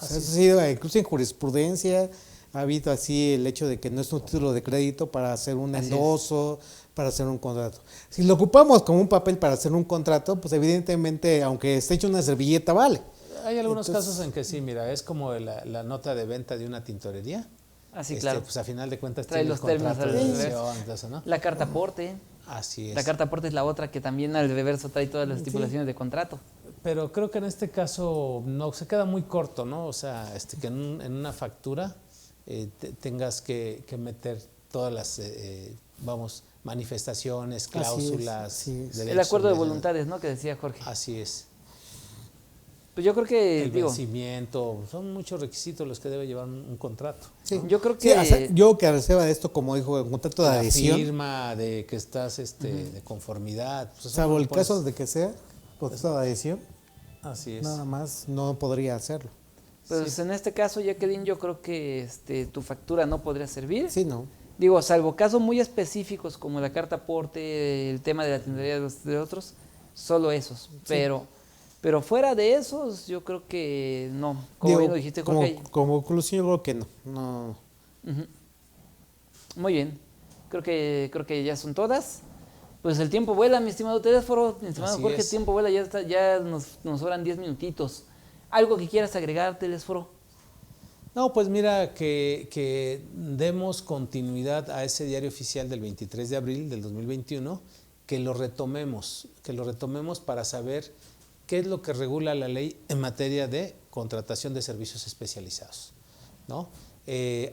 O sea, Así eso ha sido, incluso en jurisprudencia ha habido así el hecho de que no es un título de crédito para hacer un Así es. endoso, para hacer un contrato. Si lo ocupamos como un papel para hacer un contrato, pues evidentemente, aunque esté hecho una servilleta, vale. Hay algunos Entonces- casos en que sí, mira, es como la nota de venta de una tintorería. Así, claro. Pues a final de cuentas Trae tiene los el términos contrato al de revés. adhesión, todo eso, ¿no? La carta aporte. Así es. La carta aporte es la otra que también al reverso trae todas las Sí. estipulaciones de contrato. Pero creo que en este caso no se queda muy corto, ¿no? O sea, que en una factura tengas que meter todas las, manifestaciones, cláusulas. Así es. El acuerdo de voluntades, ¿no? Que decía Jorge. Así es. Pues yo creo que, El vencimiento, son muchos requisitos los que debe llevar un contrato. Sí. yo creo Sí, que yo que reserva de esto, como dijo, el contrato de La adhesión, firma de que estás de conformidad. Pues eso salvo no el puedes- caso de que sea contrato de adhesión, Así es. nada más no podría hacerlo. pues en este caso, Jacqueline, yo creo que tu factura no podría servir. Sí, no. Digo, salvo casos muy específicos como la carta aporte, el tema de la tendería de otros, solo esos. Pero fuera de esos, yo creo que no. Como Digo, bien lo dijiste, Jorge. como conclusión, yo creo que no. No. Ujú. Muy bien. Creo que ya son todas. Pues el tiempo vuela, mi estimado Telésforo, mi estimado Así Jorge, el es. tiempo vuela, ya nos sobran 10 minutitos. ¿Algo que quieras agregar, Telésforo? No, pues mira, que demos continuidad a ese diario oficial del 23 de abril del 2021, que lo retomemos para saber qué es lo que regula la ley en materia de contratación de servicios especializados, ¿no?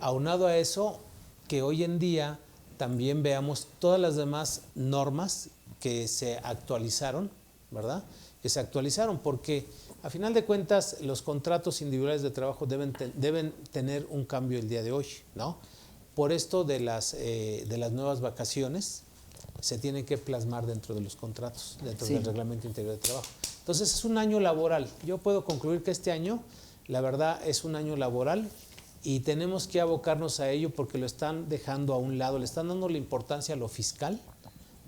Aunado a eso, que hoy en día también veamos todas las demás normas que se actualizaron, ¿verdad? Que se actualizaron porque a final de cuentas los contratos individuales de trabajo deben tener un cambio el día de hoy, ¿no? Por esto de las nuevas vacaciones se tienen que plasmar dentro de los contratos, dentro Sí. del reglamento interior de trabajo. Entonces es un año laboral. Yo puedo concluir que este año, la verdad, es un año laboral y tenemos que abocarnos a ello porque lo están dejando a un lado, le están dando la importancia a lo fiscal,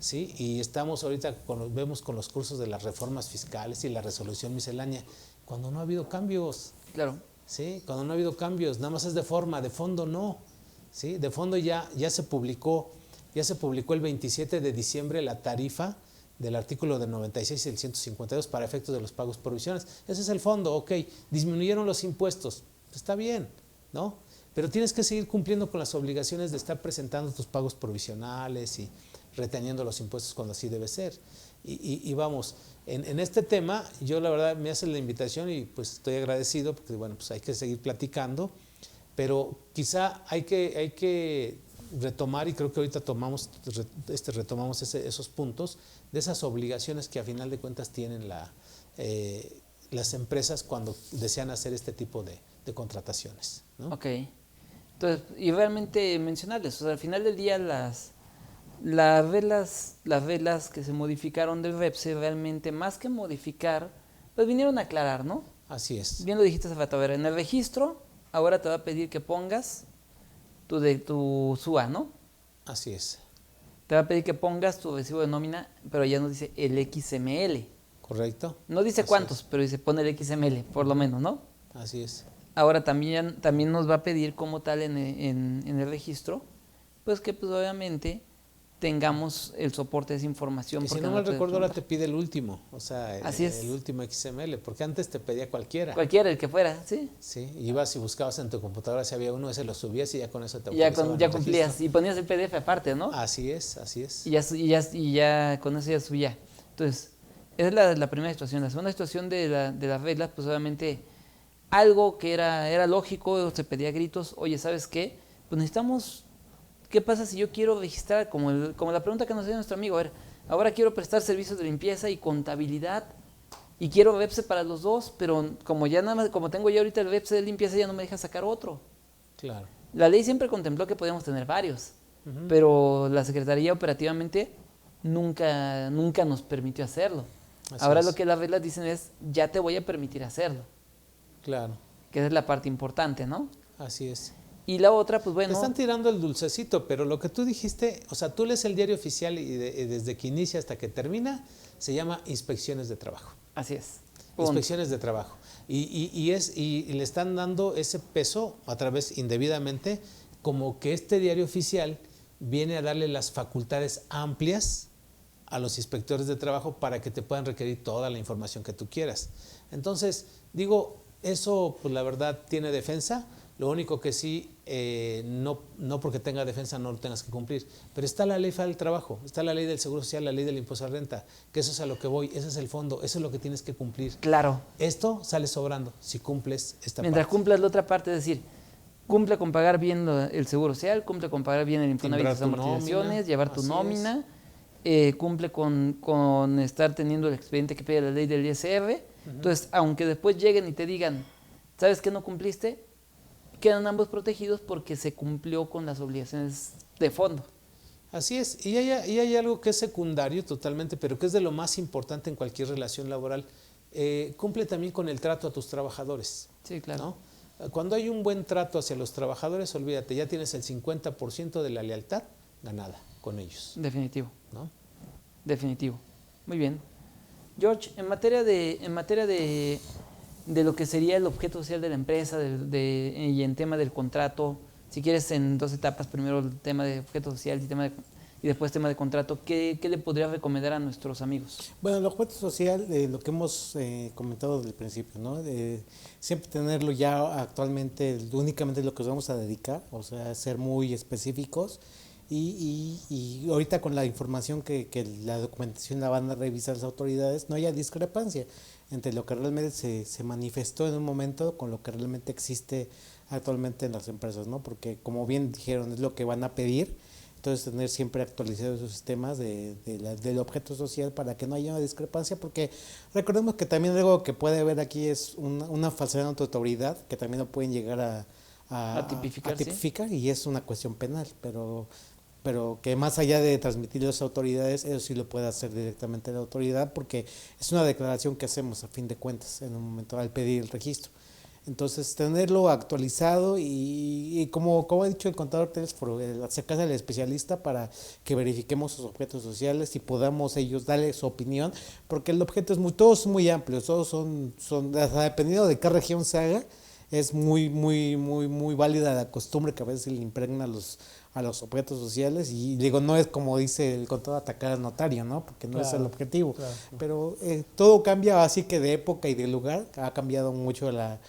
¿sí? Y estamos ahorita, vemos con los cursos de las reformas fiscales y la resolución miscelánea, cuando no ha habido cambios, Claro. ¿sí? Cuando no ha habido cambios, nada más es de forma, de fondo no, ¿sí? De fondo ya se publicó el 27 de diciembre la tarifa del artículo del 96 y el 152 para efectos de los pagos provisionales. Ese es el fondo, ok, disminuyeron los impuestos, está bien, ¿no? Pero tienes que seguir cumpliendo con las obligaciones de estar presentando tus pagos provisionales y reteniendo los impuestos cuando así debe ser. Y vamos, en este tema, yo la verdad me hace la invitación y pues estoy agradecido porque bueno, pues hay que seguir platicando, pero quizá hay que retomar, y creo que ahorita retomamos esos puntos de esas obligaciones que a final de cuentas tienen las empresas cuando desean hacer este tipo de contrataciones, ¿no? Ok. Entonces, y realmente mencionarles, o sea, al final del día las reglas que se modificaron del REPSE realmente más que modificar, pues vinieron a aclarar, ¿no? Así es. Bien lo dijiste hace rato, a ver, en el registro ahora te va a pedir que pongas tu SUA, ¿no? Así es. Te va a pedir que pongas tu recibo de nómina, pero ya no dice el XML. ¿Correcto? No dice Así cuántos, es. pero dice pone el XML, por lo menos, ¿no? Así es. Ahora también nos va a pedir como tal en el registro, pues que pues obviamente tengamos el soporte de esa información. Y si porque no mal te recuerdo, ahora pregunta. te pide el último, o sea, Así es. el último XML, porque antes te pedía cualquiera. Cualquiera, el que fuera, sí. Sí, ibas y buscabas en tu computadora si había uno, ese lo subías y ya con eso te Y ya, autorizaban ya el cumplías registro. y ponías el PDF aparte, ¿no? Así es, así es. Y ya con eso ya subía. Entonces, esa es la primera situación. La segunda situación de las reglas, pues obviamente algo que era lógico, se pedía a gritos, oye, ¿sabes qué? Pues necesitamos, ¿qué pasa si yo quiero registrar, como la pregunta que nos dio nuestro amigo, a ver, ahora quiero prestar servicios de limpieza y contabilidad y quiero REPSE para los dos, pero como ya nada más, como tengo ya ahorita el REPSE de limpieza, ya no me deja sacar otro. Claro. La ley siempre contempló que podíamos tener varios, Ujú. pero la Secretaría operativamente nunca nos permitió hacerlo. Así Ahora es. lo que las reglas dicen es, ya te voy a permitir hacerlo, Claro, que esa es la parte importante, ¿no? así es. Y la otra, pues Te bueno, están tirando el dulcecito, pero lo que tú dijiste, o sea, tú lees el diario oficial y desde que inicia hasta que termina, se llama inspecciones de trabajo. así es. Punto. Inspecciones de trabajo. Y le están dando ese peso a través indebidamente, como que este diario oficial viene a darle las facultades amplias a los inspectores de trabajo para que te puedan requerir toda la información que tú quieras. Entonces, digo, eso pues la verdad tiene defensa. Lo único que sí, no porque tenga defensa no lo tengas que cumplir. Pero está la ley federal del trabajo, está la ley del seguro social, la ley del impuesto a la renta, que eso es a lo que voy, ese es el fondo, eso es lo que tienes que cumplir. Claro. Esto sale sobrando si cumples esta Mientras parte. cumplas la otra parte, es decir, cumple con pagar bien el seguro social, cumple con pagar bien el Infonavit, las Timbrar tu amortizaciones, nómina, llevar tu así nómina, cumple con estar teniendo el expediente que pide la ley del ISR. Entonces, aunque después lleguen y te digan, ¿sabes qué no cumpliste? Quedan ambos protegidos porque se cumplió con las obligaciones de fondo. Así es, y hay algo que es secundario totalmente, pero que es de lo más importante en cualquier relación laboral. Cumple también con el trato a tus trabajadores. Sí, claro. ¿No? Cuando hay un buen trato hacia los trabajadores, olvídate, ya tienes el 50% de la lealtad ganada con ellos. Definitivo, ¿No? definitivo. Muy bien. George, en materia de lo que sería el objeto social de la empresa y en tema del contrato, si quieres en dos etapas, primero el tema de objeto social y después tema de contrato, ¿qué le podrías recomendar a nuestros amigos? Bueno, el objeto social, lo que hemos comentado desde el principio, ¿no? Siempre tenerlo ya actualmente, únicamente lo que nos vamos a dedicar, o sea, ser muy específicos y ahorita con la información que la documentación la van a revisar las autoridades, no haya discrepancia entre lo que realmente se manifestó en un momento con lo que realmente existe actualmente en las empresas, ¿no? Porque como bien dijeron, es lo que van a pedir. Entonces, tener siempre actualizados esos sistemas del objeto social para que no haya una discrepancia, porque recordemos que también algo que puede haber aquí es una falsedad ante autoridad, que también lo pueden llegar a tipificar y es una cuestión penal, pero que más allá de transmitirlo a las autoridades, eso sí lo puede hacer directamente la autoridad, porque es una declaración que hacemos a fin de cuentas en un momento al pedir el registro. Entonces, tenerlo actualizado y como ha dicho el contador Telesforo, acercarse al especialista para que verifiquemos sus objetos sociales y podamos ellos darle su opinión, porque el objeto todos son muy amplios, todos son dependiendo de qué región se haga, es muy válida la costumbre que a veces le impregna a los objetos sociales y digo, no es como dice el contador atacar al notario, ¿no? Porque no es el objetivo, pero todo cambia, así que de época y de lugar ha cambiado mucho la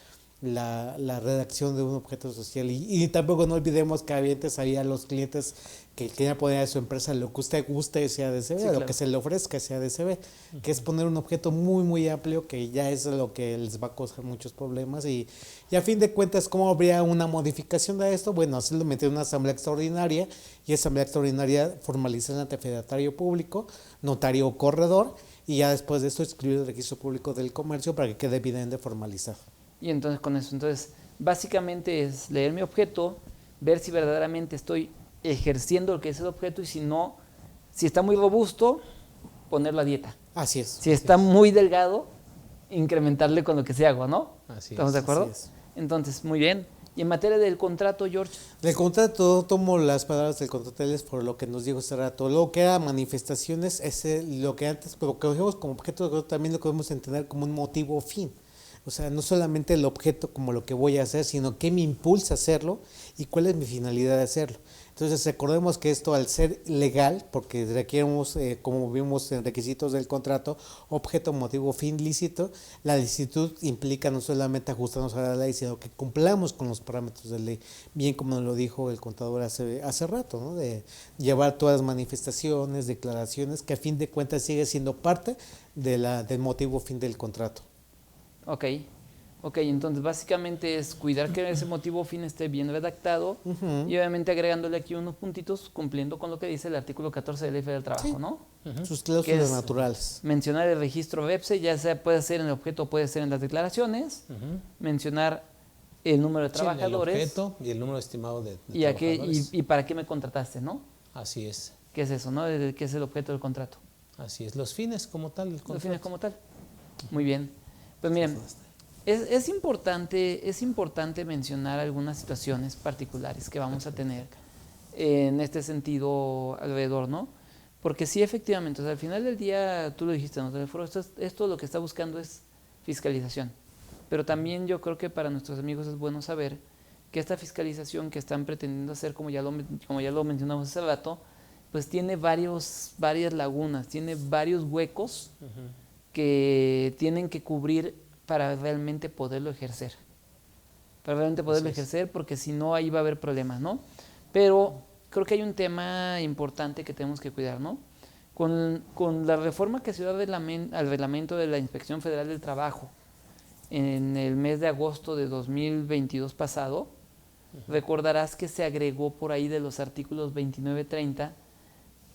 redacción de un objeto social y tampoco no olvidemos que antes había los clientes que querían poner a su empresa lo que usted guste sea ADCB, sí, lo que se le ofrezca sea ADCB, que es poner un objeto muy amplio que ya es lo que les va a causar muchos problemas y a fin de cuentas, ¿cómo habría una modificación de esto? Bueno, hacerlo meter en una asamblea extraordinaria y esa asamblea extraordinaria formalizar ante fedatario público, notario o corredor y ya después de esto escribir el registro público del comercio para que quede evidente formalizado. Y entonces con eso, básicamente es leer mi objeto, ver si verdaderamente estoy ejerciendo lo que es el objeto y si no, si está muy robusto, ponerlo a dieta. Así es. Si está muy delgado, incrementarle con lo que sea agua, ¿no? Así ¿Estamos de acuerdo? Así es. Entonces, muy bien. Y en materia del contrato, George. Del contrato, tomo las palabras del contrato por lo que nos dijo hace rato. Lo que era manifestaciones es lo que antes, pero que cogemos como objeto, también lo podemos entender como un motivo fin. O sea, no solamente el objeto como lo que voy a hacer, sino qué me impulsa a hacerlo y cuál es mi finalidad de hacerlo. Entonces, recordemos que esto al ser legal, porque requerimos, como vimos en requisitos del contrato, objeto, motivo, fin lícito, la licitud implica no solamente ajustarnos a la ley, sino que cumplamos con los parámetros de ley, bien como nos lo dijo el contador hace rato, ¿no? De llevar todas las manifestaciones, declaraciones, que a fin de cuentas sigue siendo parte del motivo fin del contrato. Ok, entonces básicamente es cuidar que ese motivo fin esté bien redactado y obviamente agregándole aquí unos puntitos cumpliendo con lo que dice el artículo 14 de la Ley Federal del Trabajo, ¿no? Sus cláusulas naturales. Mencionar el registro BEPSE, ya sea puede ser en el objeto o puede ser en las declaraciones, mencionar el número de trabajadores. El objeto y el número estimado de trabajadores. Y para qué me contrataste, ¿no? Así es. ¿Qué es eso, no? ¿Qué es el objeto del contrato? Así es, los fines como tal. Los fines como tal. Muy bien. Pues miren, es importante mencionar algunas situaciones particulares que vamos a tener en este sentido alrededor, ¿no? Porque sí, efectivamente, o sea, al final del día, tú lo dijiste, ¿no? Esto lo que está buscando es fiscalización. Pero también yo creo que para nuestros amigos es bueno saber que esta fiscalización que están pretendiendo hacer, como ya lo mencionamos hace rato, pues tiene varias lagunas, tiene varios huecos que tienen que cubrir para realmente poderlo ejercer. para realmente poderlo ejercer, porque si no ahí va a haber problemas, ¿no? Pero creo que hay un tema importante que tenemos que cuidar, ¿no? Con la reforma que se dio al reglamento de la Inspección Federal del Trabajo en el mes de agosto de 2022 pasado, recordarás que se agregó por ahí de los artículos 29-30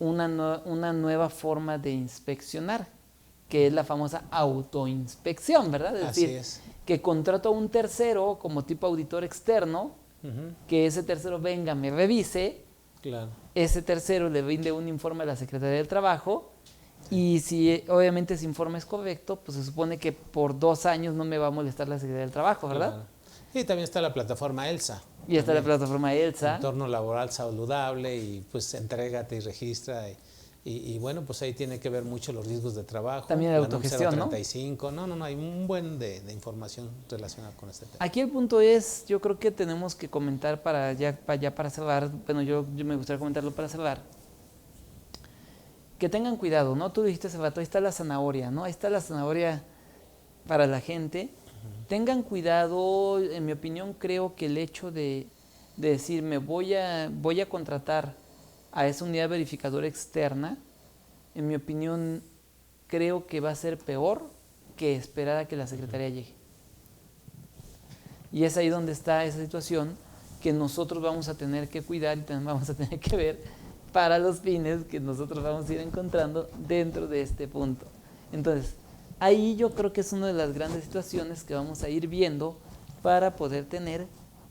una nueva forma de inspeccionar, que es la famosa autoinspección, ¿verdad? Es decir, que contrato a un tercero como tipo auditor externo, que ese tercero venga, me revise, ese tercero le brinde un informe a la Secretaría del Trabajo, y si obviamente ese informe es correcto, pues se supone que por 2 años no me va a molestar la Secretaría del Trabajo, ¿verdad? Y también está la plataforma ELSA. Y está la plataforma ELSA. Entorno laboral saludable, y pues entrégate y registra. Y bueno, pues ahí tiene que ver mucho los riesgos de trabajo. También la autogestión, 35. ¿No? Hay un buen de información relacionada con este tema. Aquí el punto es, yo creo que tenemos que comentar para cerrar, bueno, yo me gustaría comentarlo para cerrar, que tengan cuidado, ¿no? Tú dijiste hace rato, ahí está la zanahoria, ¿no? Ahí está la zanahoria para la gente. Tengan cuidado, en mi opinión, creo que el hecho de decir, voy a contratar a esa unidad verificadora externa, en mi opinión, creo que va a ser peor que esperar a que la Secretaría llegue. Y es ahí donde está esa situación que nosotros vamos a tener que cuidar y también vamos a tener que ver para los fines que nosotros vamos a ir encontrando dentro de este punto. Entonces, ahí yo creo que es una de las grandes situaciones que vamos a ir viendo para poder tener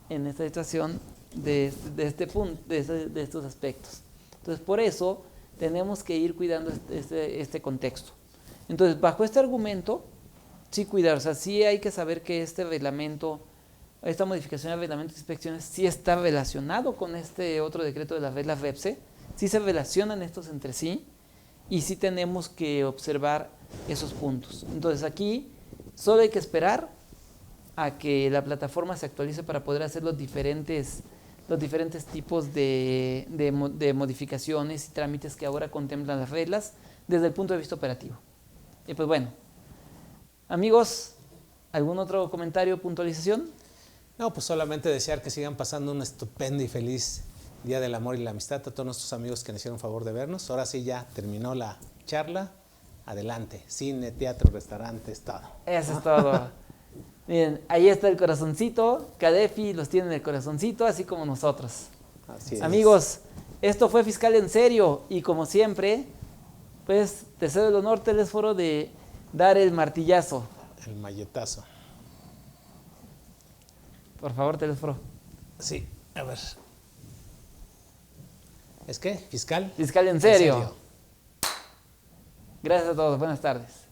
en esta situación de este punto, de estos aspectos. Entonces, por eso tenemos que ir cuidando este contexto. Entonces, bajo este argumento, sí cuidar, o sea, sí hay que saber que este reglamento, esta modificación del reglamento de inspecciones sí está relacionado con este otro decreto de las reglas REPSE, sí se relacionan estos entre sí y sí tenemos que observar esos puntos. Entonces, aquí solo hay que esperar a que la plataforma se actualice para poder hacer los diferentes tipos de modificaciones y trámites que ahora contemplan las reglas desde el punto de vista operativo. Y pues bueno, amigos, ¿algún otro comentario, puntualización? No, pues solamente desear que sigan pasando un estupendo y feliz Día del Amor y la Amistad a todos nuestros amigos que nos hicieron favor de vernos. Ahora sí ya terminó la charla. Adelante, cine, teatro, restaurantes, todo. Eso es todo. Miren, ahí está el corazoncito. Cadefi los tiene en el corazoncito, así como nosotros. Así es. Amigos, esto fue Fiscal en Serio. Y como siempre, pues te cedo el honor, Telesforo, de dar el martillazo. El malletazo. Por favor, Telesforo. Sí, a ver. ¿Es qué? ¿Fiscal? Fiscal en Serio. Gracias a todos. Buenas tardes.